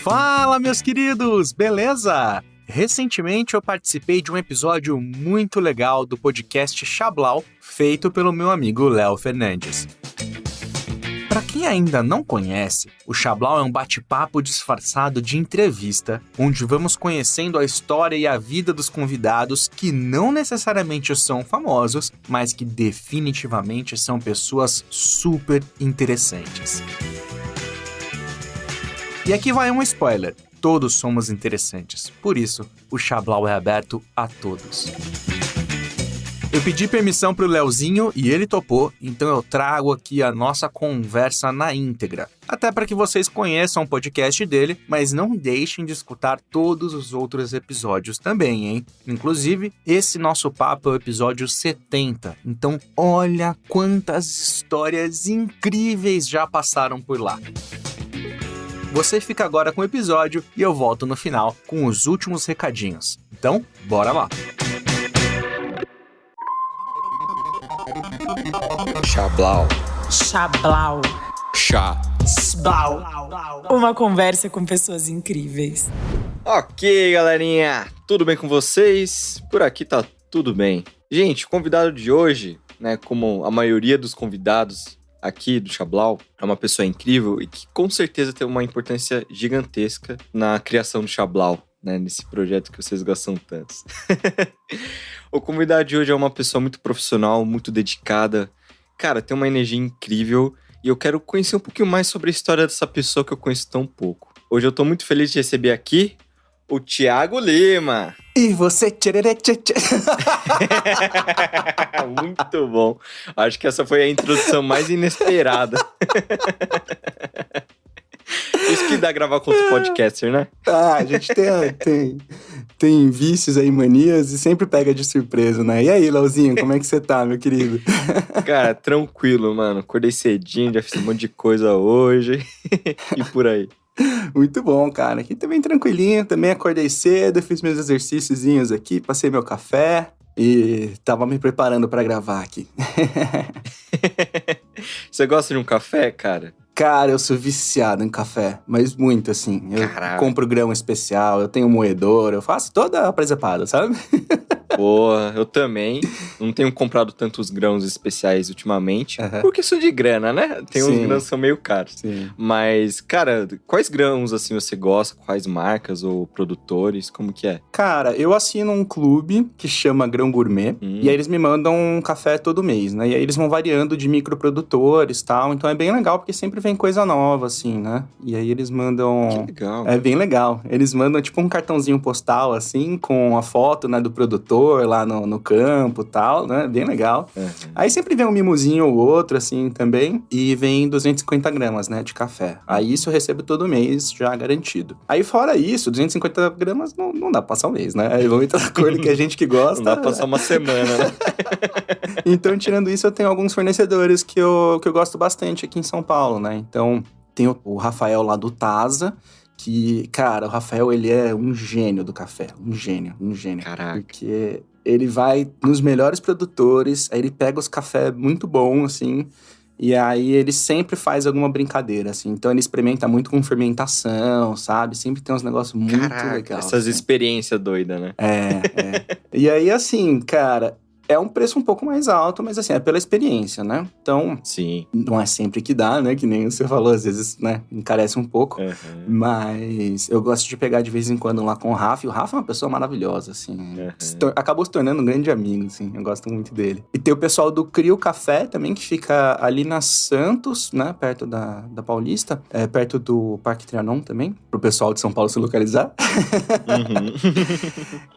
Fala, meus queridos, beleza? Recentemente eu participei de um episódio muito legal do podcast Chablau, feito pelo meu amigo Léo Fernandes. Para quem ainda não conhece, o Chablau é um bate-papo disfarçado de entrevista, onde vamos conhecendo a história e a vida dos convidados que não necessariamente são famosos, mas que definitivamente são pessoas super interessantes. E aqui vai um spoiler. Todos somos interessantes. Por isso, o Chablau é aberto a todos. Eu pedi permissão pro Leozinho e ele topou, então eu trago aqui a nossa conversa na íntegra. Até para que vocês conheçam o podcast dele, mas não deixem de escutar todos os outros episódios também, hein? Inclusive, esse nosso papo é o episódio 70. Então, olha quantas histórias incríveis já passaram por lá. Você fica agora com o episódio e eu volto no final com os últimos recadinhos. Então, bora lá! Chablau. Chablau. Chablau. Uma conversa com pessoas incríveis. Ok, galerinha. Tudo bem com vocês? Por aqui tá tudo bem. Gente, o convidado de hoje, né, como a maioria dos convidados aqui do Chablau, é uma pessoa incrível e que com certeza tem uma importância gigantesca na criação do Chablau, né, nesse projeto que vocês gostam tanto. O convidado de hoje é uma pessoa muito profissional, muito dedicada. Cara, tem uma energia incrível e eu quero conhecer um pouquinho mais sobre a história dessa pessoa que eu conheço tão pouco. Hoje eu tô muito feliz de receber aqui o Thiago Lima. E você... Muito bom. Acho que essa foi a introdução mais inesperada. Isso que dá gravar com outro podcaster, né? Ah, a gente tem vícios aí, manias, e sempre pega de surpresa, né? E aí, Leozinho, como é que você tá, meu querido? Cara, tranquilo, mano. Acordei cedinho, já fiz um monte de coisa hoje. E por aí. Muito bom, cara. Aqui também tranquilinho, também acordei cedo, fiz meus exercíciozinhos aqui, passei meu café e tava me preparando pra gravar aqui. Você gosta de um café, cara? Cara, eu sou viciado em café, mas muito, assim. Eu Caraca. compro grão especial, eu tenho um moedor, eu faço toda a presepada, sabe? Boa, eu também. Não tenho comprado tantos grãos especiais ultimamente, porque sou de grana, né? Tem uns grãos que são meio caros. Sim. Mas, cara, quais grãos, assim, você gosta? Quais marcas ou produtores? Como que é? Cara, eu assino um clube que chama Grão Gourmet, e aí eles me mandam um café todo mês, né? E aí eles vão variando de microprodutores e tal, então é bem legal, porque sempre vem coisa nova, assim, né? E aí eles mandam... Que legal. É bem legal. Eles mandam, tipo, um cartãozinho postal, assim, com a foto, né, do produtor lá no campo e tal, né? Bem legal. Aí sempre vem um mimozinho ou outro, assim, também, e vem 250 gramas, né, de café. Aí isso eu recebo todo mês, já garantido. Aí fora isso, 250 gramas não dá pra passar um mês, né? Aí vão entrar cor que a gente que gosta. Não dá pra passar uma semana, né? Então, tirando isso, eu tenho alguns fornecedores que eu gosto bastante aqui em São Paulo, né? Então, tem o Rafael lá do Taza, que, cara, o Rafael, ele é um gênio do café. Um gênio. Caraca. Porque ele vai nos melhores produtores, aí ele pega os cafés muito bons, assim, e aí ele sempre faz alguma brincadeira, assim. Então ele experimenta muito com fermentação, sabe? Sempre tem uns negócios muito legais. Essas assim. experiências doidas, né? É. E aí, assim, cara... É um preço um pouco mais alto, mas assim, é pela experiência, né? Então, sim, não é sempre que dá, né? Que nem você falou, às vezes, né? Encarece um pouco. Mas eu gosto de pegar de vez em quando lá com o Rafa. E o Rafa é uma pessoa maravilhosa, assim. Acabou se tornando um grande amigo, assim. Eu gosto muito dele. E tem o pessoal do Crio Café também, que fica ali na Santos, né? Perto da Paulista. Perto do Parque Trianon também. Pro pessoal de São Paulo se localizar.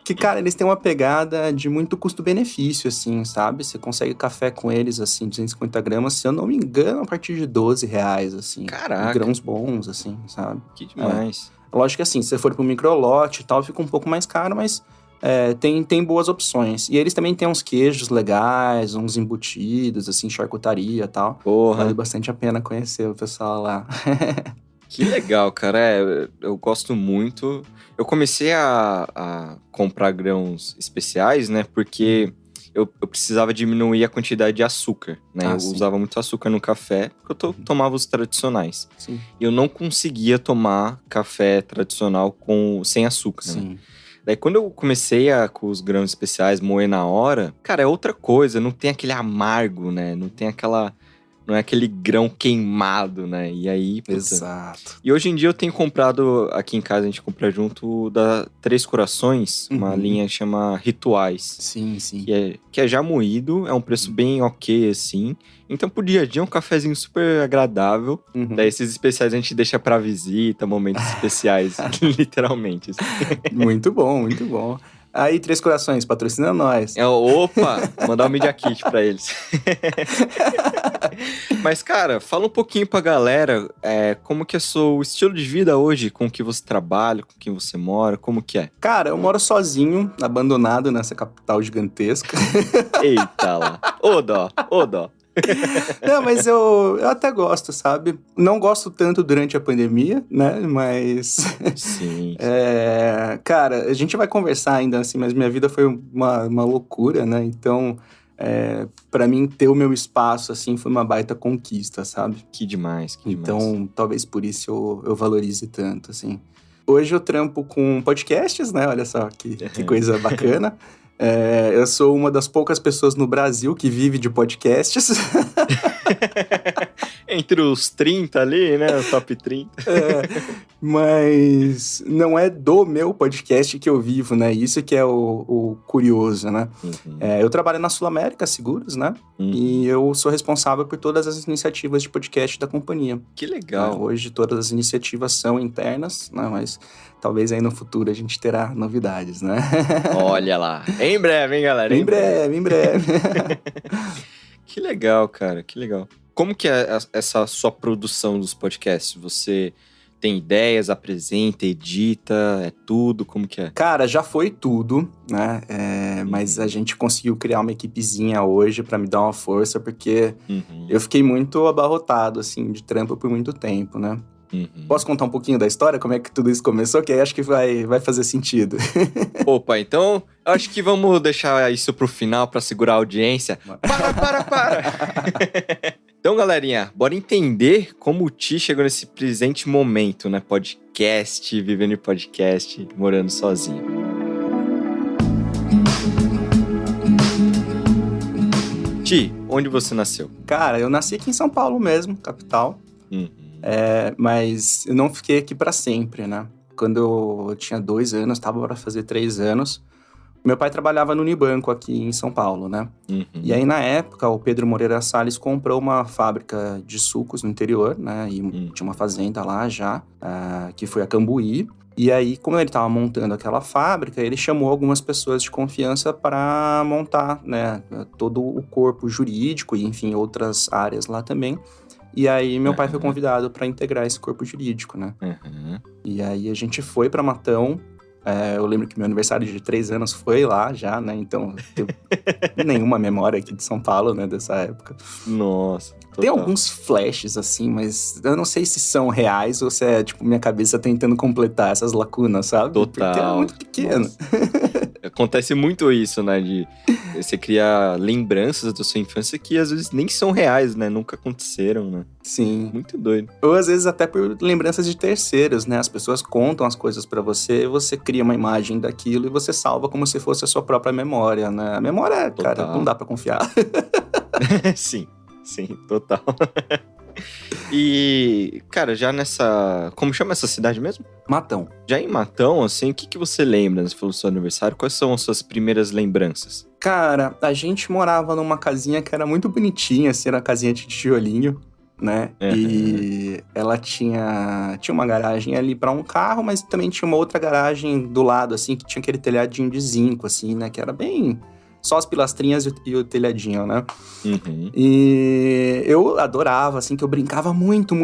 Que, cara, eles têm uma pegada de muito custo-benefício, assim, sabe? Você consegue café com eles, assim, 250 gramas, se eu não me engano, a partir de R$12, assim. Caraca. Grãos bons, assim, sabe? Que demais. Lógico que, assim, se você for pro microlote e tal, fica um pouco mais caro, mas tem boas opções. E eles também têm uns queijos legais, uns embutidos, assim, charcutaria e tal. Porra. Vale bastante a pena conhecer o pessoal lá. Que legal, cara. Eu gosto muito. Eu comecei a comprar grãos especiais, né? Porque eu precisava diminuir a quantidade de açúcar, né? Eu usava muito açúcar no café, porque eu tomava os tradicionais. Sim. E eu não conseguia tomar café tradicional sem açúcar, né? Daí, quando eu comecei com os grãos especiais, moer na hora, cara, é outra coisa. Não tem aquele amargo, né? Não tem não é aquele grão queimado, né? E aí... Puta. Exato. E hoje em dia eu tenho comprado, aqui em casa a gente compra junto da Três Corações, uma linha que chama Rituais. Sim. Que é já moído, é um preço bem ok, assim. Então, pro dia a dia, é um cafezinho super agradável. Daí, esses especiais a gente deixa pra visita, momentos especiais, literalmente. Assim. Muito bom, muito bom. Aí, Três Corações, patrocina nós. Opa, mandar um Media Kit pra eles. Mas, cara, fala um pouquinho pra galera como que é o estilo de vida hoje, com que você trabalha, com quem você mora, como que é? Cara, eu moro sozinho, abandonado nessa capital gigantesca. Eita lá, ô dó. Não, mas eu até gosto, sabe? Não gosto tanto durante a pandemia, né? Mas... Sim. Cara, a gente vai conversar ainda, assim, mas minha vida foi uma loucura, né? Então, pra mim, ter o meu espaço, assim, foi uma baita conquista, sabe? Que demais. Então, talvez por isso eu valorize tanto, assim. Hoje eu trampo com podcasts, né? Olha só que coisa bacana. Eu sou uma das poucas pessoas no Brasil que vive de podcasts. Entre os 30 ali, né? O top 30. Mas não é do meu podcast que eu vivo, né? Isso que é o curioso, né? Eu trabalho na Sul América Seguros, né? E eu sou responsável por todas as iniciativas de podcast da companhia. Que legal. Hoje todas as iniciativas são internas, né? Mas talvez aí no futuro a gente terá novidades, né? Olha lá. Em breve, hein, galera? Em breve. Que legal, cara. Que legal. Como que é essa sua produção dos podcasts? Você tem ideias, apresenta, edita, é tudo? Como que é? Cara, já foi tudo, né? Mas a gente conseguiu criar uma equipezinha hoje pra me dar uma força, porque eu fiquei muito abarrotado, assim, de trampo por muito tempo, né? Posso contar um pouquinho da história? Como é que tudo isso começou? Que aí acho que vai fazer sentido. Opa, então eu acho que vamos deixar isso pro final pra segurar a audiência. Para! Então, galerinha, bora entender como o Ti chegou nesse presente momento, né? Podcast, vivendo em podcast, morando sozinho. Ti, onde você nasceu? Cara, eu nasci aqui em São Paulo mesmo, capital. Mas eu não fiquei aqui pra sempre, né? Quando eu tinha 2 anos, tava para fazer 3 anos, meu pai trabalhava no Unibanco aqui em São Paulo, né? E aí, na época, o Pedro Moreira Salles comprou uma fábrica de sucos no interior, né? E tinha uma fazenda lá já, que foi a Cambuí. E aí, como ele estava montando aquela fábrica, ele chamou algumas pessoas de confiança para montar, né? Todo o corpo jurídico e, enfim, outras áreas lá também. E aí, meu pai foi convidado para integrar esse corpo jurídico, né? E aí, a gente foi para Matão. Eu lembro que meu aniversário de 3 anos foi lá já, né? Então, eu tenho nenhuma memória aqui de São Paulo, né? Dessa época. Nossa, total. Tem alguns flashes, assim, mas eu não sei se são reais ou se é, tipo, minha cabeça tentando completar essas lacunas, sabe? Total. Porque é muito pequeno. Acontece muito isso, né? De você criar lembranças da sua infância que às vezes nem são reais, né? Nunca aconteceram, né? Sim. Muito doido. Ou às vezes até por lembranças de terceiros, né? As pessoas contam as coisas pra você, você cria uma imagem daquilo e você salva como se fosse a sua própria memória, né? A memória, Total. cara, não dá pra confiar. Sim, total. E, cara, já nessa... Como chama essa cidade mesmo? Matão. Já em Matão, assim, o que você lembra? Você falou do seu aniversário. Quais são as suas primeiras lembranças? Cara, a gente morava numa casinha que era muito bonitinha, assim, era uma casinha de tijolinho, né? E ela tinha uma garagem ali pra um carro, mas também tinha uma outra garagem do lado, assim, que tinha aquele telhadinho de zinco, assim, né? Que era bem... Só as pilastrinhas e o telhadinho, né? E eu adorava, assim, que eu brincava muito.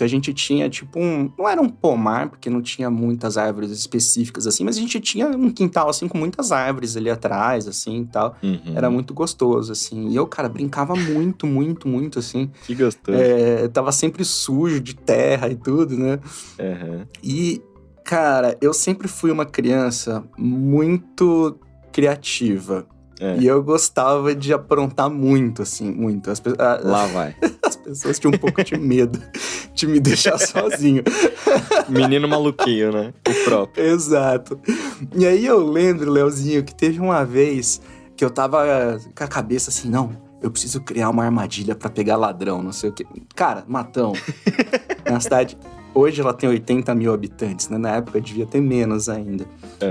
A gente tinha, tipo, não era um pomar, porque não tinha muitas árvores específicas, assim, mas a gente tinha um quintal, assim, com muitas árvores ali atrás, assim, e tal. Era muito gostoso, assim. E eu, cara, brincava muito, assim. Que gostoso. Tava sempre sujo de terra e tudo, né? E, cara, eu sempre fui uma criança muito criativa. E eu gostava de aprontar muito, assim, muito. Lá vai. As pessoas tinham um pouco de medo de me deixar sozinho. Menino maluquinho, né? O próprio. Exato. E aí eu lembro, Leozinho, que teve uma vez que eu tava com a cabeça assim, não, eu preciso criar uma armadilha pra pegar ladrão, não sei o quê. Cara, Matão, na cidade... Hoje ela tem 80 mil habitantes, né? Na época devia ter menos ainda.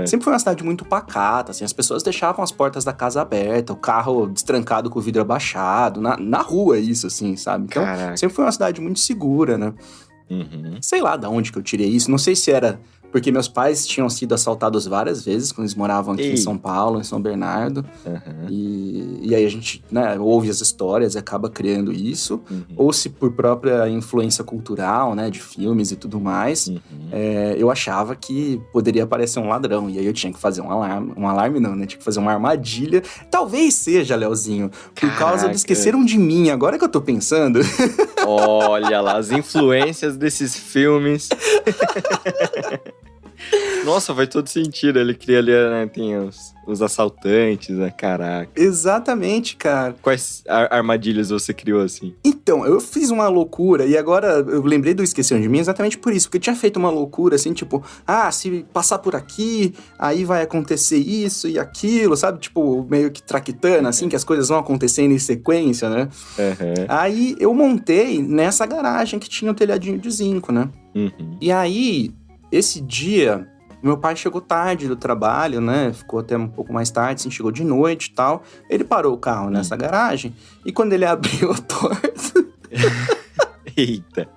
Sempre foi uma cidade muito pacata, assim. As pessoas deixavam as portas da casa abertas, o carro destrancado com o vidro abaixado. Na rua, isso, assim, sabe? Então, sempre foi uma cidade muito segura, né? Sei lá de onde que eu tirei isso. Não sei se era porque meus pais tinham sido assaltados várias vezes quando eles moravam aqui em São Paulo, em São Bernardo. E aí a gente, né, ouve as histórias e acaba criando isso. Ou se por própria influência cultural, né, de filmes e tudo mais. Eu achava que poderia aparecer um ladrão. E aí eu tinha que fazer um alarme. Um alarme não, né? Tinha que fazer uma armadilha. Talvez seja, Leozinho, por causa de Esqueceram de Mim. Agora que eu tô pensando... Olha lá, as influências desses filmes. Nossa, faz todo sentido. Ele cria ali, né? Tem os assaltantes, né? Caraca. Exatamente, cara. Quais armadilhas você criou assim? Então, eu fiz uma loucura e agora eu lembrei do Esqueceram de Mim exatamente por isso. Porque eu tinha feito uma loucura assim, tipo... se passar por aqui, aí vai acontecer isso e aquilo, sabe? Tipo, meio que traquitana, assim, que as coisas vão acontecendo em sequência, né? Aí eu montei nessa garagem que tinha o telhadinho de zinco, né? E aí... Esse dia, meu pai chegou tarde do trabalho, né? Ficou até um pouco mais tarde, assim, chegou de noite e tal. Ele parou o carro nessa garagem e quando ele abriu a porta... Eita!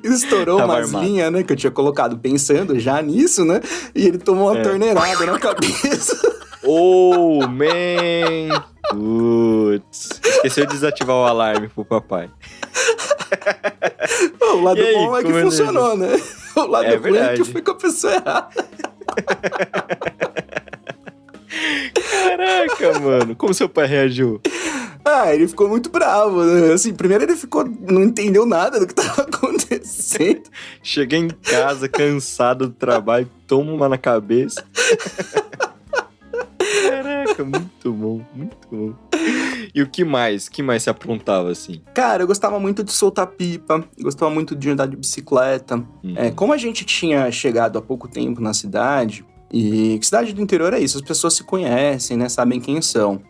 Estourou umas linhas, né? Que eu tinha colocado pensando já nisso, né? E ele tomou uma torneirada na cabeça. Oh, man! Putz. Esqueceu de desativar o alarme pro papai. O lado bom é que funcionou, né? O lado ruim é que foi com a pessoa errada. Caraca, mano. Como seu pai reagiu? Ele ficou muito bravo, né? Assim, primeiro ele não entendeu nada do que tava acontecendo. Cheguei em casa cansado do trabalho, toma uma na cabeça. Caraca, muito bom, muito bom. E o que mais? O que mais se aprontava, assim? Cara, eu gostava muito de soltar pipa, gostava muito de andar de bicicleta. Como a gente tinha chegado há pouco tempo na cidade, e cidade do interior é isso, as pessoas se conhecem, né, sabem quem são.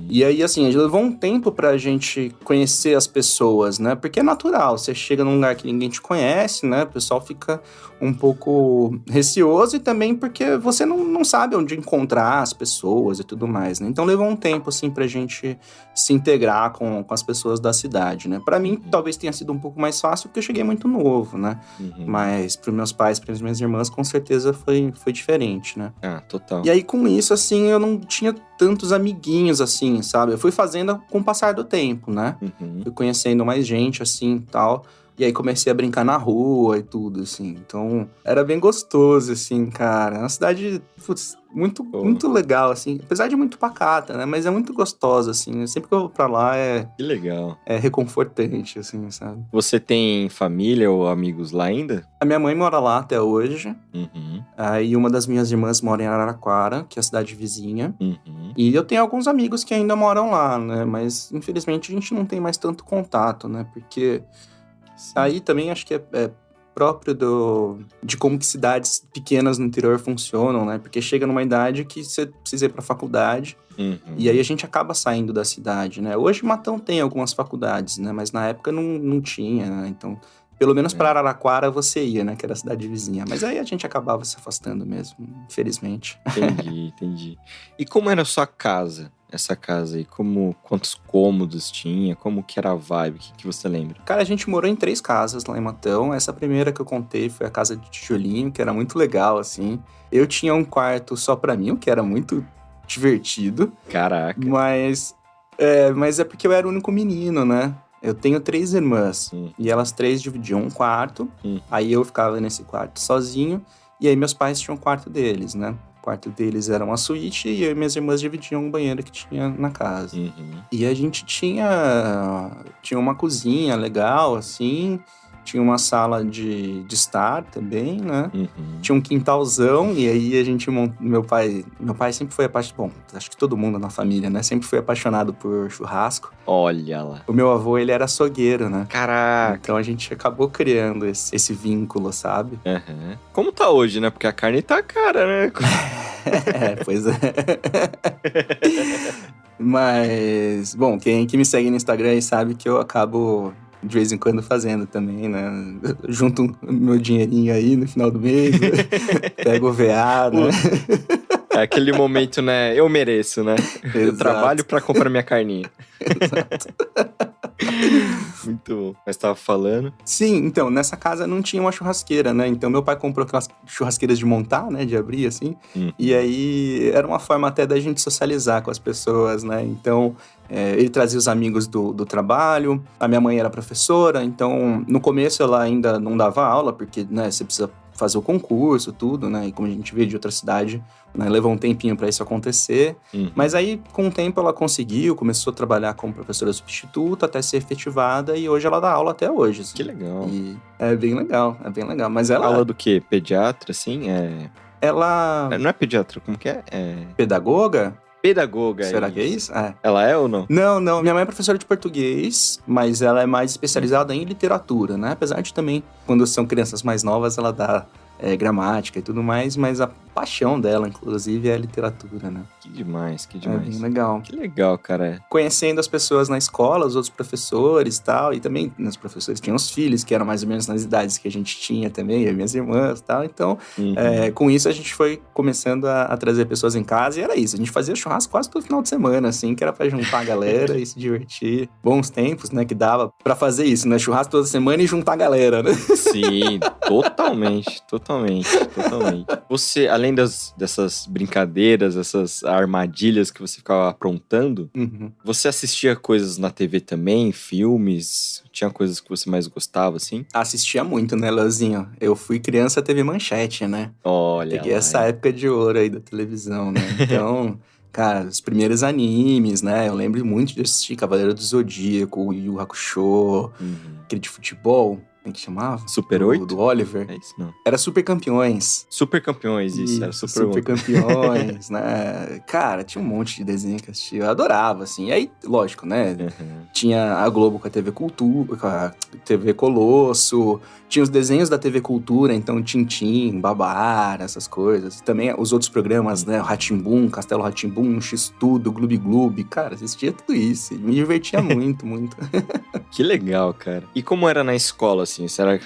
E aí, assim, levou um tempo pra gente conhecer as pessoas, né? Porque é natural, você chega num lugar que ninguém te conhece, né? O pessoal fica um pouco receoso e também porque você não sabe onde encontrar as pessoas e tudo mais, né? Então levou um tempo, assim, pra gente se integrar com as pessoas da cidade, né? Pra mim, talvez tenha sido um pouco mais fácil porque eu cheguei muito novo, né? Mas pros meus pais, pras minhas irmãs, com certeza foi diferente, né? Total. E aí, com isso, assim, eu não tinha tantos amiguinhos, assim, sabe? Eu fui fazendo com o passar do tempo, né? Fui conhecendo mais gente, assim, e tal. E aí comecei a brincar na rua e tudo, assim. Então, era bem gostoso, assim, cara. É uma cidade, putz, muito legal, assim. Apesar de muito pacata, né? Mas é muito gostosa, assim. Sempre que eu vou pra lá Que legal. É reconfortante, assim, sabe? Você tem família ou amigos lá ainda? A minha mãe mora lá até hoje. Aí uma das minhas irmãs mora em Araraquara, que é a cidade vizinha. E eu tenho alguns amigos que ainda moram lá, né? Mas, infelizmente, a gente não tem mais tanto contato, né? Porque... Aí também acho que é próprio de como que cidades pequenas no interior funcionam, né? Porque chega numa idade que você precisa ir pra faculdade, e aí a gente acaba saindo da cidade, né? Hoje Matão tem algumas faculdades, né? Mas na época não tinha, né? Então, pelo menos pra Araraquara você ia, né? Que era a cidade vizinha. Mas aí a gente acabava se afastando mesmo, infelizmente. Entendi. E como era a sua casa? Essa casa aí, quantos cômodos tinha? Como que era a vibe? O que você lembra? Cara, a gente morou em 3 casas lá em Matão. Essa primeira que eu contei foi a casa de tijolinho, que era muito legal, assim. Eu tinha um quarto só pra mim, o que era muito divertido. Caraca. Mas é porque eu era o único menino, né? Eu tenho 3 irmãs, e elas 3 dividiam um quarto. Aí eu ficava nesse quarto sozinho, e aí meus pais tinham um quarto deles, né? O quarto deles era uma suíte e eu e minhas irmãs dividiam um banheiro que tinha na casa. E a gente tinha uma cozinha legal, assim, Tinha uma sala de estar também, né? Uhum. Tinha um quintalzão, e aí a gente... Meu pai sempre foi apaixonado... Bom, acho que todo mundo na família, né? Sempre foi apaixonado por churrasco. Olha lá. O meu avô, ele era açougueiro, né? Caraca. Então a gente acabou criando esse vínculo, sabe? Uhum. Como tá hoje, né? Porque a carne tá cara, né? Pois é. Mas, bom, quem que me segue no Instagram aí sabe que eu acabo de vez em quando fazendo também, né? Junto meu dinheirinho aí no final do mês, pego o VA, né? É aquele momento, né? Eu mereço, né? Eu Exato. trabalho pra comprar minha carninha. Exato. Muito bom. Mas tava falando? Sim, então, nessa casa não tinha uma churrasqueira, né? Então, meu pai comprou aquelas churrasqueiras de montar, né? De abrir, assim. E aí, era uma forma até da gente socializar com as pessoas, né? Então, ele trazia os amigos do trabalho. A minha mãe era professora, então, no começo ela ainda não dava aula, porque, né? Você precisa fazer o concurso, tudo, né? E como a gente veio de outra cidade, né, levou um tempinho para isso acontecer. Mas aí, com o tempo, ela conseguiu, começou a trabalhar como professora substituta até ser efetivada, e hoje ela dá aula até hoje. Assim. Que legal. E é bem legal. Mas ela... Aula do quê? Pediatra, assim? Ela... Não é pediatra, como que é? Pedagoga? Pedagoga. Será que é isso? É. Ela é ou não? Não. Minha mãe é professora de português, mas ela é mais especializada em literatura, né? Apesar de também, quando são crianças mais novas, ela dá gramática e tudo mais, mas a paixão dela, inclusive, é a literatura, né? Que demais. É bem legal. Que legal, cara. Conhecendo as pessoas na escola, os outros professores e tal, e também os professores tinham os filhos, que eram mais ou menos nas idades que a gente tinha também, eu e minhas irmãs e tal, então, com isso a gente foi começando a trazer pessoas em casa, e era isso, a gente fazia churrasco quase todo final de semana, assim, que era pra juntar a galera e se divertir. Bons tempos, né, que dava pra fazer isso, né, churrasco toda semana e juntar a galera, né? Sim, totalmente. Você, além dessas brincadeiras, essas armadilhas que você ficava aprontando, você assistia coisas na TV também, filmes? Tinha coisas que você mais gostava, assim? Assistia muito, né, Leozinho? Eu fui criança, teve Manchete, né? Olha Peguei lá, essa época de ouro aí da televisão, né? Então... Cara, os primeiros animes, né? Eu lembro muito de assistir Cavaleiro do Zodíaco, Yu Yu Hakusho, aquele de futebol, como é que chamava? Super 8? Do Oliver. É isso, não. Era Super Campeões. Super Campeões, isso. Era Super Campeões, né? Cara, tinha um monte de desenho que eu assistia. Eu adorava, assim. E aí, lógico, né? Tinha a Globo com a TV Cultura, com a TV Colosso. Tinha os desenhos da TV Cultura, então Tintim, Babar, essas coisas. E também os outros programas, né? O Rá-Tim-Bum, Castelo Rá-Tim-Bum, X-Tudo, Gloob Gloob. Cara, assistia tudo isso. E me divertia muito, muito. Que legal, cara. E como era na escola, assim? Você era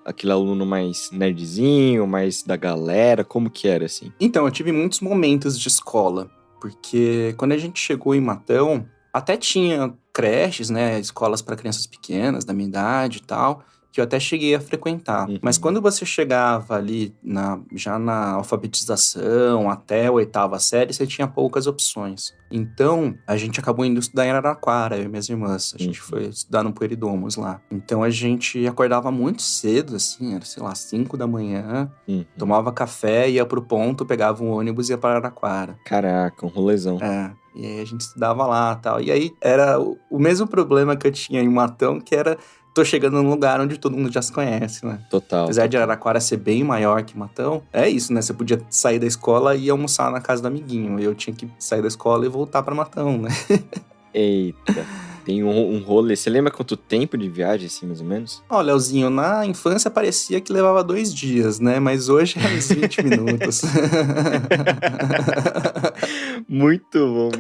aquele aluno mais nerdzinho, mais da galera? Como que era, assim? Então, eu tive muitos momentos de escola. Porque quando a gente chegou em Matão, até tinha creches, né? Escolas para crianças pequenas, da minha idade e tal, que eu até cheguei a frequentar. Mas quando você chegava ali já na alfabetização, até a 8ª série, você tinha poucas opções. Então, a gente acabou indo estudar em Araraquara, eu e minhas irmãs. A gente foi estudar no Pueridomus lá. Então, a gente acordava muito cedo, assim, era, sei lá, 5 da manhã, tomava café, ia pro ponto, pegava um ônibus e ia para Araraquara. Caraca, um rolezão. E aí a gente estudava lá e tal. E aí, era o mesmo problema que eu tinha em Matão, que era... Tô chegando num lugar onde todo mundo já se conhece, né? Total. Apesar de Araraquara ser bem maior que Matão, é isso, né? Você podia sair da escola e ir almoçar na casa do amiguinho. Eu tinha que sair da escola e voltar pra Matão, né? Eita. Tem um rolê. Você lembra quanto tempo de viagem, assim, mais ou menos? Ó, Leozinho, na infância parecia que levava 2 dias, né? Mas hoje é uns 20 minutos. Muito bom.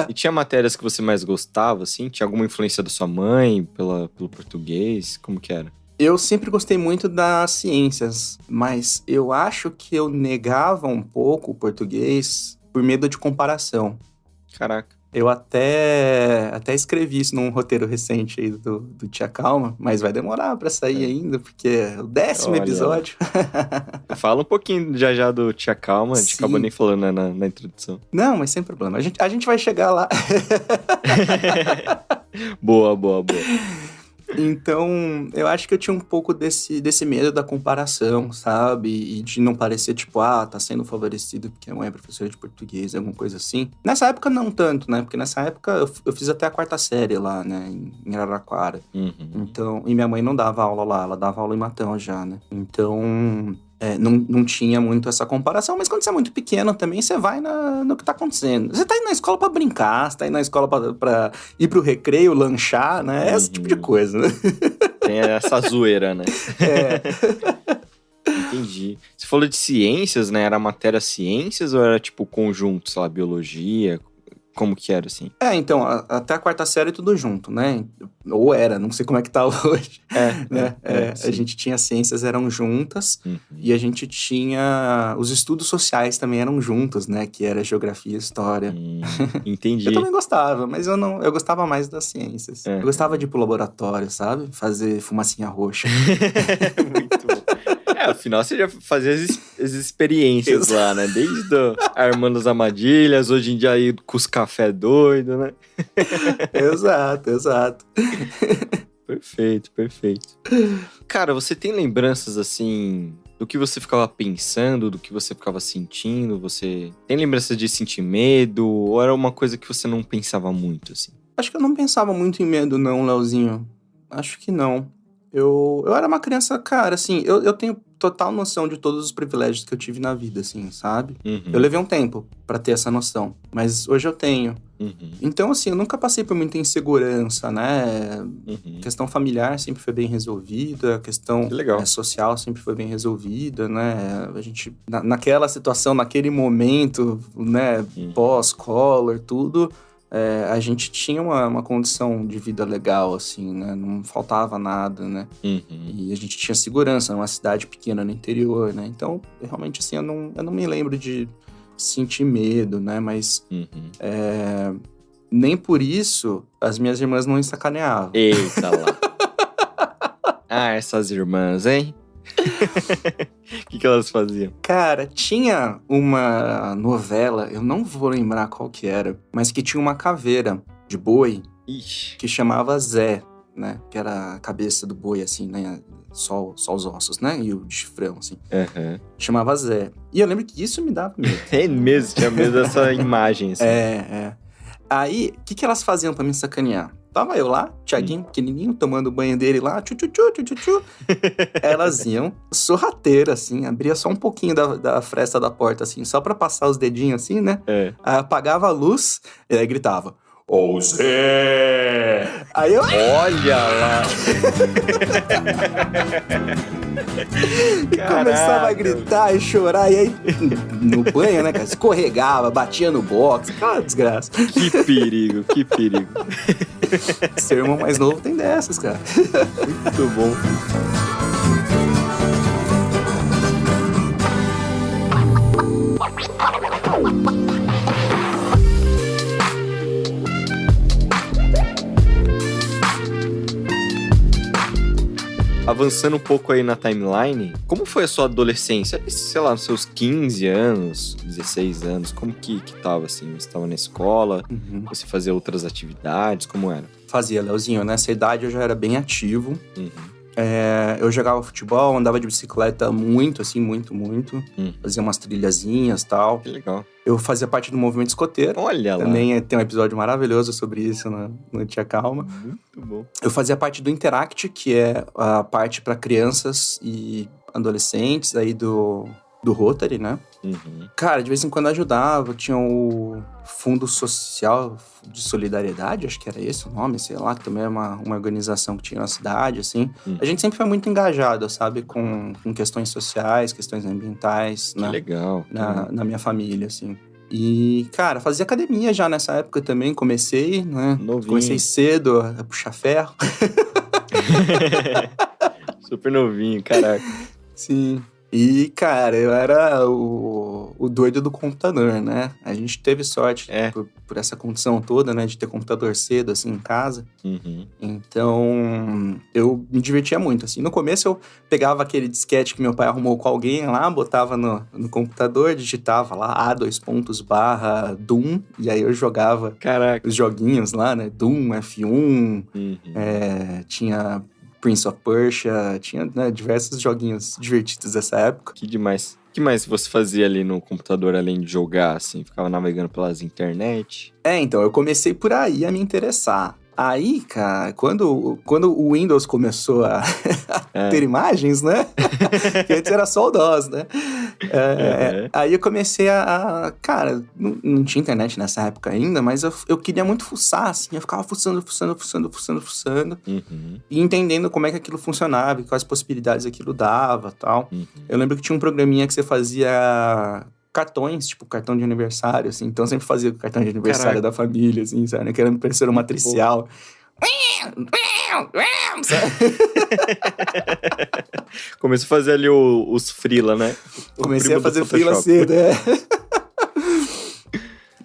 E tinha matérias que você mais gostava, assim? Tinha alguma influência da sua mãe pelo português? Como que era? Eu sempre gostei muito das ciências, mas eu acho que eu negava um pouco o português por medo de comparação. Caraca. Eu até escrevi isso num roteiro recente aí do Tia Calma, mas vai demorar pra sair ainda, porque é o 10º episódio. Fala um pouquinho já do Tia Calma, a gente acabou nem falando na introdução. Não, mas sem problema, a gente vai chegar lá. Boa. Então, eu acho que eu tinha um pouco desse medo da comparação, sabe? E de não parecer, tipo, tá sendo favorecido porque a mãe é professora de português, alguma coisa assim. Nessa época, não tanto, né? Porque nessa época, eu fiz até a 4ª série lá, né? Em Araraquara. Então, e minha mãe não dava aula lá, ela dava aula em Matão já, né? Então... não tinha muito essa comparação, mas quando você é muito pequeno também, você vai no que tá acontecendo. Você tá indo na escola pra brincar, você tá indo na escola pra ir pro recreio, lanchar, né? Esse tipo de coisa, né? Tem essa zoeira, né? É. Entendi. Você falou de ciências, né? Era matéria ciências ou era tipo conjunto, sei lá, biologia? Como que era, assim? Então, até a 4ª série tudo junto, né? Ou era, não sei como é que tá hoje. Né? A gente tinha ciências, eram juntas, e a gente tinha... Os estudos sociais também eram juntos, né? Que era geografia e história. Entendi. Eu também gostava, mas eu gostava mais das ciências. Eu gostava de ir pro laboratório, sabe? Fazer fumacinha roxa. Muito bom. Afinal, você já fazia as experiências lá, né? Desde armando as armadilhas, hoje em dia aí com os café doido, né? Exato. Perfeito. Cara, você tem lembranças, assim, do que você ficava pensando, do que você ficava sentindo? Você tem lembranças de sentir medo? Ou era uma coisa que você não pensava muito, assim? Acho que eu não pensava muito em medo, não, Leozinho. Acho que não. Eu era uma criança, cara, assim, eu tenho total noção de todos os privilégios que eu tive na vida, assim, sabe? Eu levei um tempo pra ter essa noção, mas hoje eu tenho. Então, assim, eu nunca passei por muita insegurança, né? A questão familiar sempre foi bem resolvida, a questão social sempre foi bem resolvida, né? A gente, naquela situação, naquele momento, né, pós-Collor, tudo... a gente tinha uma condição de vida legal, assim, né? Não faltava nada, né? E a gente tinha segurança numa cidade pequena no interior, né? Então, realmente, assim, eu não me lembro de sentir medo, né? Mas nem por isso as minhas irmãs não me sacaneavam. Eita lá. Essas irmãs, hein? O que elas faziam? Cara, tinha uma novela, eu não vou lembrar qual que era, mas que tinha uma caveira de boi que chamava Zé, né? Que era a cabeça do boi, assim, né? Só os ossos, né? E o chifrão, assim. Chamava Zé. E eu lembro que isso me dava medo. É mesmo, tinha medo dessa imagem, assim. Aí, o que elas faziam pra me sacanear? Tava eu lá, Thiaguinho, pequenininho, tomando o banho dele lá, tchu. Elas iam, sorrateiras, assim, abria só um pouquinho da fresta da porta, assim, só pra passar os dedinhos, assim, né? Aí apagava a luz, e aí gritava, ô Zé! Aí eu... Olha lá! Começava a gritar e chorar, e aí no banho, né, cara, escorregava, batia no box, aquela desgraça. Que perigo. Seu irmão mais novo tem dessas, cara. Muito bom. Avançando um pouco aí na timeline, como foi a sua adolescência? Sei lá, nos seus 15 anos, 16 anos, como que tava, assim? Você tava na escola, você fazia outras atividades, como era? Fazia, Leozinho, nessa idade eu já era bem ativo. Eu jogava futebol, andava de bicicleta muito, assim, muito. Fazia umas trilhazinhas e tal. Que legal. Eu fazia parte do movimento escoteiro. Olha lá. Também tem um episódio maravilhoso sobre isso no Tia Calma. Muito bom. Eu fazia parte do Interact, que é a parte para crianças e adolescentes aí do Rotary, né? Cara, de vez em quando ajudava. Tinha o Fundo Social de Solidariedade, acho que era esse o nome, sei lá, que também é uma organização que tinha na cidade, assim. A gente sempre foi muito engajado, sabe, com questões sociais, questões ambientais, que né? Legal. Na minha família, assim. E, cara, fazia academia já nessa época também, comecei, né? Novinho. Comecei cedo a puxar ferro. Super novinho, caraca. Sim. E, cara, eu era o doido do computador, né? A gente teve sorte por essa condição toda, né? De ter computador cedo, assim, em casa. Uhum. Então, eu me divertia muito, assim. No começo, eu pegava aquele disquete que meu pai arrumou com alguém lá, botava no computador, digitava lá, A:/Doom, e aí eu jogava os joguinhos lá, né? Doom, F1, tinha Prince of Persia, tinha, né, diversos joguinhos divertidos dessa época. Que demais. O que mais você fazia ali no computador, além de jogar, assim? Ficava navegando pelas internet? Então, eu comecei por aí a me interessar. Aí, cara, quando o Windows começou a ter imagens, né? Que antes era só o DOS, né? Aí eu comecei Cara, não tinha internet nessa época ainda, mas eu queria muito fuçar, assim. Eu ficava fuçando. Uhum. E entendendo como é que aquilo funcionava e quais possibilidades aquilo dava e tal. Uhum. Eu lembro que tinha um programinha que você fazia cartões, tipo cartão de aniversário, assim. Então eu sempre fazia o cartão de aniversário da família, assim, sabe? Querendo parecer uma matricial. Começou a fazer ali os freela, né? Comecei a fazer freela cedo,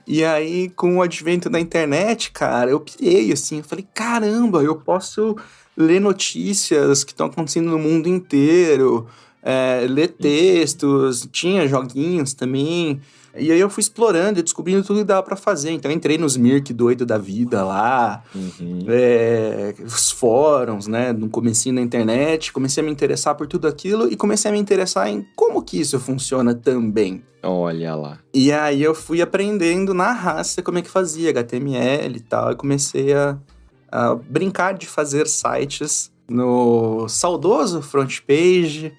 E aí, com o advento da internet, cara, eu pirei, assim. Eu falei, caramba, eu posso ler notícias que estão acontecendo no mundo inteiro, ler textos, tinha joguinhos também. E aí eu fui explorando e descobrindo tudo que dava pra fazer. Então eu entrei nos Mirk doido da vida lá, os fóruns, né, no comecinho da internet. Comecei a me interessar por tudo aquilo e comecei a me interessar em como que isso funciona também. Olha lá. E aí eu fui aprendendo na raça como é que fazia HTML e tal. E comecei a brincar de fazer sites no saudoso FrontPage,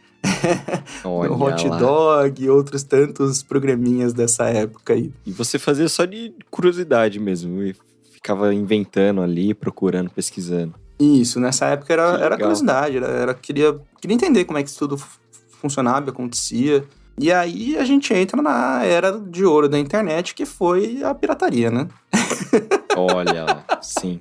no Hotdog e outros tantos programinhas dessa época aí. E você fazia só de curiosidade mesmo, e ficava inventando ali, procurando, pesquisando. Isso, nessa época era curiosidade, queria entender como é que isso tudo funcionava, acontecia. E aí a gente entra na era de ouro da internet, que foi a pirataria, né? Olha lá, sim.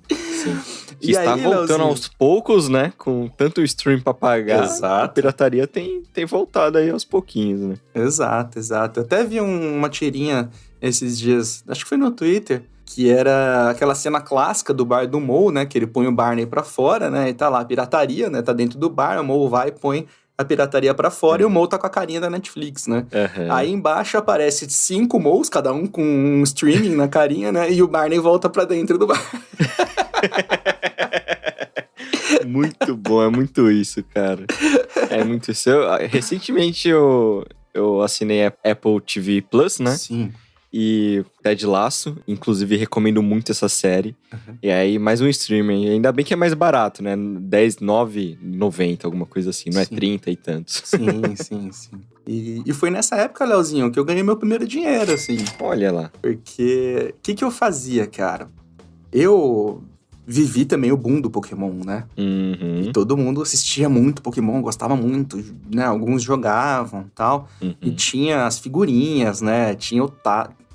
Que está aí, voltando Leozinho, aos poucos, né? Com tanto stream pra pagar. Exato. A pirataria tem voltado aí aos pouquinhos, né? Exato. Eu até vi uma tirinha esses dias, acho que foi no Twitter, que era aquela cena clássica do bar do Moe, né? Que ele põe o Barney pra fora, né? E tá lá a pirataria, né? Tá dentro do bar, o Moe vai e põe a pirataria pra fora e o Moe tá com a carinha da Netflix, né? Aí embaixo aparece 5 Moes, cada um com um streaming na carinha, né? E o Barney volta pra dentro do bar. Muito bom, é muito isso, cara. É muito isso. Recentemente eu assinei a Apple TV Plus, né? Sim. E Ted Lasso, inclusive recomendo muito essa série. E aí, mais um streaming. Ainda bem que é mais barato, né? R$19,90, alguma coisa assim. Não é 30 e tantos. Sim. E foi nessa época, Leozinho, que eu ganhei meu primeiro dinheiro, assim. Olha lá. Porque, o que eu fazia, cara? Eu vivi também o boom do Pokémon, né? E todo mundo assistia muito Pokémon, gostava muito, né? Alguns jogavam e tal. E tinha as figurinhas, né? Tinha o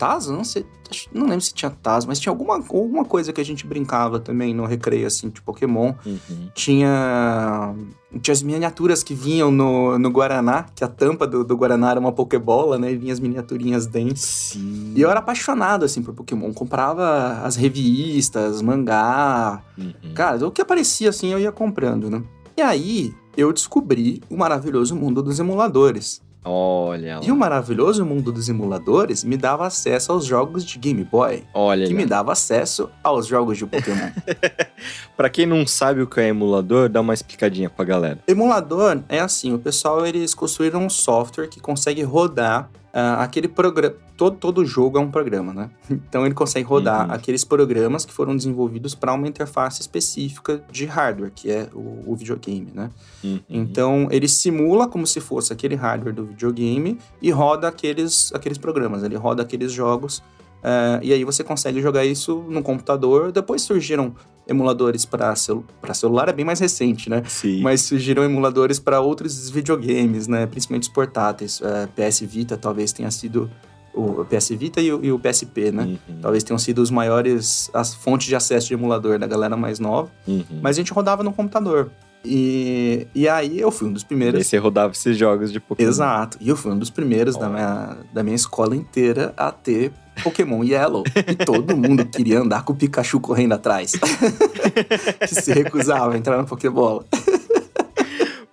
Tazo, não sei, não lembro se tinha Tazo, mas tinha alguma coisa que a gente brincava também no recreio, assim, de Pokémon. Tinha as miniaturas que vinham no Guaraná, que a tampa do Guaraná era uma Pokébola, né? E vinha as miniaturinhas dentro. Sim. E eu era apaixonado, assim, por Pokémon. Comprava as revistas, mangá. Cara, o que aparecia, assim, eu ia comprando, né? E aí, eu descobri o maravilhoso mundo dos emuladores. Olha lá. E o maravilhoso mundo dos emuladores me dava acesso aos jogos de Game Boy. Olha que lá. me dava acesso aos jogos de Pokémon. Pra quem não sabe o que é emulador, dá uma explicadinha pra galera. Emulador é assim, o pessoal, eles construíram um software que consegue rodar aquele programa. Todo jogo é um programa, né? Então ele consegue rodar aqueles programas que foram desenvolvidos para uma interface específica de hardware, que é o videogame, né? Então ele simula como se fosse aquele hardware do videogame e roda aqueles programas, ele roda aqueles jogos. E aí você consegue jogar isso no computador. Depois surgiram emuladores para celular, é bem mais recente, né? Sim. Mas surgiram emuladores para outros videogames, né? Principalmente os portáteis. PS Vita talvez tenha sido o PS Vita e o PSP, né? Talvez tenham sido os maiores, as fontes de acesso de emulador da galera mais nova. Mas a gente rodava no computador. E aí eu fui um dos E primeiros. aí você rodava esses jogos de Pokémon. Exato. E eu fui um dos primeiros da minha escola inteira a ter Pokémon Yellow. E todo mundo queria andar com o Pikachu correndo atrás. Que se recusava a entrar na Pokébola.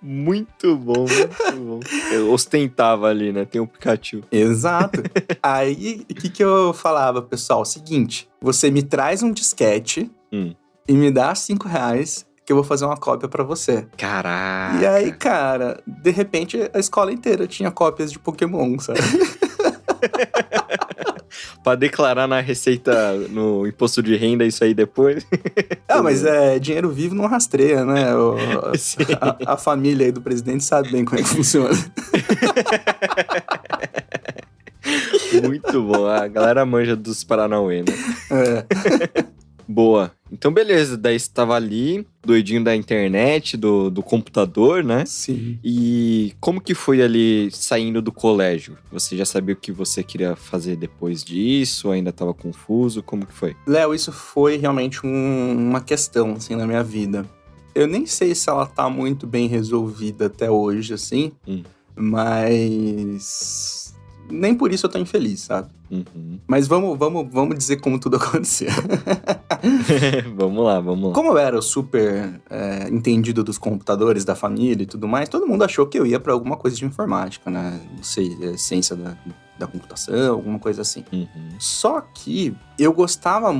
Muito bom, muito bom. Eu ostentava ali, né? Tem um Pikachu. Exato. Aí, o que eu falava, pessoal? Seguinte, você me traz um disquete e me dá R$5 que eu vou fazer uma cópia pra você. Caraca. E aí, cara, de repente, a escola inteira tinha cópias de Pokémon, sabe? Pra declarar na receita, no imposto de renda, isso aí depois. Mas dinheiro vivo não rastreia, né? A família aí do presidente sabe bem como é que funciona. Muito bom. A galera manja dos Paranauê, né? Boa. Então, beleza. Daí você tava ali, doidinho da internet, do computador, né? Sim. E como que foi ali saindo do colégio? Você já sabia o que você queria fazer depois disso? Ainda tava confuso? Como que foi? Léo, isso foi realmente uma questão, assim, na minha vida. Eu nem sei se ela tá muito bem resolvida até hoje, assim. Mas nem por isso eu tô infeliz, sabe? Mas vamos dizer como tudo aconteceu. Vamos lá. Como eu era super entendido dos computadores da família e tudo mais, todo mundo achou que eu ia pra alguma coisa de informática, né? Não sei, ciência da computação, alguma coisa assim. Só que eu gostava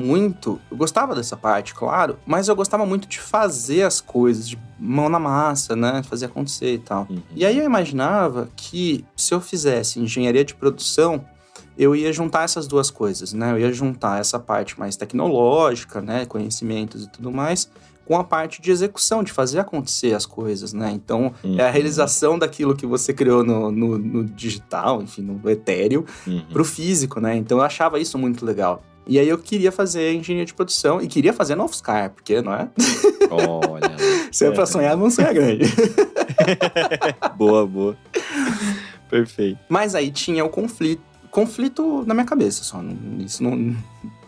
dessa parte, claro, mas eu gostava muito de fazer as coisas, de mão na massa, né? Fazer acontecer e tal. E aí eu imaginava que se eu fizesse engenharia de produção, eu ia juntar essas duas coisas, né? Eu ia juntar essa parte mais tecnológica, né? Conhecimentos e tudo mais, com a parte de execução, de fazer acontecer as coisas, né? Então, é a realização daquilo que você criou no digital, enfim, no etéreo, pro físico, né? Então, eu achava isso muito legal. E aí, eu queria fazer engenharia de produção e queria fazer na UFSCar, porque, não é? Olha. Se é pra sonhar, vamos sonhar grande. Boa. Perfeito. Mas aí tinha o conflito na minha cabeça só. Isso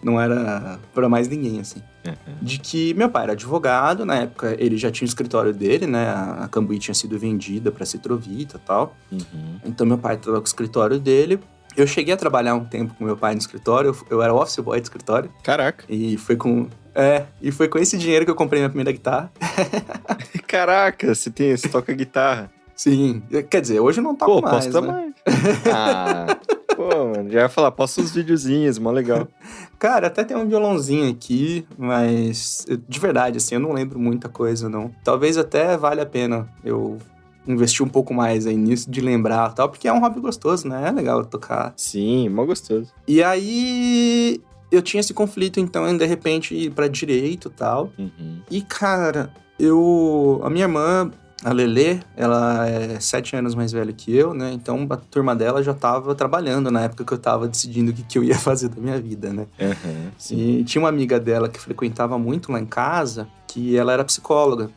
não era pra mais ninguém, assim. De que meu pai era advogado, na época ele já tinha o escritório dele, né? A Cambuí tinha sido vendida pra Citrovita e tal. Então meu pai tava com o escritório dele. Eu cheguei a trabalhar um tempo com meu pai no escritório, eu era office boy do escritório. Caraca. E foi com esse dinheiro que eu comprei minha primeira guitarra. Caraca, você toca guitarra. Sim, quer dizer, hoje eu não toco mais, posta né? mais. Mano, já ia falar, posta uns videozinhos, mó legal. Cara, até tem um violãozinho aqui, mas de verdade, assim, eu não lembro muita coisa, não. Talvez até valha a pena eu investir um pouco mais aí nisso, de lembrar e tal, porque é um hobby gostoso, né? É legal tocar. Sim, mó gostoso. E aí, eu tinha esse conflito, então, em de repente ir pra direito e tal. E, cara, a minha irmã, a Lelê, ela é 7 anos mais velha que eu, né? Então, a turma dela já tava trabalhando na época que eu tava decidindo o que eu ia fazer da minha vida, né? Sim. E tinha uma amiga dela que frequentava muito lá em casa, que ela era psicóloga.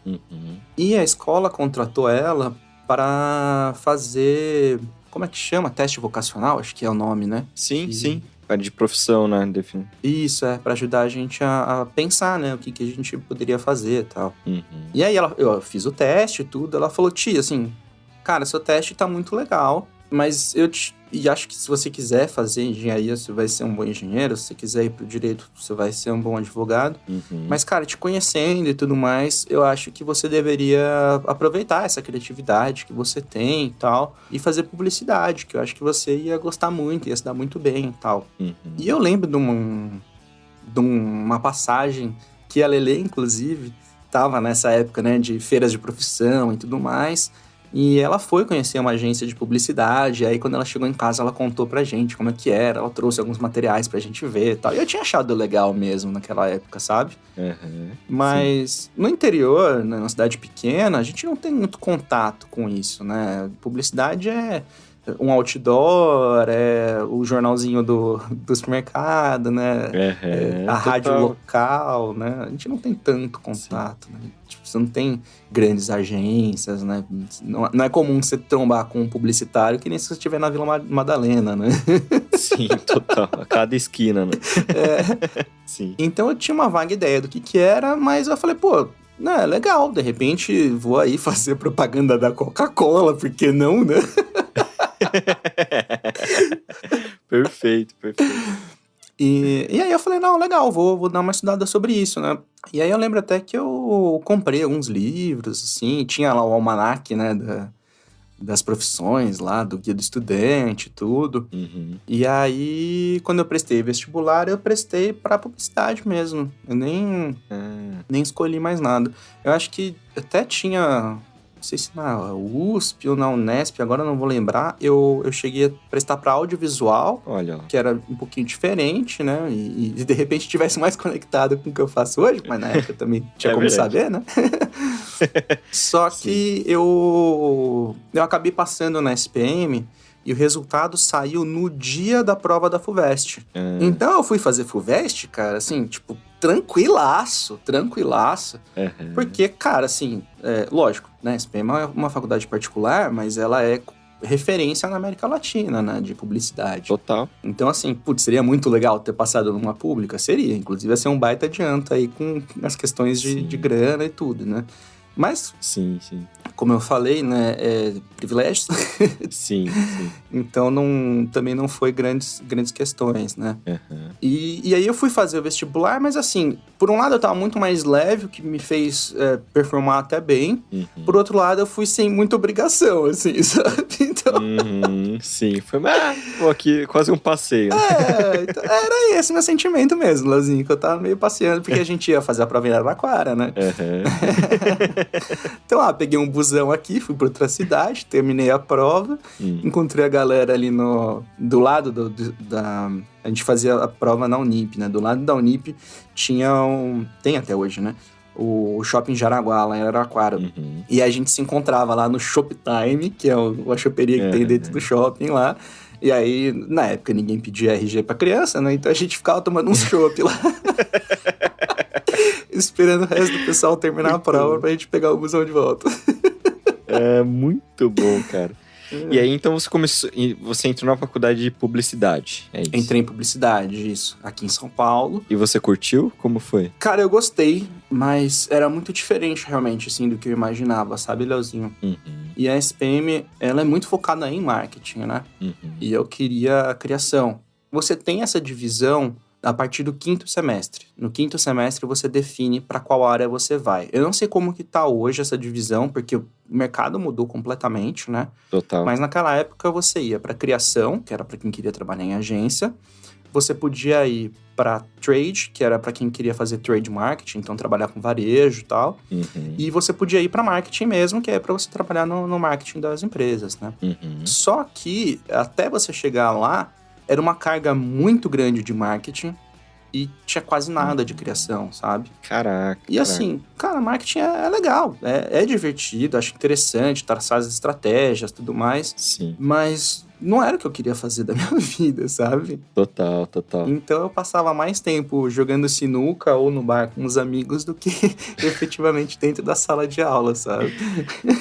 E a escola contratou ela para fazer... Como é que chama? Teste vocacional? Acho que é o nome, né? Sim. De profissão, né? Isso, para ajudar a gente a pensar, né? O que a gente poderia fazer e tal. E aí eu fiz o teste e tudo, ela falou, tia, assim, cara, seu teste tá muito legal, mas e acho que se você quiser fazer engenharia, você vai ser um bom engenheiro, se você quiser ir pro direito, você vai ser um bom advogado. Mas, cara, te conhecendo e tudo mais, eu acho que você deveria aproveitar essa criatividade que você tem e tal, e fazer publicidade, que eu acho que você ia gostar muito, ia se dar muito bem e tal. E eu lembro de uma passagem que a Lelê, inclusive, tava nessa época, né, de feiras de profissão e tudo mais. E ela foi conhecer uma agência de publicidade, aí quando ela chegou em casa, ela contou pra gente como é que era, ela trouxe alguns materiais pra gente ver e tal. E eu tinha achado legal mesmo naquela época, sabe? Mas no interior, né, numa cidade pequena, a gente não tem muito contato com isso, né? Publicidade é um outdoor, é o jornalzinho do supermercado, né? A rádio local, né? A gente não tem tanto contato, né? Tipo, você não tem grandes agências, né? Não é comum você trombar com um publicitário que nem se você estiver na Vila Madalena, né? Sim, total. A cada esquina, né? Sim. Então eu tinha uma vaga ideia do que era, mas eu falei, pô, Não, é legal, de repente vou aí fazer propaganda da Coca-Cola, por que não, né? Perfeito. E aí eu falei, não, legal, vou dar uma estudada sobre isso, né? E aí eu lembro até que eu comprei alguns livros, assim, tinha lá o almanaque, né, das profissões lá, do Guia do Estudante e tudo. Uhum. E aí, quando eu prestei vestibular, eu prestei pra publicidade mesmo. Eu nem escolhi mais nada. Eu acho que até tinha, não sei se na USP ou na Unesp, agora eu não vou lembrar, eu cheguei a prestar pra audiovisual, Olha lá. que era um pouquinho diferente, né? E de repente tivesse mais conectado com o que eu faço hoje, mas na época também tinha como verdade. saber, né? Só que eu acabei passando na SPM e o resultado saiu no dia da prova da FUVEST. Então eu fui fazer FUVEST, cara, assim, tipo, tranquilaço. Porque, cara, assim, lógico, né, SPM é uma faculdade particular, mas ela é referência na América Latina, né, de publicidade. Total. Então, assim, putz, seria muito legal ter passado numa pública? Seria, inclusive ia ser um baita adianto aí com as questões de grana e tudo, né? Mas, Sim. como eu falei, né, privilégios. Sim. Então, também não foi grandes questões, né? Uhum. E aí eu fui fazer o vestibular, mas assim, por um lado eu tava muito mais leve, o que me fez performar até bem. Uhum. Por outro lado, eu fui sem muita obrigação, assim, sabe? Então... Sim, foi aqui quase um passeio. Então, era esse meu sentimento mesmo, Leozinho, que eu tava meio passeando, porque a gente ia fazer a prova em Araraquara, né? Uhum. Então, peguei um busão aqui, fui pra outra cidade, terminei a prova, encontrei a galera ali do lado da... A gente fazia a prova na Unip, né? Do lado da Unip tinha tem até hoje, né? O Shopping Jaraguá, lá em Araraquara. Uhum. E a gente se encontrava lá no Shoptime, que é uma choperia que tem dentro do shopping lá. E aí, na época, ninguém pedia RG pra criança, né? Então a gente ficava tomando um chopp lá. Esperando o resto do pessoal terminar a prova pra gente pegar o busão de volta. É muito bom, cara. E aí, então, você entrou na faculdade de publicidade, é isso? Entrei em publicidade, isso, aqui em São Paulo. E você curtiu? Como foi? Cara, eu gostei, mas era muito diferente, realmente, assim, do que eu imaginava, sabe, Leozinho? Uhum. E a SPM, ela é muito focada em marketing, né? Uhum. E eu queria a criação. Você tem essa divisão a partir do 5º semestre. No 5º semestre, você define para qual área você vai. Eu não sei como que tá hoje essa divisão, porque o mercado mudou completamente, né? Total. Mas naquela época, você ia para criação, que era para quem queria trabalhar em agência. Você podia ir para trade, que era para quem queria fazer trade marketing, então trabalhar com varejo e tal. Uhum. E você podia ir para marketing mesmo, que é para você trabalhar no marketing das empresas, né? Uhum. Só que, até você chegar lá, era uma carga muito grande de marketing e tinha quase nada de criação, sabe? Caraca. E assim, cara, marketing é legal, é divertido, acho interessante, traçar as estratégias e tudo mais. Sim. Mas não era o que eu queria fazer da minha vida, sabe? Total. Então eu passava mais tempo jogando sinuca ou no bar com os amigos do que efetivamente dentro da sala de aula, sabe?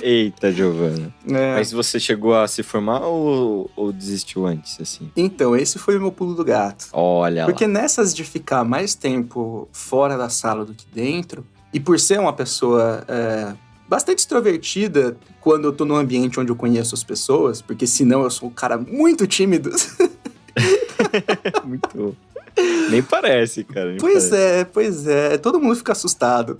Eita, Giovana. Mas você chegou a se formar ou desistiu antes, assim? Então, esse foi o meu pulo do gato. Olha Porque lá. nessas de ficar mais tempo fora da sala do que dentro, e por ser uma pessoa bastante extrovertida quando eu tô num ambiente onde eu conheço as pessoas, porque senão eu sou um cara muito tímido. Muito. Nem parece, cara. Pois é. Todo mundo fica assustado.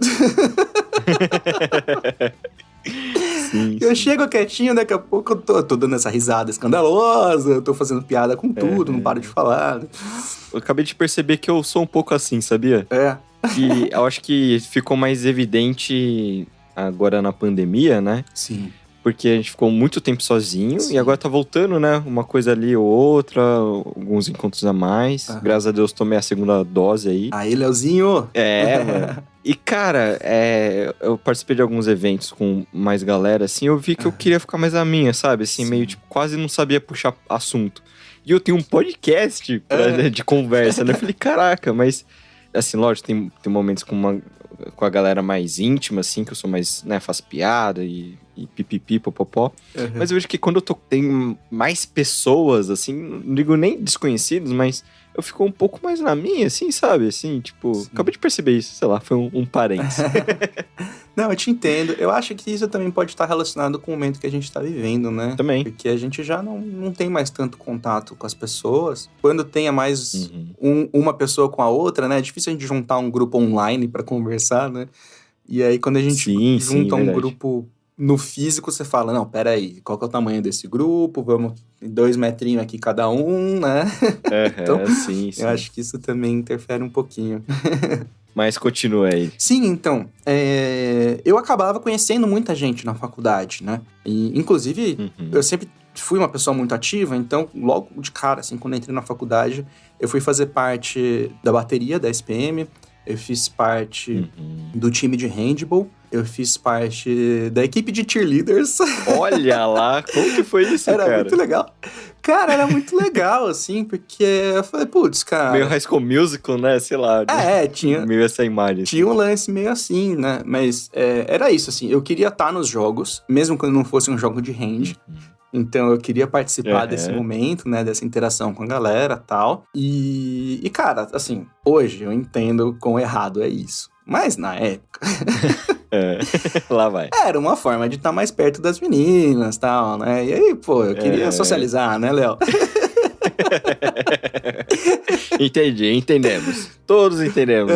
Sim. Eu chego quietinho, daqui a pouco eu tô dando essa risada escandalosa, eu tô fazendo piada com tudo, não paro de falar. Eu acabei de perceber que eu sou um pouco assim, sabia? E eu acho que ficou mais evidente agora na pandemia, né? Sim. Porque a gente ficou muito tempo sozinho. Sim. E agora tá voltando, né? Uma coisa ali ou outra, alguns encontros a mais. Graças a Deus tomei a segunda dose aí. Aí, Leozinho! Mano. E, cara, eu participei de alguns eventos com mais galera, assim, eu vi que eu queria ficar mais na minha, sabe? Assim, meio, tipo, quase não sabia puxar assunto. E eu tenho um podcast de conversa, né? Eu falei, caraca, mas... Assim, lógico, tem momentos com a galera mais íntima, assim, que eu sou mais, né, faço piada e pipipi, popopó. Mas eu vejo que quando tem mais pessoas, assim, não digo nem desconhecidos, mas eu fico um pouco mais na minha, assim, sabe? Assim, tipo, acabei de perceber isso, sei lá, foi um parênteses. Não, eu te entendo. Eu acho que isso também pode estar relacionado com o momento que a gente está vivendo, né? Também. Porque a gente já não tem mais tanto contato com as pessoas. Quando tem mais uma pessoa com a outra, né? É difícil a gente juntar um grupo online para conversar, né? E aí, quando a gente junta um grupo no físico, você fala, não, peraí, qual que é o tamanho desse grupo? Vamos 2 metrinhos aqui cada um, né? Então, sim. Eu acho que isso também interfere um pouquinho. Mas continua aí. Sim, então, eu acabava conhecendo muita gente na faculdade, né? E, inclusive, eu sempre fui uma pessoa muito ativa, então, logo de cara, assim, quando eu entrei na faculdade, eu fui fazer parte da bateria da SPM, eu fiz parte do time de handball, eu fiz parte da equipe de cheerleaders. Olha lá, como que foi isso, cara? Era muito legal. Cara, era muito legal, assim, porque eu falei, putz, cara... Meio High School Musical, né? Sei lá. Tinha... Meio essa imagem. Tinha um lance meio assim, né? Mas era isso, assim, eu queria estar nos jogos, mesmo quando não fosse um jogo de hand. Então, eu queria participar desse momento, né? Dessa interação com a galera e tal. E, cara, assim, hoje eu entendo quão errado é isso. Mas, na época... Lá vai. Era uma forma de estar mais perto das meninas e tal, né? E aí, pô, eu queria socializar, né, Léo? Entendemos. Todos entendemos.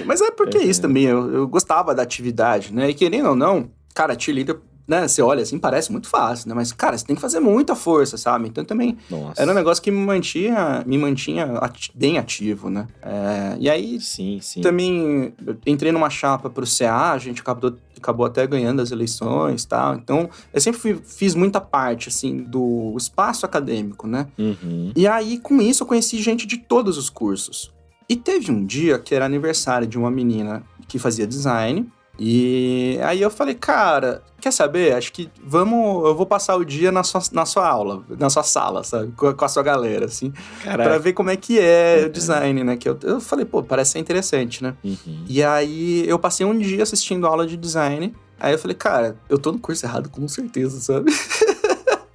Mas é porque é isso também, eu gostava da atividade, né? E querendo ou não, cara, cheerleader, né? Você olha assim, parece muito fácil, né? Mas, cara, você tem que fazer muita força, sabe? Então também era um negócio que me mantinha bem ativo, né? E aí, também entrei numa chapa pro CA, a gente acabou até ganhando as eleições e tal. Então, eu sempre fiz muita parte, assim, do espaço acadêmico, né? E aí, com isso, eu conheci gente de todos os cursos. E teve um dia que era aniversário de uma menina que fazia design. E aí eu falei, cara, quer saber? Acho que eu vou passar o dia na sua aula, na sua sala, sabe? Com a sua galera, assim. Caraca. Pra ver como é que é o design, né? Que eu falei, pô, parece ser interessante, né? E aí eu passei um dia assistindo aula de design. Aí eu falei, cara, eu tô no curso errado, com certeza, sabe?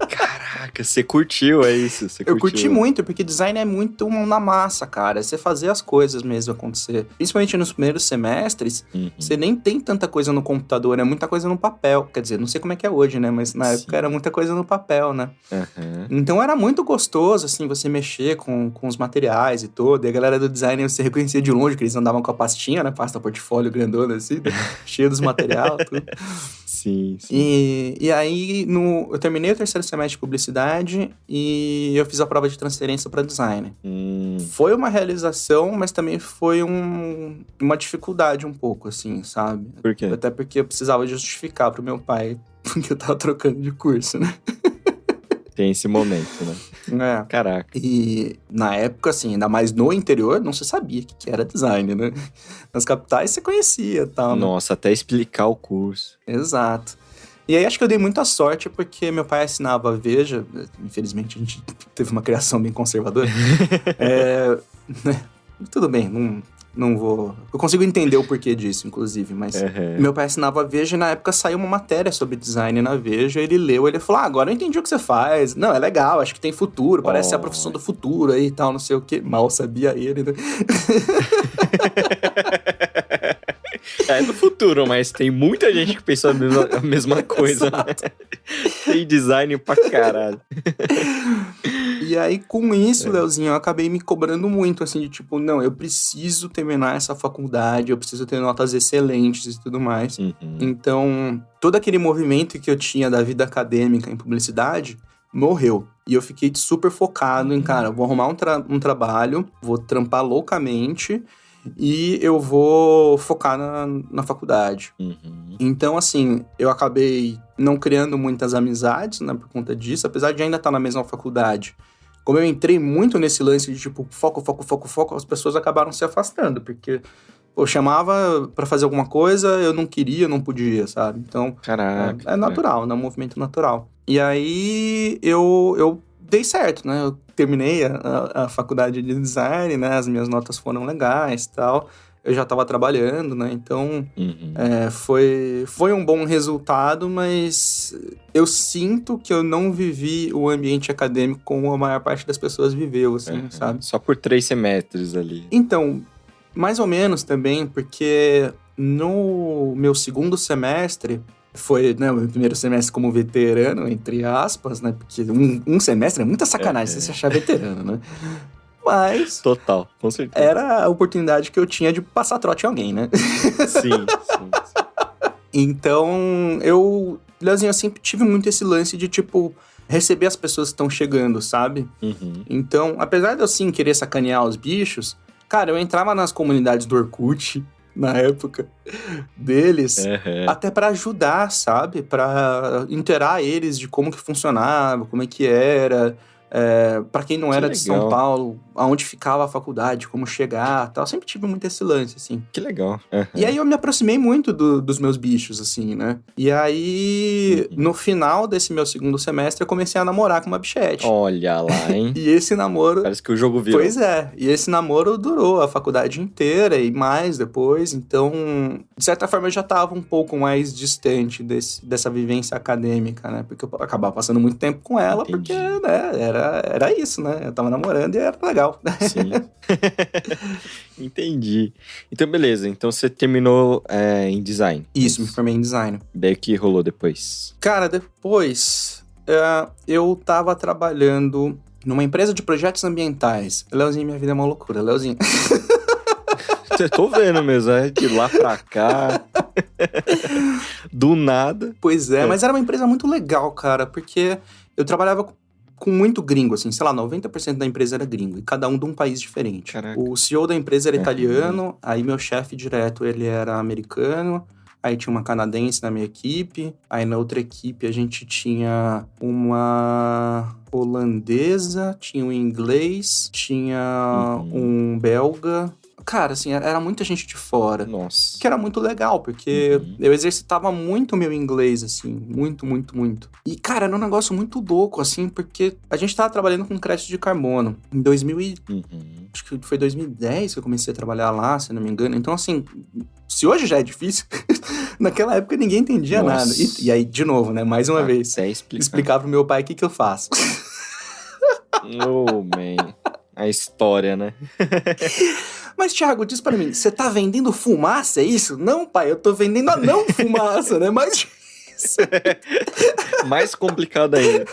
Caraca, você curtiu, é isso? Eu curti muito, porque design é muito na massa, cara. É você fazer as coisas mesmo acontecer. Principalmente nos primeiros semestres, você nem tem tanta coisa no computador, é muita coisa no papel. Quer dizer, não sei como é que é hoje, né? Mas na época era muita coisa no papel, né? Então era muito gostoso, assim, você mexer com os materiais e tudo. E a galera do design você reconhecia de longe, que eles andavam com a pastinha, né? Pasta portfólio grandona, assim, cheia dos materiais, tudo. Sim. E aí, eu terminei o terceiro semestre de publicidade e eu fiz a prova de transferência para design. Foi uma realização, mas também foi uma dificuldade um pouco, assim, sabe? Por quê? Até porque eu precisava justificar pro meu pai porque eu tava trocando de curso, né? Tem esse momento, né? Caraca. E na época, assim, ainda mais no interior, não se sabia o que era design, né? Nas capitais você conhecia e tal. Nossa, até explicar o curso. Exato. E aí acho que eu dei muita sorte porque meu pai assinava a Veja. Infelizmente a gente teve uma criação bem conservadora. Tudo bem, não vou... Eu consigo entender o porquê disso, inclusive, mas... Meu pai assinava a Veja e na época saiu uma matéria sobre design na Veja, ele leu, ele falou, agora eu entendi o que você faz. Não, é legal, acho que tem futuro, parece ser a profissão do futuro aí e tal, não sei o quê. Mal sabia ele, né? É do futuro, mas tem muita gente que pensou a mesma coisa, né? Tem design pra caralho. E aí, com isso, Leozinho, eu acabei me cobrando muito, assim, de tipo, não, eu preciso terminar essa faculdade, eu preciso ter notas excelentes e tudo mais. Então, todo aquele movimento que eu tinha da vida acadêmica em publicidade morreu. E eu fiquei super focado em, cara, vou arrumar um trabalho, vou trampar loucamente e eu vou focar na faculdade. Então, assim, eu acabei não criando muitas amizades, né, por conta disso, apesar de ainda estar na mesma faculdade. Como eu entrei muito nesse lance de, tipo, foco, as pessoas acabaram se afastando, porque, pô, chamava pra fazer alguma coisa, eu não queria, não podia, sabe? Então, caraca, é natural, né? Um movimento natural. E aí, eu dei certo, né? Eu terminei a faculdade de design, né? As minhas notas foram legais e tal. Eu já estava trabalhando, né? Então, foi um bom resultado, mas eu sinto que eu não vivi o ambiente acadêmico como a maior parte das pessoas viveu, assim, sabe? Só por 3 semestres ali. Então, mais ou menos também, porque No meu segundo semestre, foi, né, o meu primeiro semestre como veterano, entre aspas, né? Porque um semestre é muita sacanagem você se achar veterano, né? Mas Total, com certeza. era a oportunidade que eu tinha de passar trote em alguém, né? Sim. Então, Leozinho, eu sempre tive muito esse lance de, tipo, receber as pessoas que estão chegando, sabe? Uhum. Então, apesar de eu, sim, querer sacanear os bichos, cara, eu entrava nas comunidades do Orkut, na época deles, até pra ajudar, sabe? Pra inteirar eles de como que funcionava, como é que era... Pra quem não era de São Paulo, aonde ficava a faculdade, como chegar, tal. Eu sempre tive muito esse lance, assim. Que legal. E aí eu me aproximei muito dos meus bichos, assim, né? E aí, no final desse meu segundo semestre, eu comecei a namorar com uma bichete. Olha lá, hein? E esse namoro... Parece que o jogo virou. Pois é. E esse namoro durou a faculdade inteira e mais depois. Então, de certa forma, eu já tava um pouco mais distante dessa vivência acadêmica, né? Porque eu acabava passando muito tempo com ela, porque, né, era isso, né? Eu tava namorando e era legal. Sim. Entendi. Então, beleza. Então, você terminou em design. Isso, me formei em design. Daí o que rolou depois? Cara, depois eu tava trabalhando numa empresa de projetos ambientais. Leozinho, minha vida é uma loucura. Leozinho. Tô vendo mesmo, de lá pra cá. Do nada. Pois é, mas era uma empresa muito legal, cara, porque eu trabalhava com muito gringo, assim, sei lá, 90% da empresa era gringo, e cada um de um país diferente. Caraca. O CEO da empresa era italiano, aí meu chefe direto, ele era americano, aí tinha uma canadense na minha equipe, aí na outra equipe a gente tinha uma holandesa, tinha um inglês, tinha um belga. Cara, assim, era muita gente de fora. Nossa. Que era muito legal, porque eu exercitava muito o meu inglês, assim. Muito, muito, muito. E, cara, era um negócio muito louco, assim, porque a gente tava trabalhando com crédito de carbono. Em acho que foi 2010 que eu comecei a trabalhar lá, se não me engano. Então, assim, se hoje já é difícil, naquela época ninguém entendia nada. E aí, de novo, né, mais uma vez, explicar pro meu pai o que eu faço. Oh, man. A história, né? Mas, Thiago, diz pra mim, você tá vendendo fumaça, é isso? Não, pai, eu tô vendendo a não fumaça, né? Mais isso. Mais complicado ainda.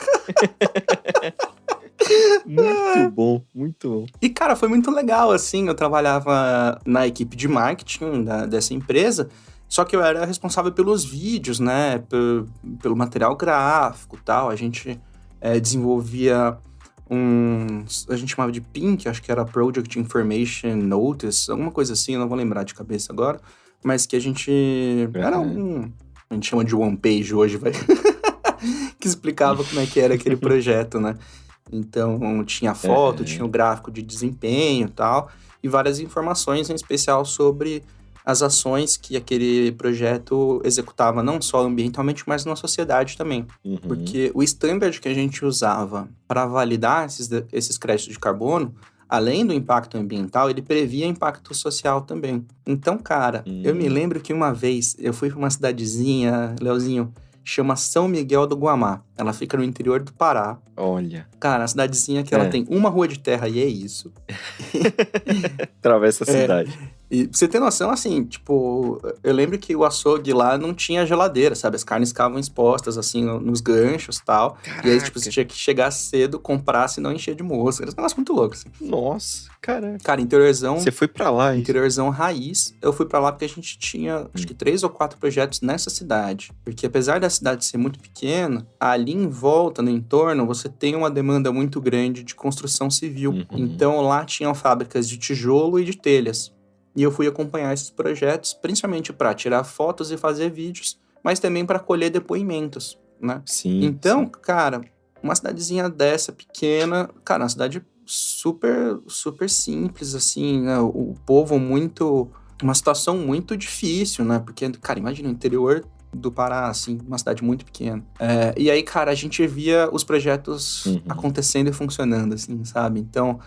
Muito bom, muito bom. E, cara, foi muito legal, assim, eu trabalhava na equipe de marketing dessa empresa, só que eu era responsável pelos vídeos, né? Pelo material gráfico e tal. A gente desenvolvia a gente chamava de PINC, acho que era Project Information Notice, alguma coisa assim, eu não vou lembrar de cabeça agora, mas que a gente era a gente chama de One Page hoje, vai, que explicava como é que era aquele projeto, né? Então, tinha foto, tinha o gráfico de desempenho e tal, e várias informações, em especial sobre as ações que aquele projeto executava, não só ambientalmente, mas na sociedade também. Porque o standard que a gente usava para validar esses créditos de carbono, além do impacto ambiental, ele previa impacto social também. Então, cara, eu me lembro que uma vez eu fui para uma cidadezinha, Leozinho, chama São Miguel do Guamá. Ela fica no interior do Pará. Olha. Cara, a cidadezinha que ela tem uma rua de terra e é isso. Atravessa a cidade. E pra você ter noção, assim, tipo, eu lembro que o açougue lá não tinha geladeira, sabe? As carnes ficavam expostas, assim, nos ganchos e tal. Caraca. E aí, tipo, você tinha que chegar cedo, comprar, senão encher de mosca. Era um negócio muito louco, assim. Nossa, caraca. Cara, interiorzão... Você foi pra lá, interiorzão raiz. Eu fui pra lá porque a gente tinha, acho que 3 ou 4 projetos nessa cidade. Porque apesar da cidade ser muito pequena, ali em volta, no entorno, você tem uma demanda muito grande de construção civil. Então, lá tinham fábricas de tijolo e de telhas. E eu fui acompanhar esses projetos, principalmente para tirar fotos e fazer vídeos, mas também para colher depoimentos, né? Sim. Então, cara, uma cidadezinha dessa, pequena, cara, uma cidade super, super simples, assim, né? O povo muito... Uma situação muito difícil, né? Porque, cara, imagina o interior do Pará, assim, uma cidade muito pequena. E aí, cara, a gente via os projetos acontecendo e funcionando, assim, sabe? Então,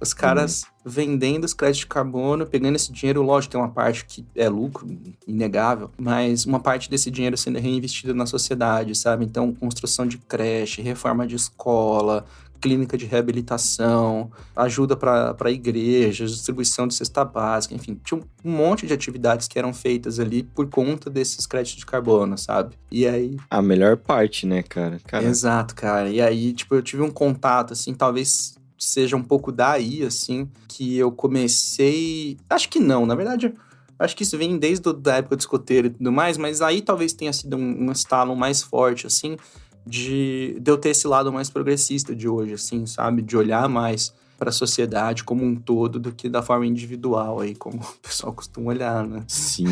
os caras vendendo os créditos de carbono, pegando esse dinheiro, lógico, tem uma parte que é lucro, inegável, mas uma parte desse dinheiro sendo reinvestido na sociedade, sabe? Então, construção de creche, reforma de escola, clínica de reabilitação, ajuda para igrejas, distribuição de cesta básica, enfim, tinha um monte de atividades que eram feitas ali por conta desses créditos de carbono, sabe? E aí... A melhor parte, né, cara? Exato, cara. E aí, tipo, eu tive um contato, assim, talvez seja um pouco daí, assim, que eu comecei... Acho que não, na verdade... Acho que isso vem desde a época do escoteiro e tudo mais, mas aí talvez tenha sido um estalo mais forte, assim, de eu ter esse lado mais progressista de hoje, assim, sabe? De olhar mais para a sociedade como um todo do que da forma individual aí, como o pessoal costuma olhar, né? Sim.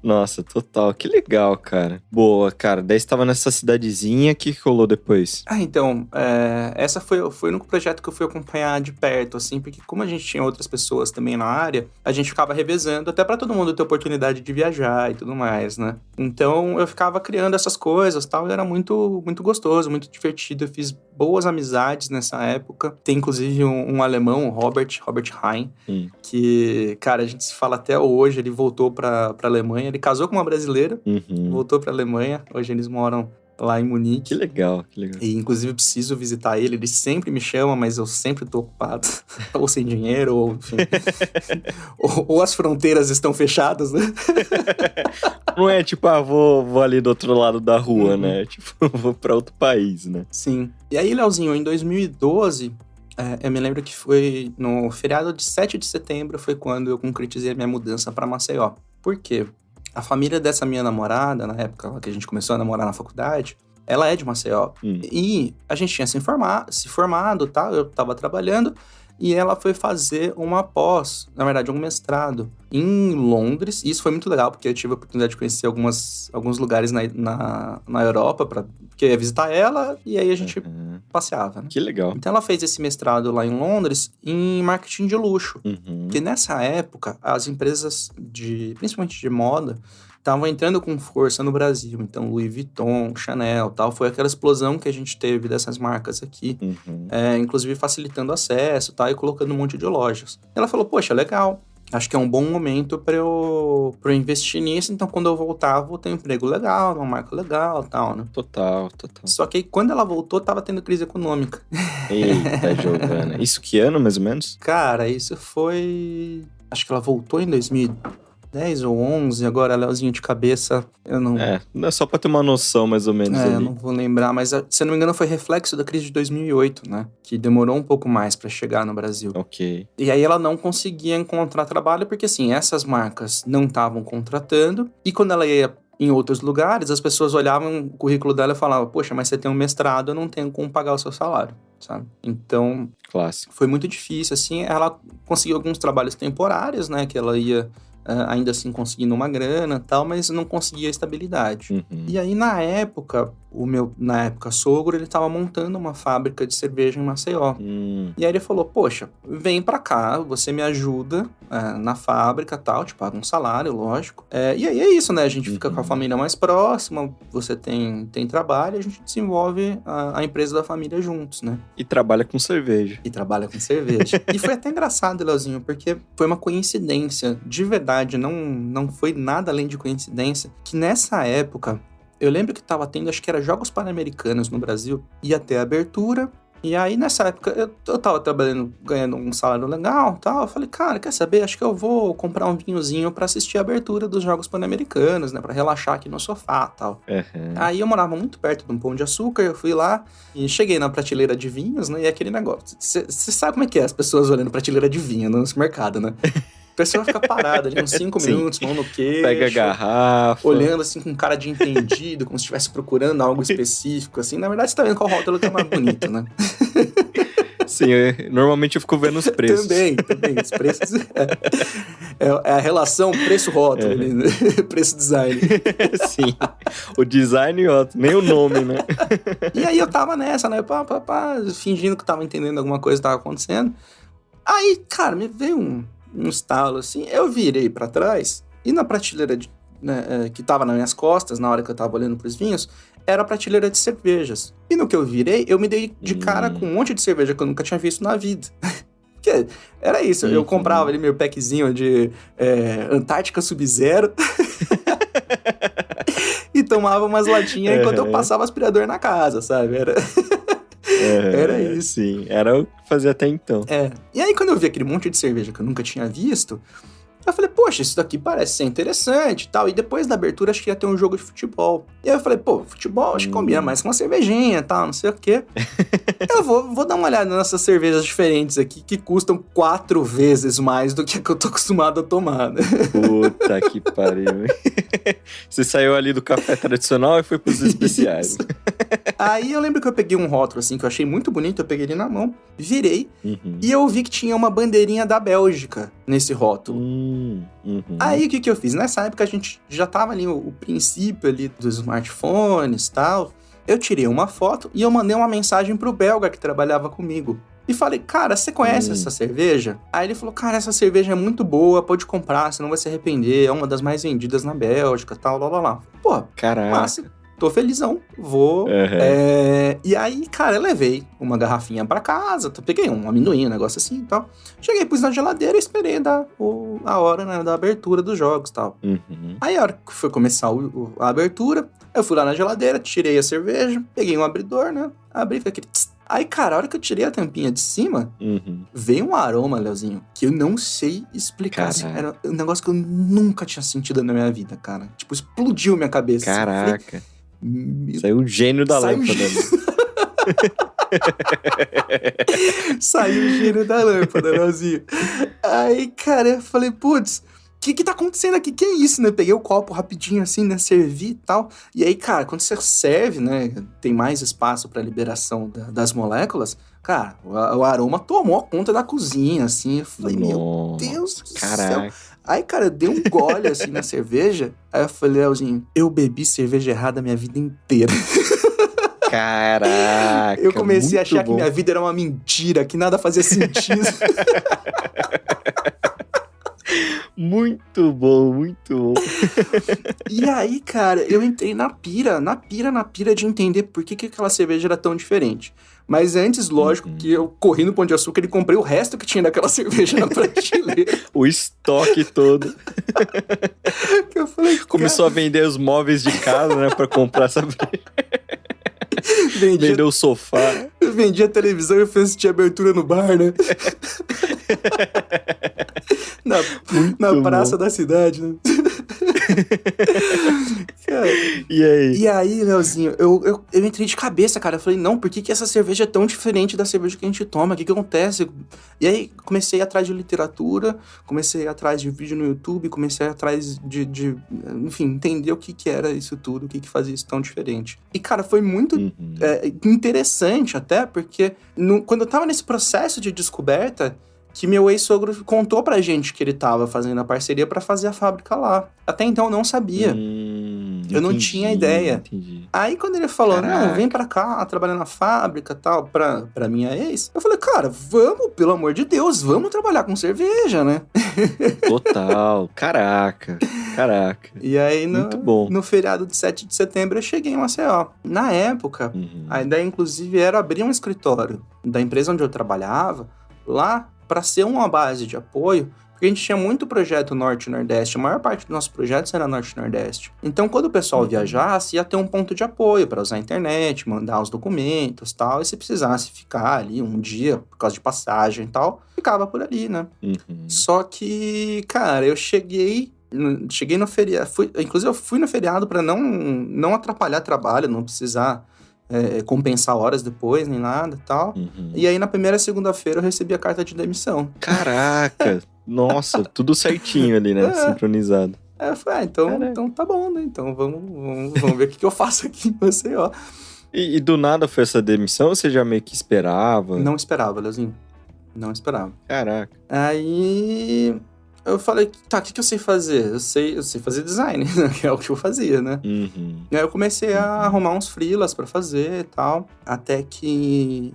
Nossa, total. Que legal, cara. Boa, cara. Daí você tava nessa cidadezinha, o que rolou depois? Então, essa foi o único projeto que eu fui acompanhar de perto, assim, porque como a gente tinha outras pessoas também na área, a gente ficava revezando até para todo mundo ter oportunidade de viajar e tudo mais, né? Então, eu ficava criando essas coisas, tal, e era muito, muito gostoso, muito divertido. Eu fiz boas amizades nessa época. Tem, inclusive, um alemão, o Robert Hein, que, cara, a gente se fala até hoje. Ele voltou pra Alemanha, ele casou com uma brasileira, voltou pra Alemanha. Hoje eles moram lá em Munique. Que legal, que legal. E, inclusive, eu preciso visitar ele. Ele sempre me chama, mas eu sempre tô ocupado. Ou sem dinheiro, ou enfim. ou as fronteiras estão fechadas, né? Não é tipo, vou ali do outro lado da rua, né? Tipo, vou pra outro país, né? Sim. E aí, Leozinho, em 2012... eu me lembro que foi no feriado de 7 de setembro, foi quando eu concretizei a minha mudança para Maceió. Por quê? A família dessa minha namorada, na época que a gente começou a namorar na faculdade, ela é de Maceió. E a gente tinha se formado, tá? Eu estava trabalhando, e ela foi fazer uma pós, na verdade, um mestrado em Londres. E isso foi muito legal, porque eu tive a oportunidade de conhecer alguns lugares na Europa, porque eu ia visitar ela, e aí a gente passeava, né? Que legal. Então ela fez esse mestrado lá em Londres em marketing de luxo. Porque nessa época, as empresas, principalmente de moda, estavam entrando com força no Brasil. Então, Louis Vuitton, Chanel, tal. Foi aquela explosão que a gente teve dessas marcas aqui. Inclusive facilitando acesso, tal, e colocando um monte de lojas. Ela falou, poxa, legal. Acho que é um bom momento para eu investir nisso. Então, quando eu voltar, vou ter um emprego legal, uma marca legal, tal, né? Total. Só que aí, quando ela voltou, tava tendo crise econômica. Eita, Giovana. Isso que ano, mais ou menos? Cara, isso foi... Acho que ela voltou em 2010 ou 11, agora, Leozinho de cabeça, eu não... Não é só pra ter uma noção, mais ou menos, ali. Eu não vou lembrar, mas, se eu não me engano, foi reflexo da crise de 2008, né? Que demorou um pouco mais pra chegar no Brasil. Ok. E aí ela não conseguia encontrar trabalho, porque, assim, essas marcas não estavam contratando, e quando ela ia em outros lugares, as pessoas olhavam o currículo dela e falavam, poxa, mas você tem um mestrado, eu não tenho como pagar o seu salário, sabe? Então... Clássico. Foi muito difícil, assim, ela conseguiu alguns trabalhos temporários, né, que ela ia ainda assim conseguindo uma grana e tal, mas não conseguia estabilidade. E aí, na época, na época, sogro, ele tava montando uma fábrica de cerveja em Maceió. E aí ele falou, poxa, vem pra cá, você me ajuda na fábrica e tal, te paga um salário, lógico. E aí é isso, né, a gente fica com a família mais próxima, você tem trabalho, a gente desenvolve a empresa da família juntos, né. E trabalha com cerveja. E foi até engraçado, Leozinho, porque foi uma coincidência, de verdade, não foi nada além de coincidência, que nessa época, eu lembro que tava tendo, acho que era Jogos Pan-Americanos no Brasil, ia ter a abertura, e aí nessa época eu tava trabalhando, ganhando um salário legal e tal, eu falei, cara, quer saber, acho que eu vou comprar um vinhozinho pra assistir a abertura dos Jogos Pan-Americanos, né, pra relaxar aqui no sofá e tal. Aí eu morava muito perto de um Pão de Açúcar, eu fui lá e cheguei na prateleira de vinhos, né, e aquele negócio, você sabe como é que é as pessoas olhando prateleira de vinho no supermercado, né? A pessoa fica parada ali uns 5 minutos, mão no queixo. Pega a garrafa. Olhando assim com cara de entendido, como se estivesse procurando algo específico, assim. Na verdade, você tá vendo qual rótulo que é mais bonito, né? Sim, normalmente eu fico vendo os preços. Também. Os preços... É a relação preço-rótulo, né? Preço-design. Sim. O design, nem o nome, né? E aí eu tava nessa, né? Fingindo que tava entendendo alguma coisa que tava acontecendo. Aí, cara, me veio um estalo, assim, eu virei pra trás e na prateleira que tava nas minhas costas, na hora que eu tava olhando pros vinhos, era a prateleira de cervejas. E no que eu virei, eu me dei de cara com um monte de cerveja que eu nunca tinha visto na vida. Porque era isso, eu comprava ali meu packzinho de Antártica Sub-Zero e tomava umas latinhas enquanto eu passava aspirador na casa, sabe? Era isso. Sim, era o que fazia até então. E aí, quando eu vi aquele monte de cerveja que eu nunca tinha visto, eu falei, poxa, isso daqui parece ser interessante e tal. E depois da abertura, acho que ia ter um jogo de futebol. E aí eu falei, pô, futebol acho que combina mais com uma cervejinha e tal, não sei o quê. Eu vou dar uma olhada nessas cervejas diferentes aqui, que custam 4 vezes mais do que a que eu tô acostumado a tomar, né? Puta que pariu. Você saiu ali do café tradicional e foi pros especiais. Aí eu lembro que eu peguei um rótulo, assim, que eu achei muito bonito, eu peguei ele na mão, virei, e eu vi que tinha uma bandeirinha da Bélgica nesse rótulo. Aí o que eu fiz? Nessa época a gente já tava ali, o princípio ali dos smartphones e tal. Eu tirei uma foto e eu mandei uma mensagem pro belga que trabalhava comigo. E falei, cara, você conhece essa cerveja? Aí ele falou, cara, essa cerveja é muito boa, pode comprar, você não vai se arrepender, é uma das mais vendidas na Bélgica, tal, lá. Pô, caraca. Massa. Tô felizão, vou. E aí, cara, eu levei uma garrafinha pra casa, peguei um amendoim, um negócio assim e tal. Cheguei, pus na geladeira e esperei a hora, né, da abertura dos jogos e tal. Aí, a hora que foi começar a abertura, eu fui lá na geladeira, tirei a cerveja, peguei um abridor, né, abri, foi aquele... Tss. Aí, cara, a hora que eu tirei a tampinha de cima, veio um aroma, Leozinho, que eu não sei explicar. Assim, era um negócio que eu nunca tinha sentido na minha vida, cara. Tipo, explodiu minha cabeça. Caraca. Assim. Saiu o gênio da lâmpada. Saiu o gênio da lâmpada, Leozinho. Aí, cara, eu falei, putz, o que tá acontecendo aqui? Que é isso, né? Peguei o copo rapidinho assim, né? Servi e tal. E aí, cara, quando você serve, né? Tem mais espaço pra liberação das moléculas. Cara, o aroma tomou conta da cozinha, assim. Eu falei, meu Deus do céu. Aí, cara, eu dei um gole, assim, na cerveja. Aí eu falei, Leozinho, eu bebi cerveja errada a minha vida inteira. Caraca, eu comecei a achar que minha vida era uma mentira, que nada fazia sentido. Muito bom, muito bom. E aí, cara, eu entrei na pira de entender por que aquela cerveja era tão diferente. Mas antes, lógico, que eu corri no Pão de Açúcar e comprei o resto que tinha daquela cerveja na prateleira. O estoque todo. Que eu falei, começou a vender os móveis de casa, né, pra comprar essa... Vendeu o sofá. Eu vendi a televisão e fui assistir a abertura no bar, né? na praça da cidade, né? Cara, e aí, Leozinho, eu entrei de cabeça, cara. Eu falei, não, por que essa cerveja é tão diferente da cerveja que a gente toma? O que acontece? E aí, comecei atrás de literatura, comecei atrás de vídeo no YouTube, comecei atrás de enfim, entender o que era isso tudo, o que fazia isso tão diferente. E, cara, foi muito interessante até, porque quando eu tava nesse processo de descoberta, que meu ex-sogro contou pra gente que ele tava fazendo a parceria pra fazer a fábrica lá. Até então eu não sabia. Eu não tinha ideia. Entendi. Aí quando ele falou, Caraca. não, vem pra cá trabalhar na fábrica e tal, pra minha ex, eu falei, cara, vamos, pelo amor de Deus, vamos trabalhar com cerveja, né? Total. Caraca. E aí muito bom. No feriado de 7 de setembro eu cheguei em Maceió. Na época, a ideia inclusive era abrir um escritório da empresa onde eu trabalhava, lá, para ser uma base de apoio, porque a gente tinha muito projeto Norte e Nordeste, a maior parte dos nossos projetos era Norte e Nordeste. Então, quando o pessoal viajasse, ia ter um ponto de apoio para usar a internet, mandar os documentos e tal, e se precisasse ficar ali um dia, por causa de passagem e tal, ficava por ali, né? Só que, cara, eu cheguei no feriado, inclusive eu fui no feriado para não atrapalhar trabalho, não precisar compensar horas depois, nem nada e tal. E aí, na primeira segunda-feira, eu recebi a carta de demissão. Caraca! Nossa, tudo certinho ali, né? Sincronizado. Aí eu falei, então tá bom, né? Então vamos ver o que eu faço aqui em Maceió. E do nada foi essa demissão ou você já meio que esperava? Não esperava, Leozinho. Não esperava. Caraca. Aí... eu falei, tá, o que eu sei fazer? Eu sei fazer design, que é o que eu fazia, né? Uhum. E aí eu comecei a arrumar uns freelas pra fazer e tal, até que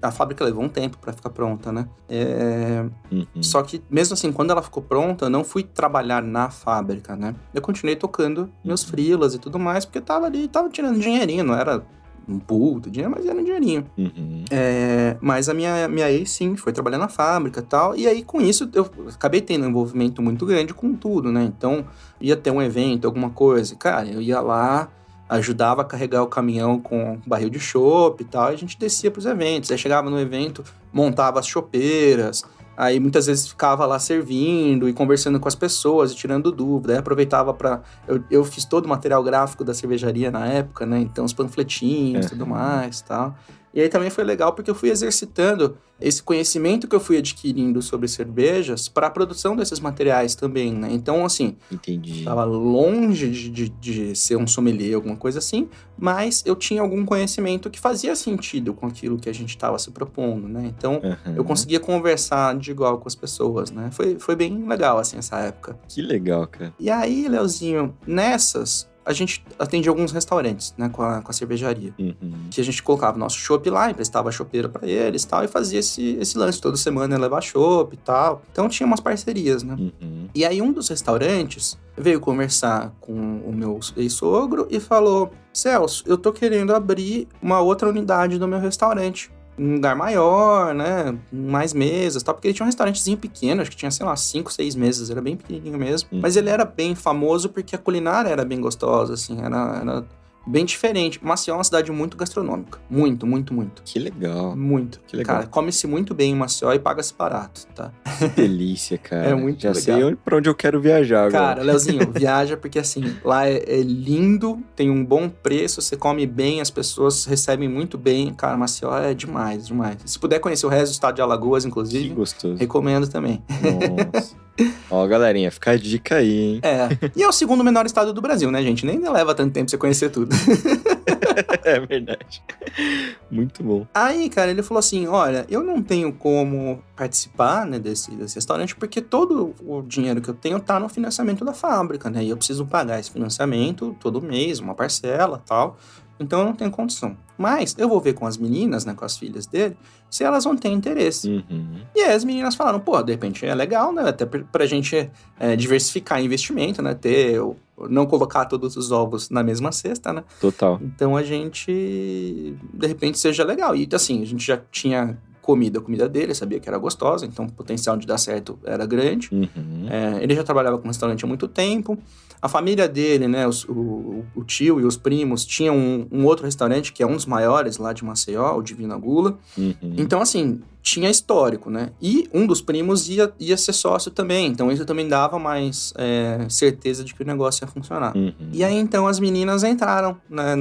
a fábrica levou um tempo pra ficar pronta, né? Só que, mesmo assim, quando ela ficou pronta, eu não fui trabalhar na fábrica, né? Eu continuei tocando meus freelas e tudo mais, porque tava ali, tava tirando dinheirinho, não era um puto dinheiro, mas era um dinheirinho. Mas a minha ex, sim, foi trabalhar na fábrica e tal. E aí, com isso, eu acabei tendo um envolvimento muito grande com tudo, né? Então, ia ter um evento, alguma coisa. Cara, eu ia lá, ajudava a carregar o caminhão com barril de chopp e tal. E a gente descia pros eventos. Aí chegava no evento, montava as chopeiras. Aí muitas vezes ficava lá servindo e conversando com as pessoas e tirando dúvida. Aí aproveitava para... Eu fiz todo o material gráfico da cervejaria na época, né? Então os panfletinhos e tudo mais e tal. E aí também foi legal porque eu fui exercitando esse conhecimento que eu fui adquirindo sobre cervejas para a produção desses materiais também, né? Então, assim... Entendi. Tava longe de ser um sommelier, alguma coisa assim, mas eu tinha algum conhecimento que fazia sentido com aquilo que a gente estava se propondo, né? Então, eu conseguia conversar de igual com as pessoas, né? Foi bem legal, assim, essa época. Que legal, cara. E aí, Leozinho, nessas... A gente atendia alguns restaurantes, né, com a cervejaria. Que a gente colocava o nosso chopp lá, emprestava a chopeira pra eles e tal, e fazia esse lance. Toda semana ia levar chopp e tal. Então tinha umas parcerias, né? E aí um dos restaurantes veio conversar com o meu ex-sogro e falou: Celso, eu tô querendo abrir uma outra unidade do meu restaurante. Um lugar maior, né? Mais mesas, tal. Porque ele tinha um restaurantezinho pequeno, acho que tinha, sei lá, 5, 6 mesas. Era bem pequenininho mesmo. Mas ele era bem famoso porque a culinária era bem gostosa, assim. Era bem diferente. Maceió é uma cidade muito gastronômica. Muito, muito, muito. Que legal. Muito. Que legal. Cara, come-se muito bem em Maceió e paga-se barato, tá? Que delícia, cara. É muito legal. Já sei pra onde eu quero viajar agora. Cara, Leozinho, viaja porque, assim, lá é lindo, tem um bom preço, você come bem, as pessoas recebem muito bem. Cara, Maceió é demais, demais. Se puder conhecer o resto do estado de Alagoas, inclusive, que gostoso. Recomendo também. Nossa. Ó, galerinha, fica a dica aí, hein? E é o segundo menor estado do Brasil, né, gente? Nem leva tanto tempo pra você conhecer tudo. É verdade. Muito bom. Aí, cara, ele falou assim, olha, eu não tenho como participar, né, desse restaurante, porque todo o dinheiro que eu tenho tá no financiamento da fábrica, né? E eu preciso pagar esse financiamento todo mês, uma parcela e tal. Então eu não tenho condição. Mas eu vou ver com as meninas, né, com as filhas dele, se elas vão ter interesse. E aí as meninas falaram, pô, de repente é legal, né, até pra gente diversificar investimento, né, não colocar todos os ovos na mesma cesta, né. Total. Então a gente, de repente, seja legal. E assim, a gente já tinha comido a comida dele, sabia que era gostosa, então o potencial de dar certo era grande. Ele já trabalhava com restaurante há muito tempo. A família dele, né, o tio e os primos tinham um outro restaurante que é um dos maiores lá de Maceió, o Divina Gula. Então, assim, tinha histórico, né? E um dos primos ia ser sócio também, então isso também dava mais certeza de que o negócio ia funcionar. E aí, então, as meninas entraram, né,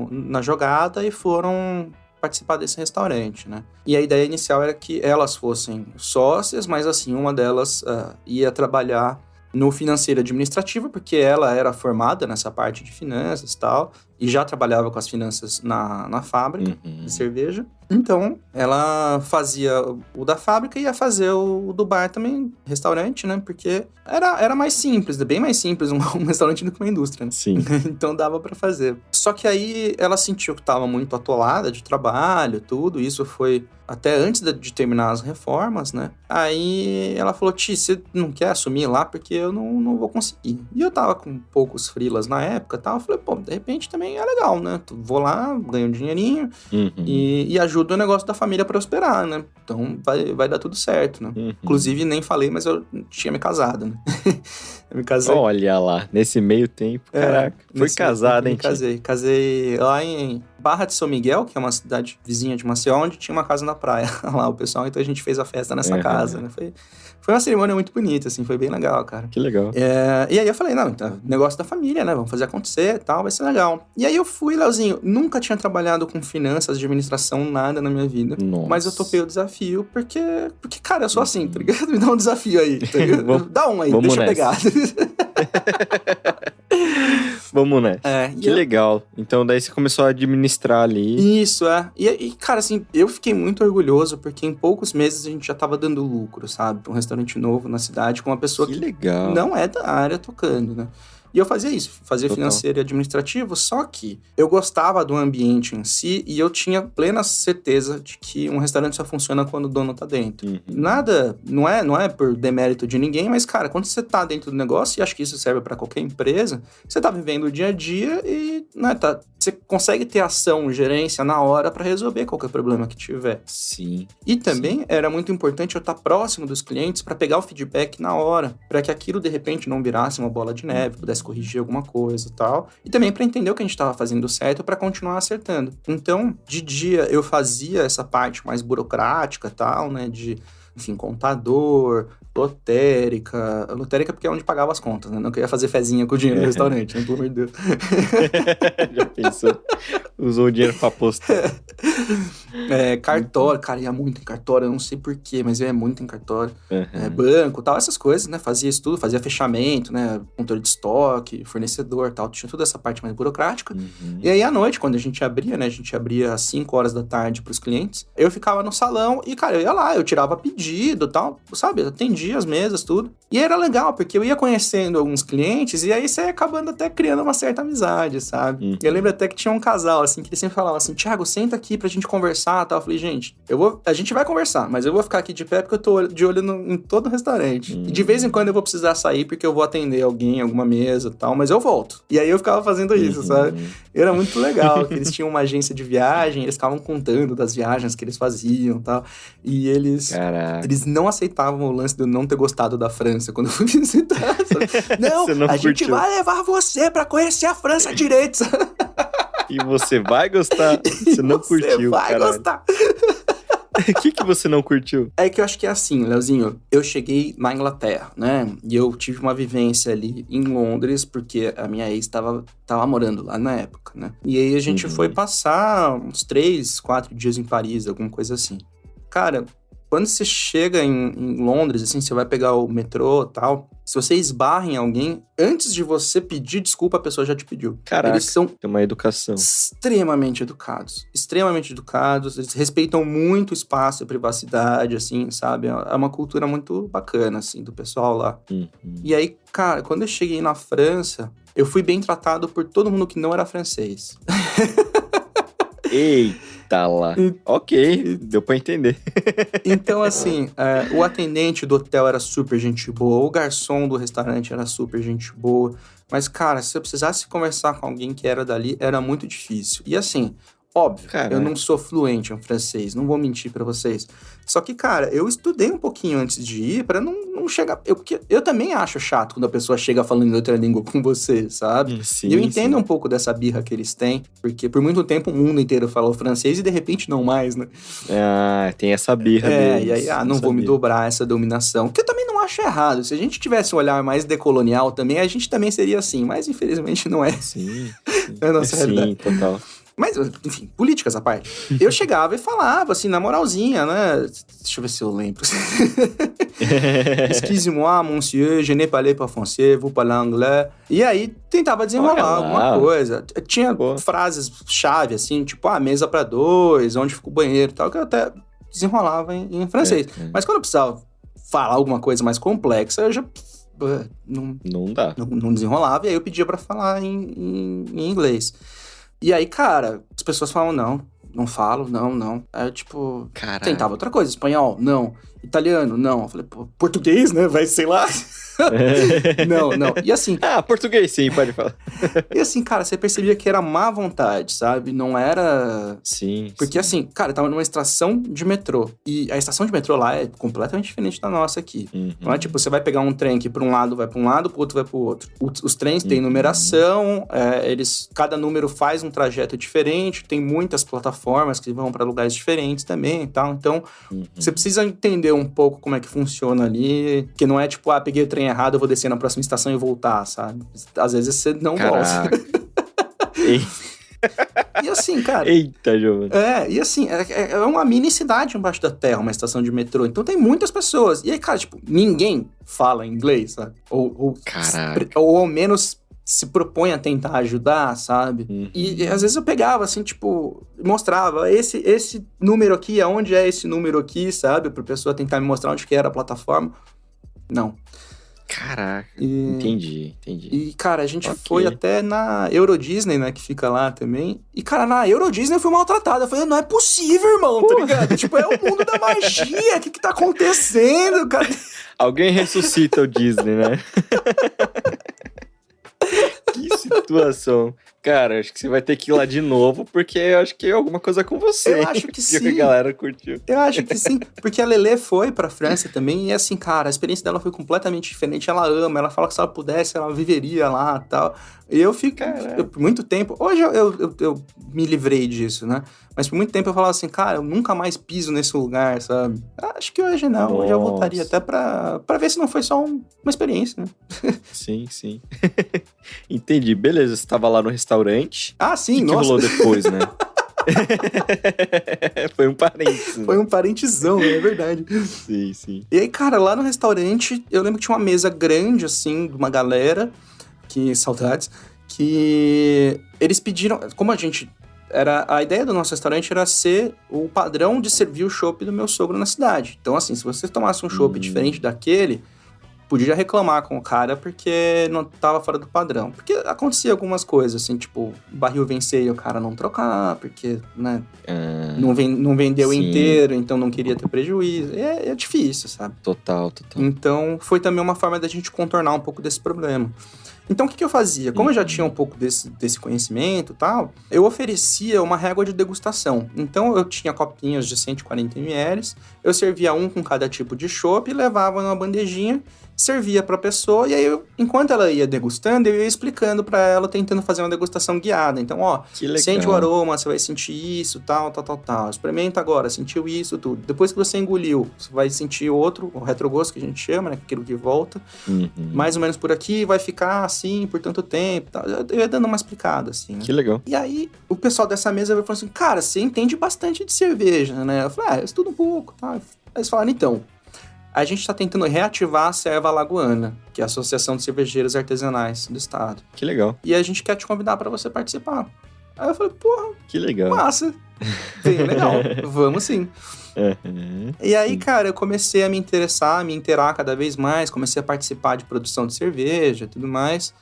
na jogada e foram participar desse restaurante, né? E a ideia inicial era que elas fossem sócias, mas assim, uma delas ia trabalhar no financeiro administrativo, porque ela era formada nessa parte de finanças e tal, e já trabalhava com as finanças na fábrica de cerveja. Então, ela fazia o da fábrica e ia fazer o do bar também, restaurante, né? Porque era mais simples, bem mais simples um restaurante do que uma indústria, né? Sim. Então dava pra fazer. Só que aí ela sentiu que tava muito atolada de trabalho, tudo. Isso foi até antes de terminar as reformas, né? Aí ela falou, Ti, você não quer assumir lá? Porque eu não vou conseguir. E eu tava com poucos freelas na época e tal. Eu falei, pô, de repente também é legal, né? Vou lá, ganho um dinheirinho e ajudo o negócio da família a prosperar, né? Então vai dar tudo certo, né? Inclusive, nem falei, mas eu tinha me casado, né? Eu me casei. Olha lá, nesse meio tempo, caraca. Foi casado, hein? Casei lá em Barra de São Miguel, que é uma cidade vizinha de Maceió, onde tinha uma casa na praia lá, o pessoal. Então a gente fez a festa nessa casa, né? Foi uma cerimônia muito bonita, assim, foi bem legal, cara. Que legal. E aí eu falei, não, então, negócio da família, né? Vamos fazer acontecer e tal, vai ser legal. E aí eu fui, Leozinho, nunca tinha trabalhado com finanças, administração, nada na minha vida. Nossa. Mas eu topei o desafio porque, cara, eu sou assim, tá ligado? Me dá um desafio aí, tá ligado? Dá um aí, deixa eu pegar. Vamos nessa. Que legal. Então daí você começou a administrar ali. Isso, E, cara, assim, eu fiquei muito orgulhoso porque em poucos meses a gente já tava dando lucro, sabe? Um restaurante novo na cidade com uma pessoa que legal. Não é da área tocando, né? E eu fazia isso, fazia financeiro e administrativo, só que eu gostava do ambiente em si e eu tinha plena certeza de que um restaurante só funciona quando o dono tá dentro. Nada, não é por demérito de ninguém, mas, cara, quando você tá dentro do negócio, e acho que isso serve pra qualquer empresa, você tá vivendo o dia a dia e, né, você consegue ter ação, gerência na hora para resolver qualquer problema que tiver. Sim. E também era muito importante eu estar próximo dos clientes para pegar o feedback na hora, para que aquilo de repente não virasse uma bola de neve, pudesse corrigir alguma coisa e tal. E também para entender o que a gente estava fazendo certo para continuar acertando. Então, de dia eu fazia essa parte mais burocrática e tal, né, de, enfim, contador, lotérica porque é onde pagava as contas, né? Não queria fazer fezinha com o dinheiro do restaurante, né? Pelo amor de Deus. Já pensou? Usou o dinheiro pra apostar. Cartório, cara, ia muito em cartório, eu não sei porquê, mas eu ia muito em cartório. Banco, tal, essas coisas, né? Fazia isso tudo, fazia fechamento, né? Controle de estoque, fornecedor, tal, tinha toda essa parte mais burocrática. E aí, à noite, quando a gente abria, né? A gente abria às 5 horas da tarde pros clientes, eu ficava no salão e, cara, eu ia lá, eu tirava pedido, tal, sabe? Eu atendia as mesas, tudo. E era legal, porque eu ia conhecendo alguns clientes e aí você ia acabando até criando uma certa amizade, sabe? Eu lembro até que tinha um casal, assim, que ele sempre falava assim, Thiago, senta aqui pra gente conversar, tal. Eu falei, gente, a gente vai conversar, mas eu vou ficar aqui de pé porque eu tô de olho em todo o restaurante. E de vez em quando eu vou precisar sair porque eu vou atender alguém, alguma mesa e tal, mas eu volto. E aí eu ficava fazendo isso, sabe? Era muito legal, que eles tinham uma agência de viagem, eles ficavam contando das viagens que eles faziam e tal. E eles não aceitavam o lance de eu não ter gostado da França quando eu fui visitar. Não, a gente vai levar você pra conhecer a França direito. E você vai gostar. Você não curtiu, Você vai gostar. O que você não curtiu? É que eu acho que é assim, Leozinho. Eu cheguei na Inglaterra, né? E eu tive uma vivência ali em Londres, porque a minha ex tava morando lá na época, né? E aí a gente foi passar uns 3, 4 dias em Paris, alguma coisa assim. Cara, quando você chega em Londres, assim, você vai pegar o metrô e tal, se você esbarra em alguém, antes de você pedir desculpa, a pessoa já te pediu. Caraca, eles são tem uma educação. Extremamente educados, eles respeitam muito o espaço e a privacidade, assim, sabe? É uma cultura muito bacana, assim, do pessoal lá. E aí, cara, quando eu cheguei na França, eu fui bem tratado por todo mundo que não era francês. Eita lá. Ok, deu pra entender. Então, assim, o atendente do hotel era super gente boa, o garçom do restaurante era super gente boa, mas, cara, se eu precisasse conversar com alguém que era dali, era muito difícil. E assim, óbvio, eu não sou fluente em francês, não vou mentir pra vocês. Só que, cara, eu estudei um pouquinho antes de ir pra não chegar... Porque eu também acho chato quando a pessoa chega falando em outra língua com você, sabe? Sim, e eu entendo um pouco dessa birra que eles têm, porque por muito tempo o mundo inteiro falou francês e de repente não mais, né? Tem essa birra deles. E aí, não vou me dobrar essa dominação, que eu também não acho errado. Se a gente tivesse um olhar mais decolonial também, a gente também seria assim, mas infelizmente não é. Sim. É a nossa realidade. Sim, total. Mas, enfim, políticas à parte. Eu chegava e falava, assim, na moralzinha, né? Deixa eu ver se eu lembro. Excusez-moi, monsieur, je n'ai pas parlé pas français, vous parlez anglais. E aí, tentava desenrolar alguma coisa. Tinha frases-chave, assim, tipo, mesa pra 2, onde fica o banheiro e tal, que eu até desenrolava em francês. Mas quando eu precisava falar alguma coisa mais complexa, eu já... Não dá. Não desenrolava, e aí eu pedia pra falar em inglês. E aí, cara, as pessoas falavam, não falo, não. Aí eu, tipo, tentava outra coisa, espanhol, não. Italiano, não. Eu falei, português, né? Vai, sei lá. Não. E assim... português, sim, pode falar. E assim, cara, você percebia que era má vontade, sabe? Não era... Sim. Porque assim, cara, eu tava numa estação de metrô. E a estação de metrô lá é completamente diferente da nossa aqui. Não é tipo, você vai pegar um trem que pra um lado vai pra um lado, pro outro vai pro outro. Os trens têm numeração, cada número faz um trajeto diferente, tem muitas plataformas que vão pra lugares diferentes também e tal. Então, você precisa entender um pouco como é que funciona ali, que não é tipo, peguei o trem errado, eu vou descer na próxima estação e voltar, sabe? Às vezes você não volta. E assim, cara... Eita, Giovanni. E assim, é uma mini cidade embaixo da terra, uma estação de metrô. Então tem muitas pessoas. E aí, cara, tipo, ninguém fala inglês, sabe? Ou ao menos se propõe a tentar ajudar, sabe? E às vezes eu pegava, assim, tipo, mostrava esse número aqui, aonde é esse número aqui, sabe? Pra pessoa tentar me mostrar onde que era a plataforma. Não. Caraca, entendi. E, cara, a gente foi até na Euro Disney, né, que fica lá também. E, cara, na Euro Disney eu fui maltratado. Eu falei, não é possível, irmão, tá ligado? Tipo, é o mundo da magia, o que tá acontecendo, cara? Alguém ressuscita o Disney, né? Que situação. Cara, acho que você vai ter que ir lá de novo, porque eu acho que é alguma coisa com você. Eu acho que sim. A galera curtiu. Eu acho que sim, porque a Lelê foi pra França também, e assim, cara, a experiência dela foi completamente diferente. Ela ama, ela fala que se ela pudesse, ela viveria lá e tal. E eu fico, por muito tempo, hoje eu me livrei disso, né? Mas por muito tempo eu falava assim, cara, eu nunca mais piso nesse lugar, sabe? Acho que hoje não, hoje eu voltaria até pra ver se não foi só uma experiência, né? Sim. Entendi, beleza, você tava lá no restaurante. Ah, sim, nossa. O que rolou depois, né? Foi um parênteses. Foi um parentesão, é verdade. Sim. E aí, cara, lá no restaurante, eu lembro que tinha uma mesa grande, assim, de uma galera, que saudades, que eles pediram, como a ideia do nosso restaurante era ser o padrão de servir o chopp do meu sogro na cidade. Então, assim, se você tomasse um chopp diferente daquele, podia reclamar com o cara porque não tava fora do padrão. Porque acontecia algumas coisas, assim, tipo, o barril vencer e o cara não trocar, porque, né, não vendeu inteiro, então não queria ter prejuízo. É difícil, sabe? Total. Então, foi também uma forma da gente contornar um pouco desse problema. Então, o que eu fazia? Como eu já tinha um pouco desse conhecimento e tal, eu oferecia uma régua de degustação. Então, eu tinha copinhos de 140 ml, eu servia um com cada tipo de chopp e levava numa bandejinha, servia pra pessoa, e aí, enquanto ela ia degustando, eu ia explicando pra ela, tentando fazer uma degustação guiada. Então, sente o aroma, você vai sentir isso, tal. Experimenta agora, sentiu isso, tudo. Depois que você engoliu, você vai sentir outro, o retrogosto que a gente chama, né, aquilo que volta. Mais ou menos por aqui, vai ficar assim por tanto tempo, tal. Eu ia dando uma explicada, assim, né? Que legal. E aí, o pessoal dessa mesa falou assim, cara, você entende bastante de cerveja, né? Eu falei, eu estudo um pouco, tá? Aí eles falaram, então, a gente está tentando reativar a Serva Alagoana, que é a Associação de Cervejeiros Artesanais do Estado. Que legal. E a gente quer te convidar para você participar. Aí eu falei, porra, que legal. Massa. Bem legal, vamos sim. E aí, cara, eu comecei a me interessar, a me inteirar cada vez mais, comecei a participar de produção de cerveja e tudo mais.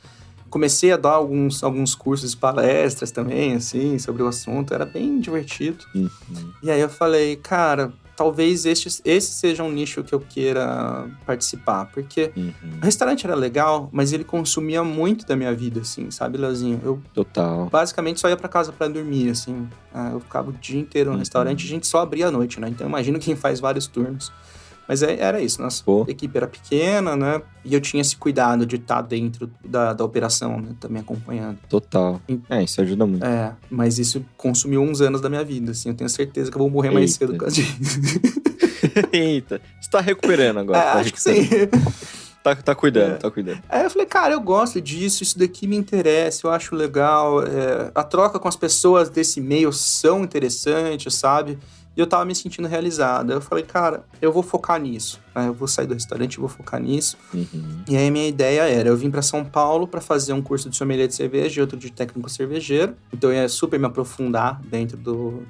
Comecei a dar alguns cursos e palestras também, assim, sobre o assunto, era bem divertido. E aí eu falei, cara, talvez esse seja um nicho que eu queira participar, porque o restaurante era legal, mas ele consumia muito da minha vida, assim, sabe, Leozinho? Eu Total. Basicamente só ia pra casa pra dormir, assim. Eu ficava o dia inteiro no restaurante, a gente só abria à noite, né? Então imagino quem faz vários turnos. Mas era isso, nossa equipe era pequena, né? E eu tinha esse cuidado de estar dentro da operação, né? Também acompanhando. Total. Isso ajuda muito. Mas isso consumiu uns anos da minha vida, assim. Eu tenho certeza que eu vou morrer mais cedo por causa disso. Eita, você tá recuperando agora. Acho que sim. Tá cuidando. Aí eu falei, cara, eu gosto disso, isso daqui me interessa, eu acho legal. A troca com as pessoas desse meio são interessantes, sabe? E eu tava me sentindo realizado. Eu falei, cara, eu vou focar nisso. Eu vou sair do restaurante e vou focar nisso. E aí a minha ideia era, eu vim pra São Paulo pra fazer um curso de sommelier de cerveja e outro de técnico cervejeiro. Então eu ia super me aprofundar dentro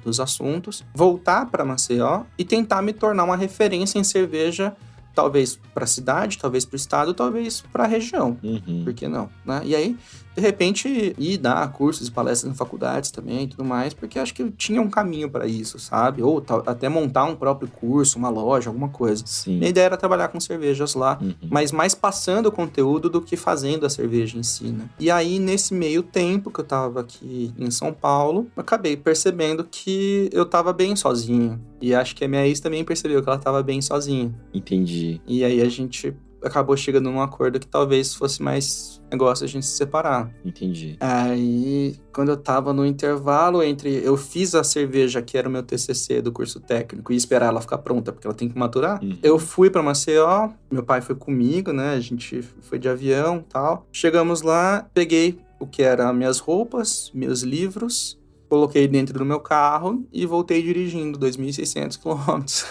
dos assuntos. Voltar pra Maceió e tentar me tornar uma referência em cerveja, talvez pra cidade, talvez pro estado, talvez pra região. Por que não? Né? E aí, de repente, ir dar cursos e palestras em faculdades também e tudo mais, porque acho que eu tinha um caminho para isso, sabe? Ou até montar um próprio curso, uma loja, alguma coisa. Sim. Minha ideia era trabalhar com cervejas lá, mas mais passando o conteúdo do que fazendo a cerveja em si, né? E aí, nesse meio tempo que eu tava aqui em São Paulo, eu acabei percebendo que eu tava bem sozinho. E acho que a minha ex também percebeu que ela tava bem sozinha. Entendi. E aí a gente acabou chegando num acordo que talvez fosse mais negócio a gente se separar. Entendi. Aí, quando eu tava no intervalo entre eu fiz a cerveja, que era o meu TCC do curso técnico, e esperar ela ficar pronta, porque ela tem que maturar, eu fui pra Maceió, meu pai foi comigo, né, a gente foi de avião e tal. Chegamos lá, peguei o que eram minhas roupas, meus livros, coloquei dentro do meu carro e voltei dirigindo 2.600 quilômetros.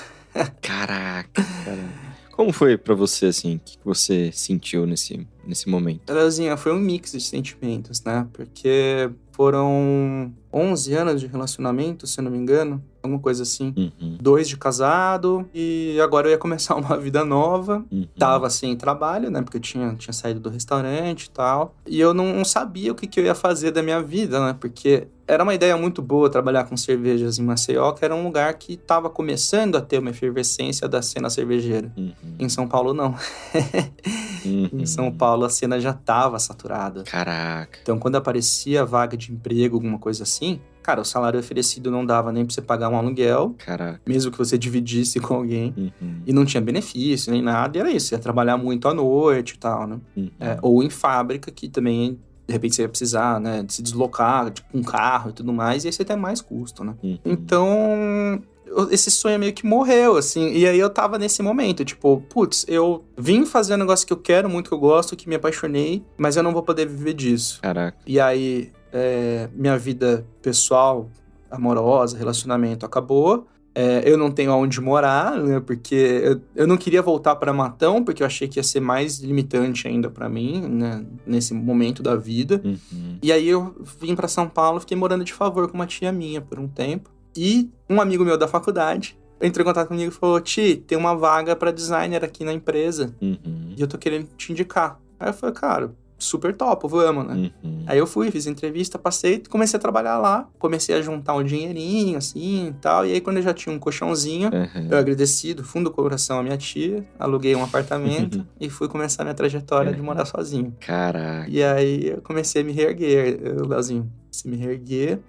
Caraca. Como foi pra você, assim? O que você sentiu nesse momento? Leozinha, foi um mix de sentimentos, né? Porque foram 11 anos de relacionamento, se eu não me engano. Alguma coisa assim. 2 de casado. E agora eu ia começar uma vida nova. Tava sem trabalho, né? Porque eu tinha saído do restaurante e tal. E eu não sabia o que eu ia fazer da minha vida, né? Porque era uma ideia muito boa trabalhar com cervejas em Maceió, que era um lugar que estava começando a ter uma efervescência da cena cervejeira. Em São Paulo, não. Em São Paulo, a cena já estava saturada. Caraca. Então, quando aparecia vaga de emprego, alguma coisa assim, cara, o salário oferecido não dava nem pra você pagar um aluguel. Caraca. Mesmo que você dividisse com alguém. E não tinha benefício, nem nada. E era isso, ia trabalhar muito à noite e tal, né? Ou em fábrica, que também, de repente, você ia precisar, né, de se deslocar, tipo, um carro e tudo mais. E aí você tem mais custo, né? Então, esse sonho meio que morreu, assim. E aí eu tava nesse momento, tipo, putz, eu vim fazer um negócio que eu quero muito, que eu gosto, que me apaixonei, mas eu não vou poder viver disso. Caraca. E aí, minha vida pessoal, amorosa, relacionamento acabou. Eu não tenho aonde morar, né? Porque eu não queria voltar para Matão, porque eu achei que ia ser mais limitante ainda para mim, né? Nesse momento da vida. E aí eu vim para São Paulo, fiquei morando de favor com uma tia minha por um tempo. E um amigo meu da faculdade entrou em contato comigo e falou: Ti, tem uma vaga para designer aqui na empresa. E eu tô querendo te indicar. Aí eu falei, cara, super top, vamos, né? Aí eu fui, fiz entrevista, passei, comecei a trabalhar lá. Comecei a juntar um dinheirinho, assim, e tal. E aí, quando eu já tinha um colchãozinho, eu agradeci do fundo do coração a minha tia, aluguei um apartamento e fui começar a minha trajetória de morar sozinho. Caraca. E aí, eu comecei a me reerguer, Leozinho. Se me reerguer.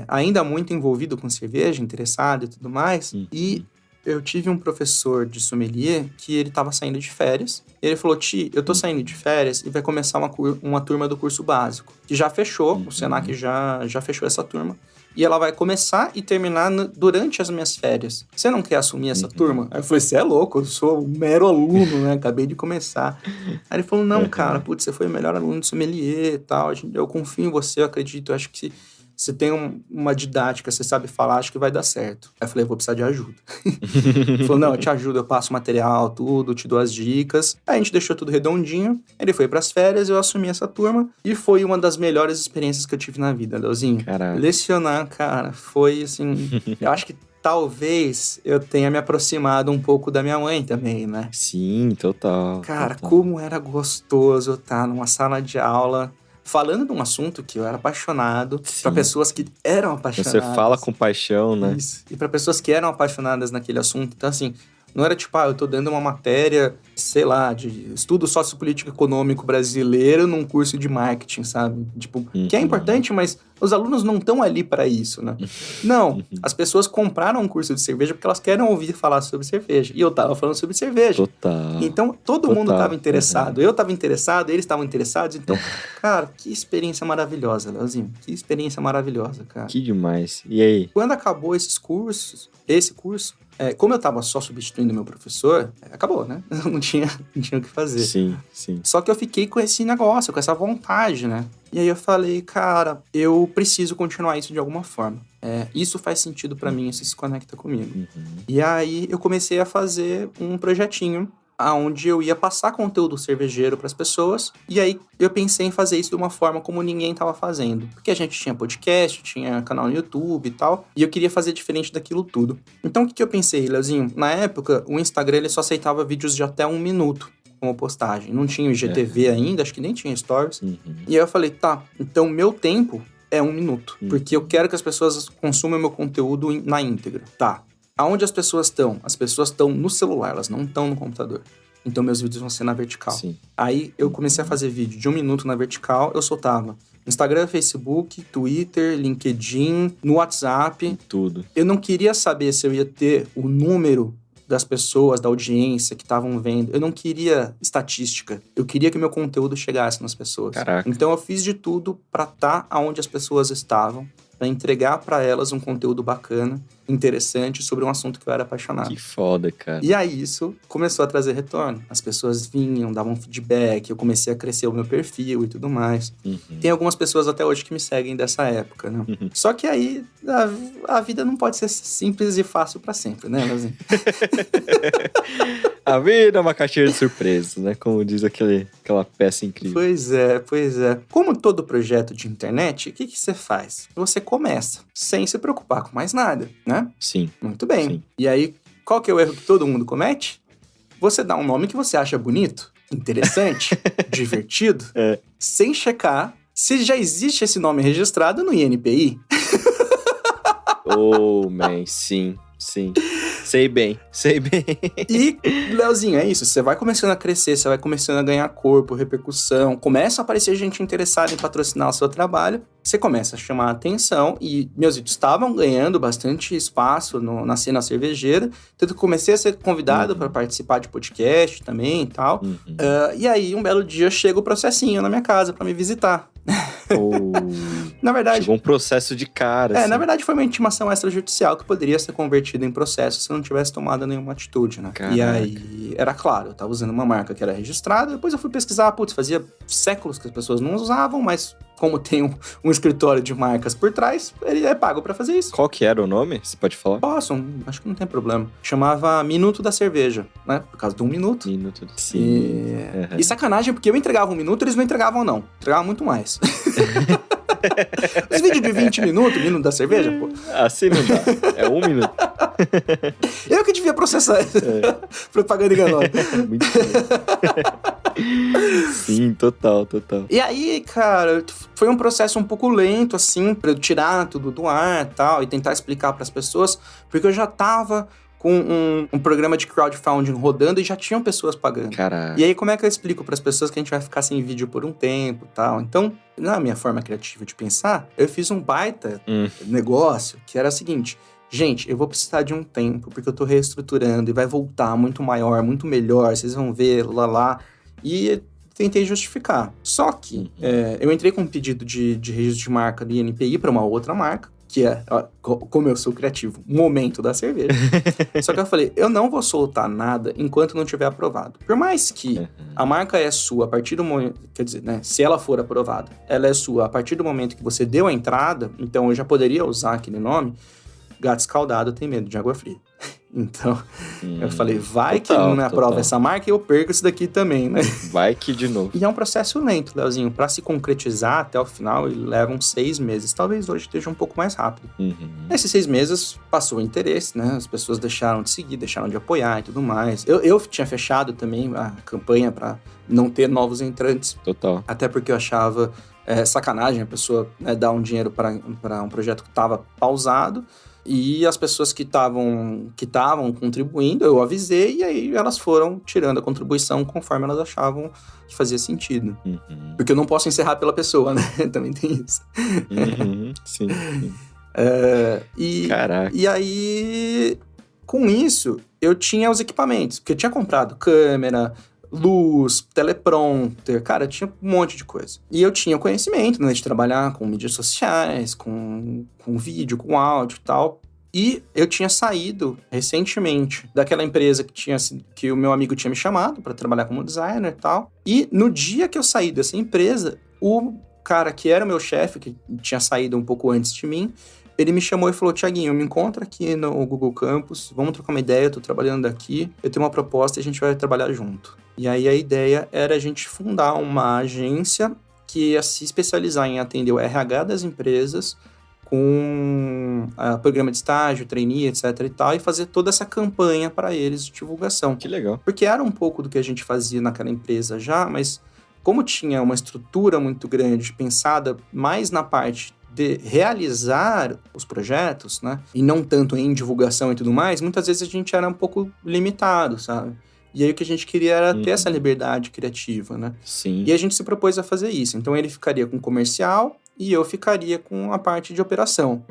Ainda muito envolvido com cerveja, interessado e tudo mais. E eu tive um professor de sommelier que ele tava saindo de férias. Ele falou, Ti, eu tô saindo de férias e vai começar uma turma do curso básico. Que já fechou, o Senac já fechou essa turma. E ela vai começar e terminar durante as minhas férias. Você não quer assumir essa turma? Aí eu falei, você é louco, eu sou um mero aluno, né? Acabei de começar. Aí ele falou, não, cara, putz, você foi o melhor aluno de sommelier e tal. Eu confio em você, eu acredito, eu acho que você tem uma didática, você sabe falar, acho que vai dar certo. Aí eu falei, eu vou precisar de ajuda. Ele falou, não, eu te ajudo, eu passo material, tudo, te dou as dicas. Aí a gente deixou tudo redondinho, ele foi pras férias, eu assumi essa turma, e foi uma das melhores experiências que eu tive na vida, Leozinho. Caraca. Lecionar, cara, foi assim, eu acho que talvez eu tenha me aproximado um pouco da minha mãe também, né? Sim, total. Cara, como era gostoso eu estar numa sala de aula falando de um assunto que eu era apaixonado, para pessoas que eram apaixonadas. Você fala com paixão, né? Isso. E para pessoas que eram apaixonadas naquele assunto. Então, assim, não era tipo, eu tô dando uma matéria, sei lá, de estudo sociopolítico econômico brasileiro num curso de marketing, sabe? Tipo, que é importante, mas os alunos não estão ali para isso, né? Não, as pessoas compraram um curso de cerveja porque elas querem ouvir falar sobre cerveja. E eu tava falando sobre cerveja. Total. Então, todo mundo tava interessado. Eu tava interessado, eles estavam interessados. Então, cara, que experiência maravilhosa, Leozinho. Que experiência maravilhosa, cara. Que demais. E aí? Quando acabou esse curso, como eu tava só substituindo meu professor, acabou, né? Eu não tinha o que fazer. Sim, sim. Só que eu fiquei com esse negócio, com essa vontade, né? E aí eu falei, cara, eu preciso continuar isso de alguma forma. Isso faz sentido pra mim, isso se conecta comigo. E aí eu comecei a fazer um projetinho onde eu ia passar conteúdo cervejeiro para as pessoas. E aí eu pensei em fazer isso de uma forma como ninguém estava fazendo. Porque a gente tinha podcast, tinha canal no YouTube e tal. E eu queria fazer diferente daquilo tudo. Então o que eu pensei, Leozinho? Na época, o Instagram ele só aceitava vídeos de até 1 minuto como postagem. Não tinha o IGTV ainda, acho que nem tinha Stories. E aí eu falei, tá, então meu tempo é 1 minuto. Porque eu quero que as pessoas consumam meu conteúdo na íntegra. Tá. Aonde as pessoas estão? As pessoas estão no celular, elas não estão no computador. Então, meus vídeos vão ser na vertical. Sim. Aí, eu comecei a fazer vídeo de 1 minuto na vertical, eu soltava Instagram, Facebook, Twitter, LinkedIn, no WhatsApp. Tudo. Eu não queria saber se eu ia ter o número das pessoas, da audiência que estavam vendo. Eu não queria estatística. Eu queria que meu conteúdo chegasse nas pessoas. Caraca. Então, eu fiz de tudo para estar onde as pessoas estavam, para entregar para elas um conteúdo bacana, interessante, sobre um assunto que eu era apaixonado. Que foda, cara. E aí isso começou a trazer retorno. As pessoas vinham, davam feedback, eu comecei a crescer o meu perfil e tudo mais. Tem algumas pessoas até hoje que me seguem dessa época, né? Só que aí a vida não pode ser simples e fácil para sempre, né, Leozinho? A vida é uma caixinha de surpresas, né? Como diz aquela peça incrível. Pois é. Como todo projeto de internet, o que você faz? Você começa, sem se preocupar com mais nada, né? Sim. Muito bem. Sim. E aí, qual que é o erro que todo mundo comete? Você dá um nome que você acha bonito, interessante, divertido, sem checar se já existe esse nome registrado no INPI... Oh, man, sim. Sei bem. E, Leozinho, é isso. Você vai começando a crescer, você vai começando a ganhar corpo, repercussão. Começa a aparecer gente interessada em patrocinar o seu trabalho. Você começa a chamar a atenção. E meus vídeos estavam ganhando bastante espaço na cena cervejeira. Tanto que comecei a ser convidado para participar de podcast também e tal. E aí, um belo dia, chega o processinho na minha casa para me visitar. Na verdade... Chegou um processo de cara. assim. Na verdade foi uma intimação extrajudicial que poderia ser convertida em processo se eu não tivesse tomado nenhuma atitude, né? Caraca. E aí, era claro, eu tava usando uma marca que era registrada, depois eu fui pesquisar, fazia séculos que as pessoas não usavam, mas como tem um escritório de marcas por trás, ele é pago pra fazer isso. Qual que era o nome? Você pode falar? Posso, acho que não tem problema. Chamava Minuto da Cerveja, né? Por causa de 1 minuto. Minuto, sim. E sacanagem, porque eu entregava 1 minuto, eles não entregavam, não. Entregavam muito mais. Os vídeos de 20 minutos, Minuto da Cerveja, pô. Assim não dá. É 1 minuto. Eu que devia processar propaganda enganosa. Muito Sim, total. E aí, cara, foi um processo um pouco lento, assim, pra eu tirar tudo do ar e tal, e tentar explicar pras pessoas, porque eu já tava com um programa de crowdfunding rodando e já tinham pessoas pagando. Caraca. E aí, como é que eu explico pras pessoas que a gente vai ficar sem vídeo por um tempo e tal? Então, na minha forma criativa de pensar, eu fiz um baita negócio, que era o seguinte: gente, eu vou precisar de um tempo, porque eu tô reestruturando e vai voltar muito maior, muito melhor, vocês vão ver, lá. E tentei justificar. Só que eu entrei com um pedido de registro de marca do INPI para uma outra marca, que é, como eu sou criativo, Momento da Cerveja. Só que eu falei, eu não vou soltar nada enquanto não tiver aprovado. Por mais que a marca é sua a partir do momento, quer dizer, né, se ela for aprovada, ela é sua a partir do momento que você deu a entrada, então eu já poderia usar aquele nome. Gato escaldado tem medo de água fria. Então, eu falei, vai que ele não me aprova essa marca e eu perco isso daqui também, né? Vai que de novo. E é um processo lento, Leozinho. Pra se concretizar até o final, ele leva uns 6 meses. Talvez hoje esteja um pouco mais rápido. Nesses 6 meses, passou o interesse, né? As pessoas deixaram de seguir, deixaram de apoiar e tudo mais. Eu tinha fechado também a campanha pra não ter novos entrantes. Total. Até porque eu achava sacanagem a pessoa dar um dinheiro para um projeto que estava pausado. E as pessoas que estavam contribuindo, eu avisei, e aí elas foram tirando a contribuição conforme elas achavam que fazia sentido. Porque eu não posso encerrar pela pessoa, né? Também tem isso. Sim. Caraca. E aí, com isso, eu tinha os equipamentos. Porque eu tinha comprado câmera, luz, teleprompter, cara, tinha um monte de coisa. E eu tinha conhecimento, né, de trabalhar com mídias sociais, com vídeo, com áudio e tal. E eu tinha saído recentemente daquela empresa que o meu amigo tinha me chamado para trabalhar como designer e tal. E no dia que eu saí dessa empresa, o cara que era o meu chefe, que tinha saído um pouco antes de mim, ele me chamou e falou, Thiaguinho, me encontra aqui no Google Campus, vamos trocar uma ideia, eu tô trabalhando daqui, eu tenho uma proposta e a gente vai trabalhar junto. E aí a ideia era a gente fundar uma agência que ia se especializar em atender o RH das empresas com programa de estágio, trainee, etc e tal, e fazer toda essa campanha para eles de divulgação. Que legal. Porque era um pouco do que a gente fazia naquela empresa já, mas como tinha uma estrutura muito grande, pensada mais na parte de realizar os projetos, né, e não tanto em divulgação e tudo mais, muitas vezes a gente era um pouco limitado, sabe? E aí o que a gente queria era ter essa liberdade criativa, né? Sim. E a gente se propôs a fazer isso. Então ele ficaria com comercial e eu ficaria com a parte de operação.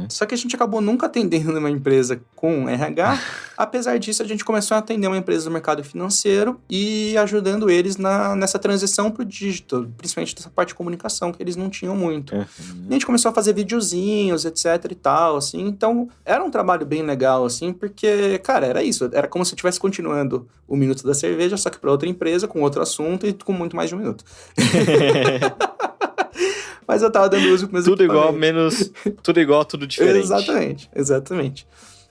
Só que a gente acabou nunca atendendo uma empresa com RH. Apesar disso, a gente começou a atender uma empresa do mercado financeiro e ajudando eles nessa transição pro digital, principalmente dessa parte de comunicação que eles não tinham muito. E a gente começou a fazer videozinhos, etc e tal, assim. Então, era um trabalho bem legal, assim, porque, cara, era isso. Era como se eu estivesse continuando o Minuto da Cerveja, só que para outra empresa, com outro assunto e com muito mais de 1 minuto. Mas eu tava dando uso com meus equipamentos. Tudo igual, tudo diferente. Exatamente.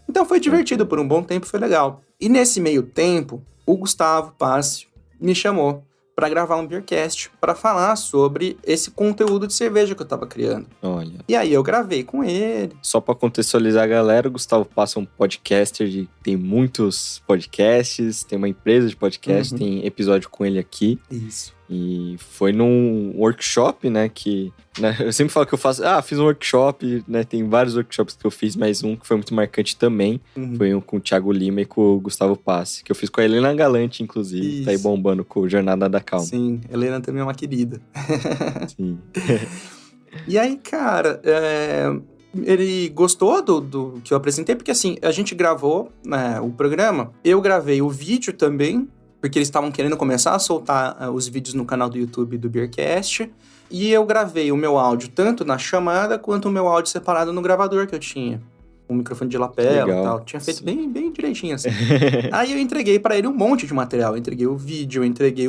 Então foi divertido por um bom tempo, foi legal. E nesse meio tempo, o Gustavo Passi me chamou para gravar um Beercast, para falar sobre esse conteúdo de cerveja que eu tava criando. Olha. E aí eu gravei com ele. Só para contextualizar a galera, o Gustavo Passi é um podcaster, tem muitos podcasts, tem uma empresa de podcast, tem episódio com ele aqui. Isso. E foi num workshop, né, que... Né, eu sempre falo que eu fiz um workshop, né, tem vários workshops que eu fiz, mas um que foi muito marcante também, foi um com o Thiago Lima e com o Gustavo Passi, que eu fiz com a Helena Galante, inclusive, Isso. Tá aí bombando com o Jornada da Calma. Sim, Helena também é uma querida. Sim. E aí, cara, ele gostou do que eu apresentei, porque assim, a gente gravou, né, o programa, eu gravei o vídeo também, porque eles estavam querendo começar a soltar os vídeos no canal do YouTube do Beercast, e eu gravei o meu áudio tanto na chamada, quanto o meu áudio separado no gravador que eu tinha. Um microfone de lapela e tal. Tinha feito bem direitinho, assim. Aí eu entreguei pra ele um monte de material. Eu entreguei o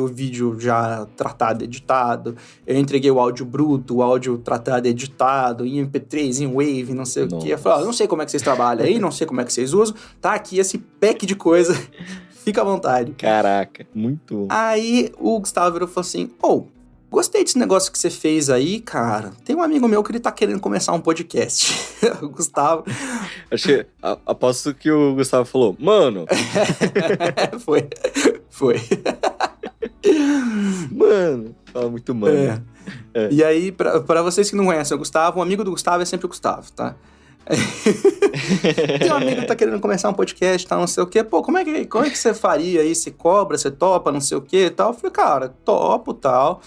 vídeo já tratado, editado. Eu entreguei o áudio bruto, o áudio tratado, editado, em MP3, em Wave, não sei o quê. Eu falei, não sei como é que vocês trabalham aí, não sei como é que vocês usam. Tá aqui esse pack de coisa. Fica à vontade. Caraca, muito bom. Aí o Gustavo virou e falou assim, gostei desse negócio que você fez aí, cara. Tem um amigo meu que ele tá querendo começar um podcast. O Gustavo. Aposto que o Gustavo falou, mano. Foi. Mano. Fala muito mano. E aí, pra vocês que não conhecem o Gustavo, um amigo do Gustavo é sempre o Gustavo, tá? Tem um amigo que tá querendo começar um podcast, tal, não sei o quê. Pô, como é que você faria aí? Você cobra, você topa, não sei o quê e tal? Eu falei, cara, topo, tal.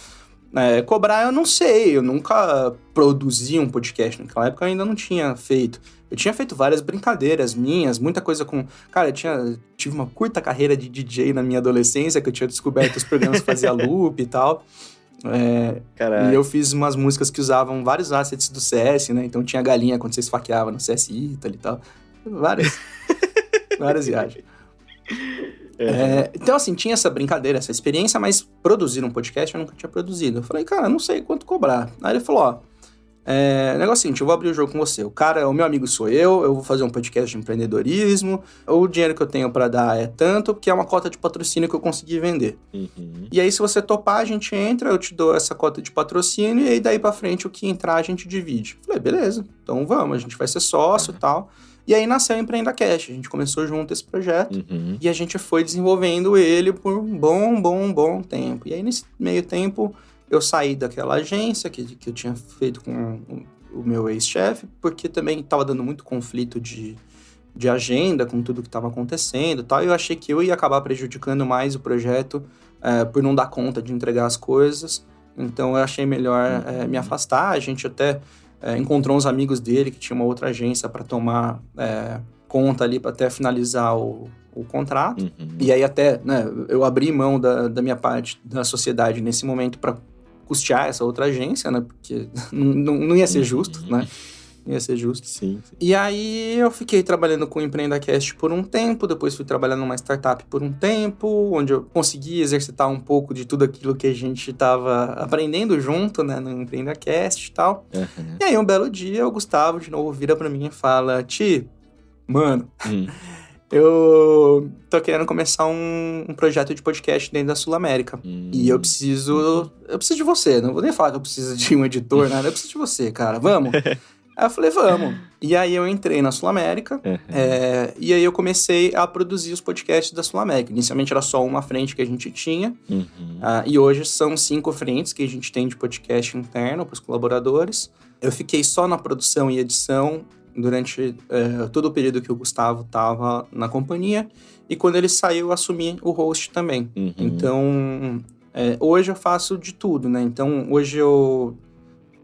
Cobrar eu não sei, eu nunca produzi um podcast, naquela época eu ainda não tinha feito. Eu tinha feito várias brincadeiras minhas, muita coisa com... Cara, tive uma curta carreira de DJ na minha adolescência, que eu tinha descoberto os programas que fazia loop e tal. E eu fiz umas músicas que usavam vários assets do CS, né? Então tinha galinha quando você esfaqueava no CSI e tal. Várias viagens. Então, assim, tinha essa brincadeira, essa experiência, mas produzir um podcast eu nunca tinha produzido. Eu falei, cara, não sei quanto cobrar. Aí ele falou, negócio seguinte, eu vou abrir o jogo com você. O meu amigo sou eu vou fazer um podcast de empreendedorismo, o dinheiro que eu tenho pra dar é tanto, porque é uma cota de patrocínio que eu consegui vender. Uhum. E aí, se você topar, a gente entra, eu te dou essa cota de patrocínio, e aí daí pra frente o que entrar a gente divide. Eu falei, beleza, então vamos, a gente vai ser sócio e tal. E aí nasceu o EmpreendaCast, a gente começou junto esse projeto, e a gente foi desenvolvendo ele por um bom tempo. E aí nesse meio tempo eu saí daquela agência que eu tinha feito com o meu ex-chefe, porque também estava dando muito conflito de agenda com tudo que estava acontecendo e tal, e eu achei que eu ia acabar prejudicando mais o projeto por não dar conta de entregar as coisas, então eu achei melhor me afastar. A gente até... encontrou uns amigos dele que tinha uma outra agência para tomar conta ali para até finalizar o contrato. E aí até, né, eu abri mão da minha parte da sociedade nesse momento para custear essa outra agência, né? Porque não ia ser justo, né? Não ia ser justo. Sim. E aí eu fiquei trabalhando com o EmpreendaCast por um tempo, depois fui trabalhar numa startup por um tempo, onde eu consegui exercitar um pouco de tudo aquilo que a gente estava aprendendo junto, né, no EmpreendaCast e tal. E aí um belo dia o Gustavo de novo vira pra mim e fala, Ti, mano, eu tô querendo começar um projeto de podcast dentro da Sul América. E eu preciso de você, não vou nem falar que eu preciso de um editor, nada, eu preciso de você, cara, vamos? Aí eu falei, vamos. E aí eu entrei na Sul América, e aí eu comecei a produzir os podcasts da Sul América. Inicialmente era só uma frente que a gente tinha, e hoje são 5 frentes que a gente tem de podcast interno para os colaboradores. Eu fiquei só na produção e edição durante todo o período que o Gustavo estava na companhia, e quando ele saiu eu assumi o host também. Então, hoje eu faço de tudo, né? Então, hoje eu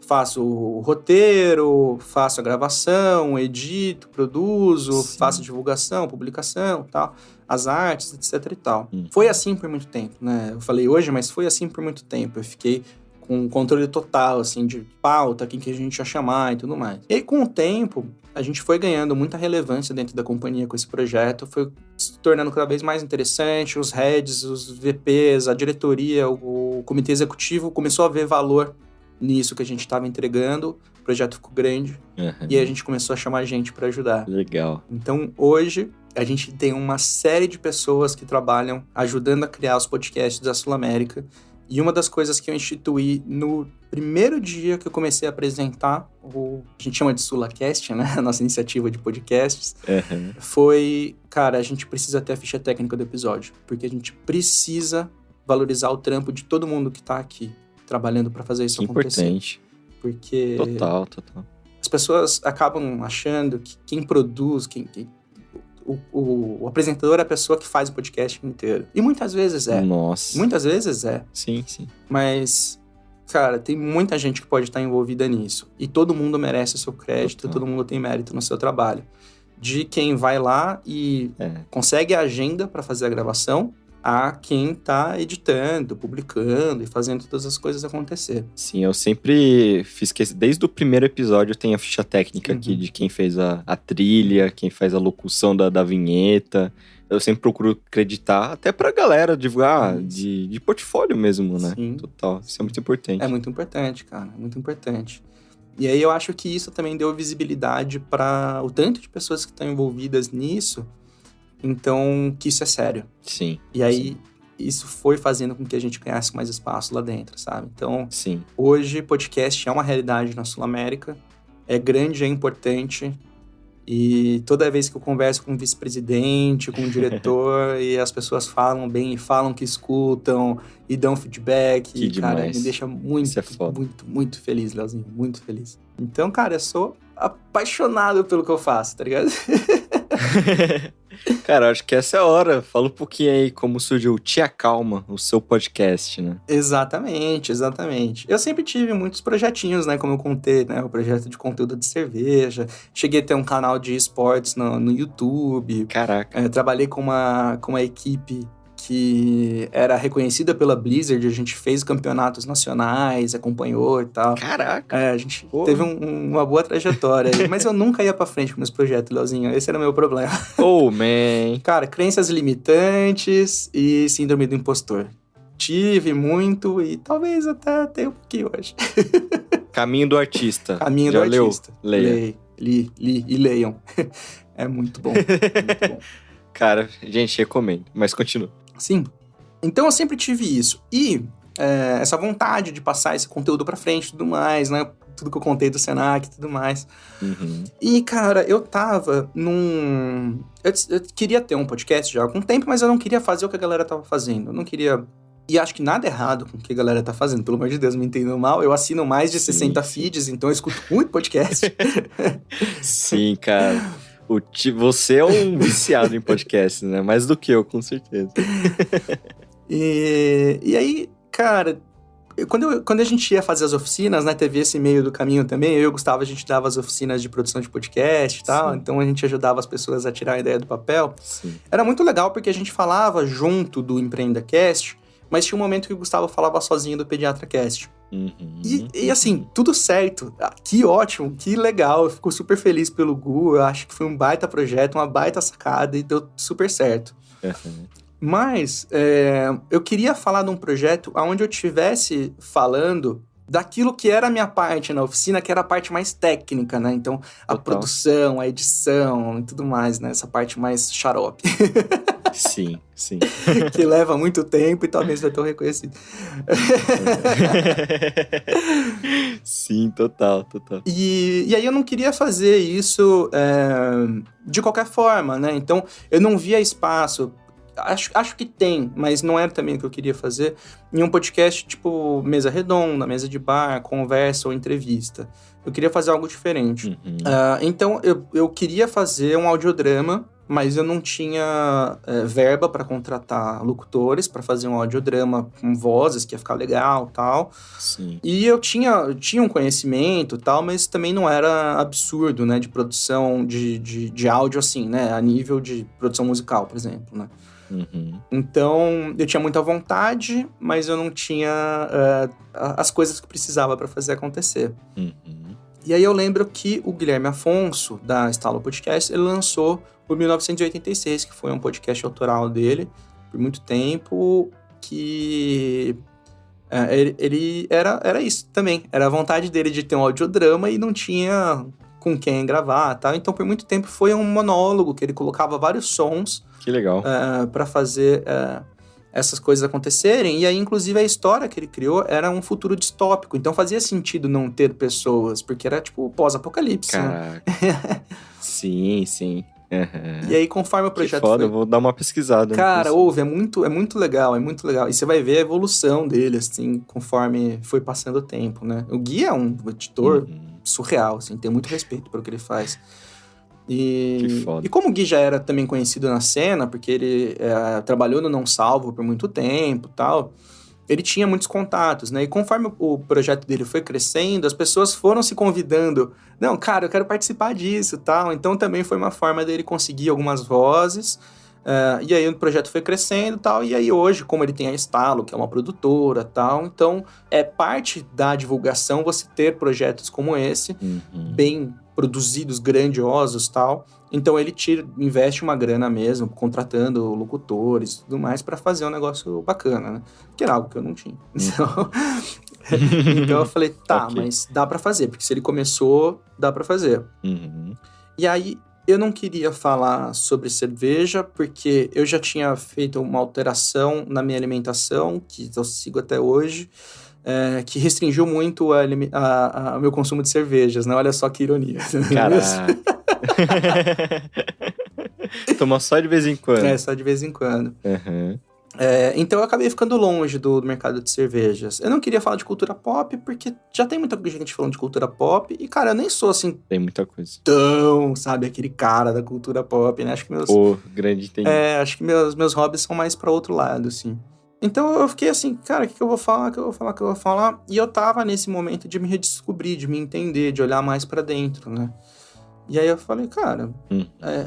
faço o roteiro, faço a gravação, edito, produzo, faço divulgação, publicação, tal, as artes, etc e tal. Foi assim por muito tempo, né? Eu falei hoje, mas foi assim por muito tempo. Eu fiquei com controle total, assim, de pauta, quem que a gente ia chamar e tudo mais. E aí, com o tempo, a gente foi ganhando muita relevância dentro da companhia com esse projeto, foi se tornando cada vez mais interessante, os heads, os VPs, a diretoria, o comitê executivo começou a ver valor nisso que a gente estava entregando, o projeto ficou grande, e aí a gente começou a chamar gente para ajudar. Legal. Então, hoje, a gente tem uma série de pessoas que trabalham ajudando a criar os podcasts da Sul América, e uma das coisas que eu instituí no primeiro dia que eu comecei a apresentar, a gente chama de SulaCast, né? A nossa iniciativa de podcasts, foi, cara, a gente precisa ter a ficha técnica do episódio, porque a gente precisa valorizar o trampo de todo mundo que tá aqui, trabalhando pra fazer isso acontecer. Importante. Porque Total. as pessoas acabam achando que quem produz, o apresentador é a pessoa que faz o podcast inteiro. E muitas vezes é. Nossa. Muitas vezes é. Sim. Mas, cara, tem muita gente que pode estar envolvida nisso. E todo mundo merece o seu crédito, Total. todo mundo tem mérito no seu trabalho. De quem vai lá e consegue a agenda para fazer a gravação, a quem tá editando, publicando e fazendo todas as coisas acontecer. Sim, eu sempre fiz que desde o primeiro episódio tem a ficha técnica aqui de quem fez a trilha, quem faz a locução da vinheta. Eu sempre procuro acreditar, até pra galera divulgar de portfólio mesmo, né? Sim. Total, isso é muito importante. É muito importante, cara, é muito importante. E aí eu acho que isso também deu visibilidade para o tanto de pessoas que estão envolvidas nisso, então que isso é sério. Sim. E aí isso foi fazendo com que a gente ganhasse mais espaço lá dentro, sabe? Então, Sim. hoje podcast é uma realidade na Sul-América, é grande, é importante, e toda vez que eu converso com o vice-presidente, com o diretor, e as pessoas falam bem, e falam que escutam, e dão feedback, Que e, cara, demais. me deixa muito, Isso é foda. muito feliz, Leozinho, muito feliz. Então, cara, eu sou apaixonado pelo que eu faço, tá ligado? Cara, acho que essa é a hora. Fala um pouquinho aí como surgiu o Tia Calma, o seu podcast, né? Exatamente. Eu sempre tive muitos projetinhos, né? Como eu contei, né? O projeto de conteúdo de cerveja. Cheguei a ter um canal de esportes no YouTube. Caraca. Trabalhei com uma equipe que era reconhecida pela Blizzard. A gente fez campeonatos nacionais, acompanhou e tal. Caraca. A gente teve uma boa trajetória aí. Mas eu nunca ia pra frente com meus projetos, Leozinho. Esse era o meu problema. Oh, man. Cara, crenças limitantes e síndrome do impostor. Tive muito e talvez até tenha um pouquinho hoje. Caminho do Artista. Caminho Já do leu? Artista. Leia. Li e leiam. É muito bom, muito bom. Cara, gente, recomendo. Mas continua. Sim. Então eu sempre tive isso. E essa vontade de passar esse conteúdo pra frente e tudo mais, né? Tudo que eu contei do Senac e tudo mais. Uhum. E, cara, eu tava num... Eu queria ter um podcast já há algum tempo, mas eu não queria fazer o que a galera tava fazendo. Eu não queria... E acho que nada errado com o que a galera tá fazendo. Pelo amor de Deus, me entendam mal. Eu assino mais de 60 feeds, então eu escuto muito podcast. Sim, cara. Você é um viciado em podcast, né? Mais do que eu, com certeza. E aí, cara... Quando a gente ia fazer as oficinas, né, teve esse meio do caminho também, eu e o Gustavo, a gente dava as oficinas de produção de podcast e tal, então a gente ajudava as pessoas a tirar a ideia do papel. Sim. Era muito legal porque a gente falava junto do EmpreendaCast, mas tinha um momento que o Gustavo falava sozinho do PediatraCast. Uhum. E assim, tudo certo, que ótimo, que legal, eu fico super feliz pelo Gu, eu acho que foi um baita projeto, uma baita sacada e deu super certo. Uhum. Mas eu queria falar de um projeto onde eu estivesse falando daquilo que era a minha parte na oficina, que era a parte mais técnica, né? Então, a produção, a edição e tudo mais, né? Essa parte mais xarope. Sim. Que leva muito tempo e talvez vai ter um reconhecido. Sim, total. E aí eu não queria fazer isso de qualquer forma, né? Então, eu não via espaço... Acho que tem, mas não era também o que eu queria fazer em um podcast tipo mesa redonda, mesa de bar, conversa ou entrevista. Eu queria fazer algo diferente. Uhum. Então, eu queria fazer um audiodrama, mas eu não tinha verba para contratar locutores para fazer um audiodrama com vozes, que ia ficar legal e tal. Sim. E eu tinha um conhecimento e tal, mas também não era absurdo, né, de produção de áudio assim, né, a nível de produção musical, por exemplo, né. Uhum. Então, eu tinha muita vontade, mas eu não tinha as coisas que precisava para fazer acontecer. Uhum. E aí eu lembro que o Guilherme Afonso, da Estalo Podcast, ele lançou o 1986, que foi um podcast autoral dele, por muito tempo, que ele era isso também. Era a vontade dele de ter um audiodrama e não tinha com quem gravar, tá? Então, por muito tempo, foi um monólogo que ele colocava vários sons. Que legal. Para fazer essas coisas acontecerem. E aí, inclusive, a história que ele criou era um futuro distópico. Então, fazia sentido não ter pessoas, porque era, tipo, pós-apocalipse. Caraca. Né? Sim. Uhum. E aí, conforme o projeto que foda, foi... eu vou dar uma pesquisada. Cara, é muito legal, é muito legal. E você vai ver a evolução dele, assim, conforme foi passando o tempo, né? O Gui é um editor surreal, assim, tem muito respeito pelo que ele faz. Que foda. E como o Gui já era também conhecido na cena, porque ele trabalhou no Não Salvo por muito tempo e tal, ele tinha muitos contatos, né? E conforme o projeto dele foi crescendo, as pessoas foram se convidando. Não, cara, eu quero participar disso e tal. Então também foi uma forma dele conseguir algumas vozes. E aí o projeto foi crescendo e tal. E aí hoje, como ele tem a Estalo, que é uma produtora e tal, então é parte da divulgação você ter projetos como esse, bem produzidos, grandiosos e tal. Então ele investe uma grana mesmo, contratando locutores e tudo mais para fazer um negócio bacana, né? Que era algo que eu não tinha. Então eu falei, tá, mas dá para fazer, porque se ele começou, dá para fazer. E aí eu não queria falar sobre cerveja, porque eu já tinha feito uma alteração na minha alimentação, que eu sigo até hoje, que restringiu muito o meu consumo de cervejas, né? Olha só que ironia. Caraca. Toma só de vez em quando. Só de vez em quando. Então eu acabei ficando longe do mercado de cervejas. Eu não queria falar de cultura pop, porque já tem muita gente falando de cultura pop, e, cara, eu nem sou, assim... Tem muita coisa. Tão, sabe, aquele cara da cultura pop, né? Acho que meus... grande tem. Acho que meus hobbies são mais pra outro lado, assim. Então eu fiquei assim, cara, o que eu vou falar, E eu tava nesse momento de me redescobrir, de me entender, de olhar mais pra dentro, né? E aí eu falei, cara,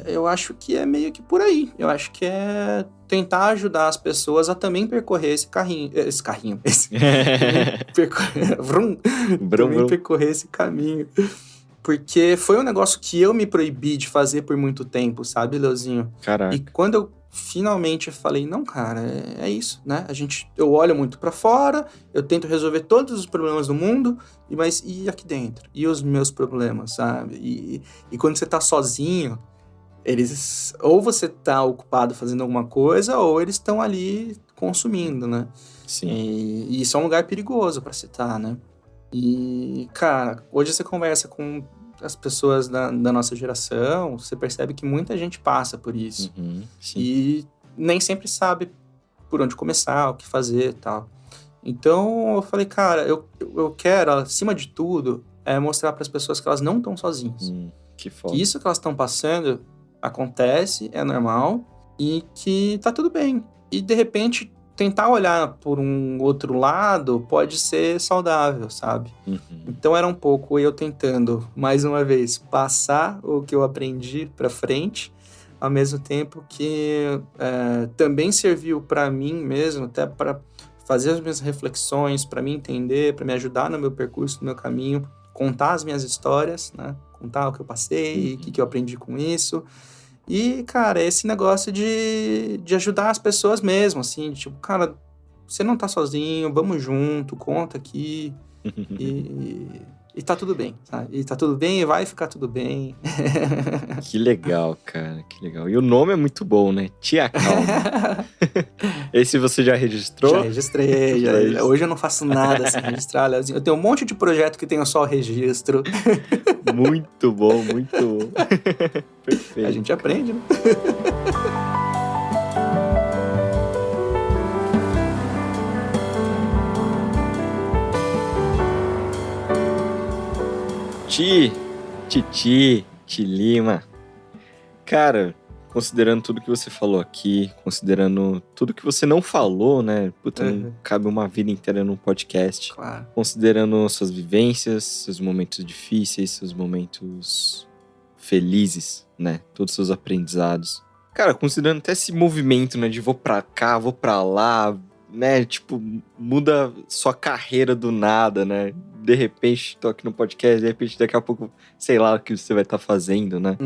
eu acho que é meio que por aí. Eu acho que é tentar ajudar as pessoas a também percorrer percorrer esse caminho. Porque foi um negócio que eu me proibi de fazer por muito tempo, sabe, Leozinho? Caraca. E quando eu finalmente falei, não, cara, é isso, né? Eu olho muito pra fora, eu tento resolver todos os problemas do mundo, mas e aqui dentro? E os meus problemas, sabe? E quando você tá sozinho, ou você tá ocupado fazendo alguma coisa, ou eles estão ali consumindo, né? Sim. E isso é um lugar perigoso pra se estar, né? E, cara, hoje você conversa com as pessoas da nossa geração, você percebe que muita gente passa por isso. Sim. E nem sempre sabe por onde começar, o que fazer e tal. Então, eu falei, cara, eu quero, acima de tudo, mostrar para as pessoas que elas não estão sozinhas. Que foda. Que isso que elas estão passando acontece, é normal, e que tá tudo bem. E, de repente, tentar olhar por um outro lado pode ser saudável, sabe? Então era um pouco eu tentando, mais uma vez, passar o que eu aprendi pra frente, ao mesmo tempo que também serviu pra mim mesmo, até para fazer as minhas reflexões, pra me entender, pra me ajudar no meu percurso, no meu caminho, contar as minhas histórias, né? Contar o que eu passei, o que eu aprendi com isso. E, cara, esse negócio de ajudar as pessoas mesmo, assim, tipo, cara, você não tá sozinho, vamos junto, conta aqui, e tá tudo bem, sabe? E tá tudo bem e vai ficar tudo bem. Que legal, cara, que legal. E o nome é muito bom, né? Te Acalma. Esse você já registrou? Já registrei. Hoje eu não faço nada sem registrar, Leozinho. Eu tenho um monte de projeto que tenho só registro. Muito bom, muito bom. Perfeito. A gente aprende, né? Ti Lima. Cara, considerando tudo que você falou aqui, considerando tudo que você não falou, né? Puta, não cabe uma vida inteira num podcast. Claro. Considerando suas vivências, seus momentos difíceis, seus momentos felizes, né? Todos os seus aprendizados. Cara, considerando até esse movimento, né? De vou pra cá, vou pra lá, né? Tipo, muda sua carreira do nada, né? De repente, tô aqui no podcast, de repente, daqui a pouco, sei lá o que você vai estar fazendo, né?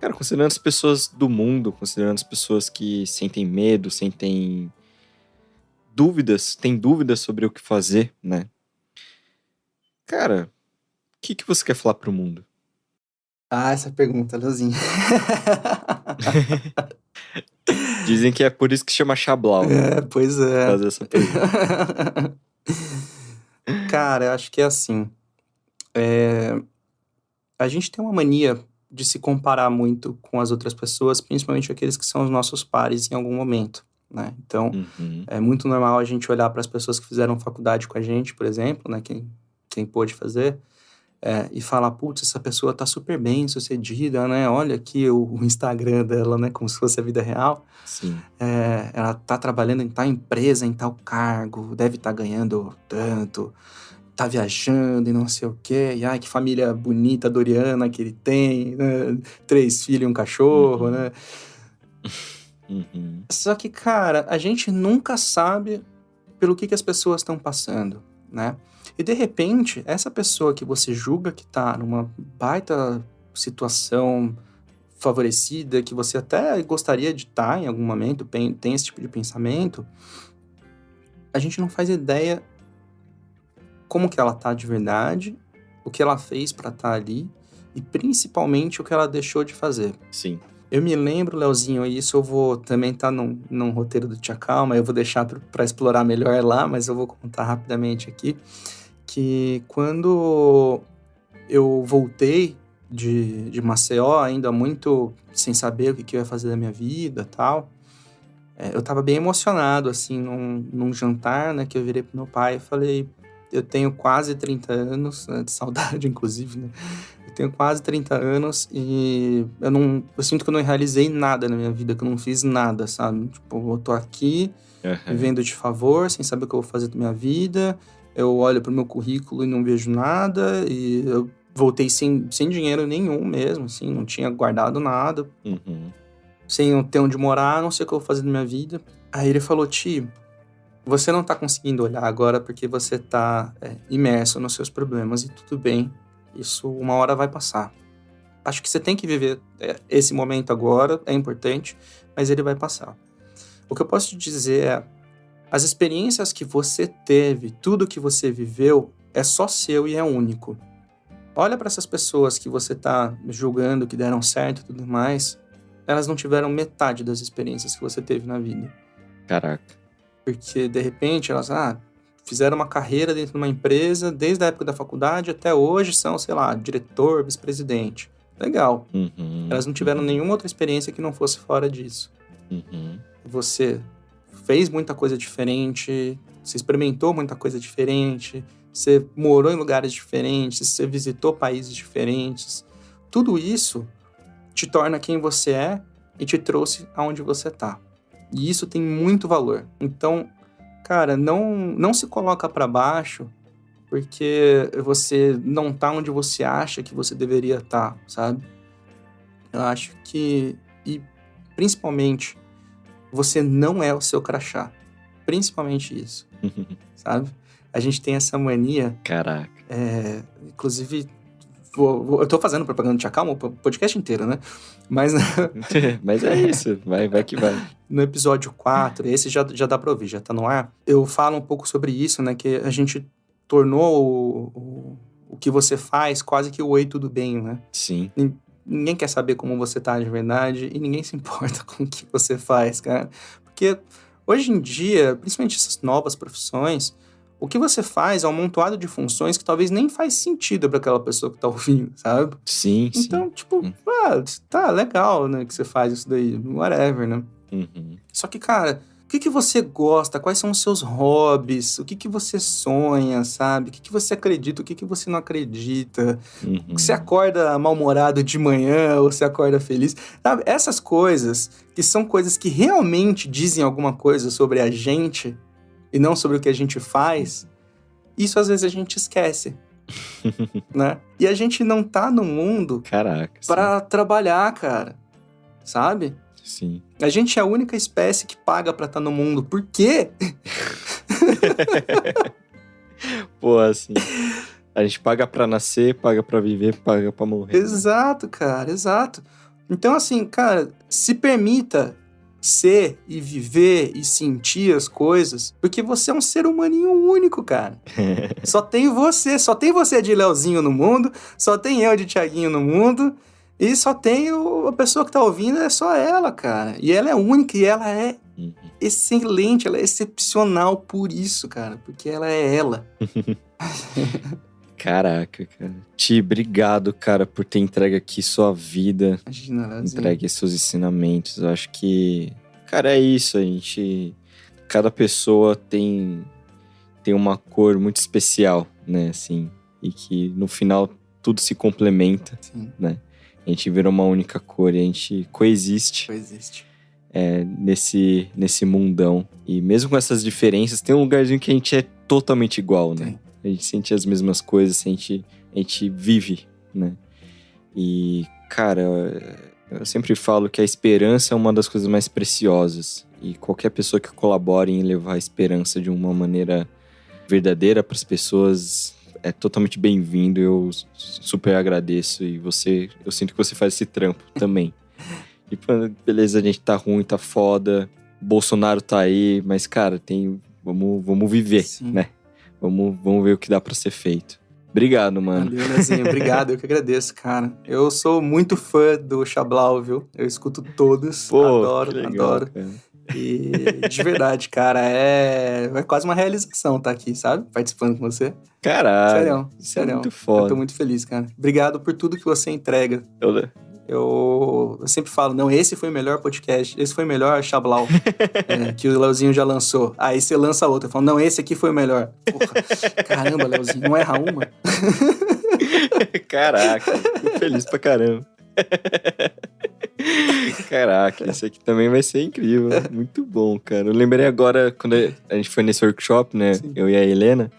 Cara, considerando as pessoas do mundo, considerando as pessoas que sentem medo, sentem dúvidas, têm dúvidas sobre o que fazer, né? Cara, o que você quer falar pro mundo? Ah, essa pergunta, Leozinho. Dizem que é por isso que chama Xablau. Pois é. Fazer essa pergunta. Cara, eu acho que é assim. A gente tem uma mania de se comparar muito com as outras pessoas, principalmente aqueles que são os nossos pares em algum momento, né? Então, é muito normal a gente olhar para as pessoas que fizeram faculdade com a gente, por exemplo, né? Quem pôde fazer, e falar, putz, essa pessoa tá super bem sucedida, né? Olha aqui o Instagram dela, né? Como se fosse a vida real. Sim. Ela tá trabalhando em tal empresa, em tal cargo, deve estar ganhando tanto, tá viajando e não sei o quê. E ai, que família bonita, Doriana, que ele tem, né? 3 filhos e um cachorro, né? Só que, cara, a gente nunca sabe pelo que as pessoas estão passando, né? E, de repente, essa pessoa que você julga que tá numa baita situação favorecida, que você até gostaria de estar em algum momento, tem esse tipo de pensamento, a gente não faz ideia como que ela tá de verdade, o que ela fez pra estar ali e, principalmente, o que ela deixou de fazer. Sim. Eu me lembro, Leozinho, e isso eu vou também estar num roteiro do Tia Calma, eu vou deixar para explorar melhor lá, mas eu vou contar rapidamente aqui, que quando eu voltei de Maceió, ainda muito sem saber o que eu ia fazer da minha vida e tal, eu tava bem emocionado, assim, num jantar, né, que eu virei pro meu pai e falei, eu tenho quase 30 anos, né, de saudade, inclusive, né? Eu tenho quase 30 anos e eu sinto que eu não realizei nada na minha vida, que eu não fiz nada, sabe? Tipo, eu tô aqui, vivendo de favor, sem saber o que eu vou fazer da minha vida, eu olho pro meu currículo e não vejo nada, e eu voltei sem dinheiro nenhum mesmo, assim, não tinha guardado nada, sem ter onde morar, não sei o que eu vou fazer da minha vida. Aí ele falou, tio, você não tá conseguindo olhar agora porque você tá imerso nos seus problemas e tudo bem, isso uma hora vai passar. Acho que você tem que viver esse momento agora, é importante, mas ele vai passar. O que eu posso te dizer é, as experiências que você teve, tudo que você viveu, é só seu e é único. Olha para essas pessoas que você tá julgando, que deram certo e tudo mais, elas não tiveram metade das experiências que você teve na vida. Caraca. Porque, de repente, elas fizeram uma carreira dentro de uma empresa, desde a época da faculdade até hoje, são, sei lá, diretor, vice-presidente. Legal. Elas não tiveram nenhuma outra experiência que não fosse fora disso. Você fez muita coisa diferente, você experimentou muita coisa diferente, você morou em lugares diferentes, você visitou países diferentes. Tudo isso te torna quem você é e te trouxe aonde você tá. E isso tem muito valor. Então, cara, não se coloca pra baixo porque você não tá onde você acha que você deveria estar, sabe? Eu acho que, e principalmente, você não é o seu crachá. Principalmente isso, sabe? A gente tem essa mania... Caraca. Inclusive, eu tô fazendo propaganda de Tia Calma o podcast inteiro, né? Mas... Mas é isso, vai que vai. No episódio 4, esse já dá pra ouvir, já tá no ar, eu falo um pouco sobre isso, né? Que a gente tornou o que você faz quase que o oi, tudo bem, né? Sim. Ninguém quer saber como você tá de verdade e ninguém se importa com o que você faz, cara. Porque hoje em dia, principalmente essas novas profissões, o que você faz é um amontoado de funções que talvez nem faz sentido para aquela pessoa que tá ouvindo, sabe? Sim, então, tipo, tá legal, né, que você faz isso daí, whatever, né? Só que, cara, o que você gosta? Quais são os seus hobbies? O que você sonha, sabe? O que você acredita? O que você não acredita? Você acorda mal-humorado de manhã ou você acorda feliz? Sabe? Essas coisas, que são coisas que realmente dizem alguma coisa sobre a gente e não sobre o que a gente faz, isso às vezes a gente esquece, né? E a gente não tá no mundo pra trabalhar, cara, sabe? Sim. A gente é a única espécie que paga pra estar no mundo. Por quê? Pô, assim, a gente paga pra nascer, paga pra viver, paga pra morrer. Exato, cara, exato. Então, assim, cara, se permita ser e viver e sentir as coisas, porque você é um ser humaninho único, cara. Só tem você de Leozinho no mundo, só tem eu de Thiaguinho no mundo, e só tem a pessoa que tá ouvindo, é só ela, cara. E ela é única, e ela é excelente, ela é excepcional por isso, cara, porque ela é ela. Caraca, cara. Ti, obrigado, cara, por ter entregue aqui sua vida. Imagina, Leozinho. Entregue seus ensinamentos. Eu acho que, cara, é isso. Cada pessoa tem uma cor muito especial, né, assim. E que no final tudo se complementa, Sim. né? A gente vira uma única cor e a gente coexiste. Nesse mundão. E mesmo com essas diferenças, tem um lugarzinho que a gente é totalmente igual, né? Sim. A gente sente as mesmas coisas, a gente vive, né? E, cara, eu sempre falo que a esperança é uma das coisas mais preciosas. E qualquer pessoa que colabore em levar a esperança de uma maneira verdadeira para as pessoas é totalmente bem-vindo. Eu super agradeço. E eu sinto que você faz esse trampo também. E, beleza, a gente tá ruim, tá foda. Bolsonaro tá aí, mas, cara, vamos viver, Sim. né? Vamos ver o que dá pra ser feito. Obrigado, mano. Valeu, Leozinho. Obrigado, eu que agradeço, cara. Eu sou muito fã do Xablau, viu? Eu escuto todos. Adoro, que legal, adoro. Cara. E de verdade, cara, é quase uma realização estar aqui, sabe? Participando com você. Caralho. Sério. É muito foda. Eu tô muito feliz, cara. Obrigado por tudo que você entrega. Eu sempre falo, não, esse foi o melhor podcast, esse foi o melhor Xablau que o Leozinho já lançou. Aí você lança outro, eu falo, não, esse aqui foi o melhor. Porra, caramba, Leozinho, não erra uma. Caraca, fico feliz pra caramba. Caraca, esse aqui também vai ser incrível. Muito bom, cara. Eu lembrei agora, quando a gente foi nesse workshop, né? Sim. Eu e a Helena.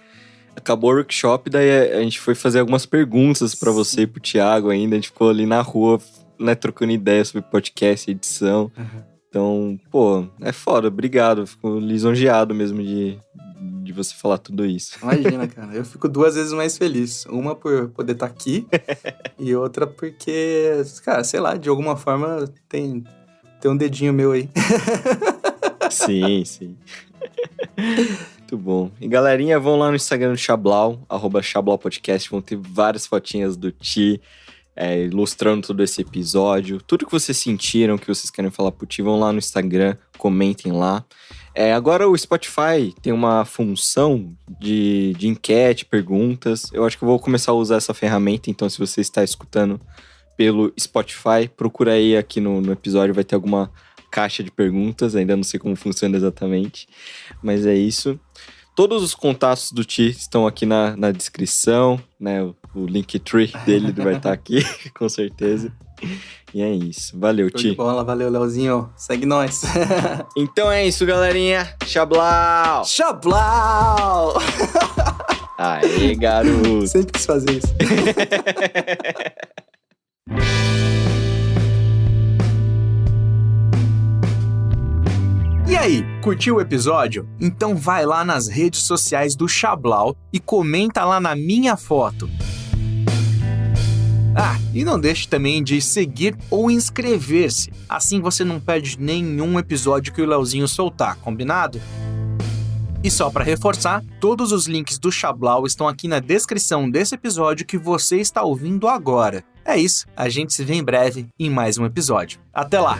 Acabou o workshop, daí a gente foi fazer algumas perguntas pra você e pro Thiago ainda. A gente ficou ali na rua, né, trocando ideias sobre podcast e edição. Uhum. Então, pô, é foda. Obrigado. Fico lisonjeado mesmo de você falar tudo isso. Imagina, cara. Eu fico 2 vezes mais feliz. Uma por poder estar aqui e outra porque, cara, sei lá, de alguma forma tem um dedinho meu aí. Sim. Muito bom. E galerinha, vão lá no Instagram do Xablau, @XablauPodcast, vão ter várias fotinhas do Ti, ilustrando todo esse episódio. Tudo que vocês sentiram, que vocês querem falar pro Ti, vão lá no Instagram, comentem lá. Agora o Spotify tem uma função de enquete, perguntas. Eu acho que eu vou começar a usar essa ferramenta, então se você está escutando pelo Spotify, procura aí aqui no episódio, vai ter alguma caixa de perguntas, ainda não sei como funciona exatamente, mas é isso. Todos os contatos do Ti estão aqui na descrição, né? O Linktree dele vai estar aqui, com certeza. E é isso. Valeu, Ti. Bola, valeu, Leozinho. Segue nós. Então é isso, galerinha. Xablau! Xablau! Aê, garoto! Sempre quis fazer isso. E aí, curtiu o episódio? Então vai lá nas redes sociais do Xablau e comenta lá na minha foto. E não deixe também de seguir ou inscrever-se. Assim você não perde nenhum episódio que o Leozinho soltar, combinado? E só para reforçar, todos os links do Xablau estão aqui na descrição desse episódio que você está ouvindo agora. É isso, a gente se vê em breve em mais um episódio. Até lá!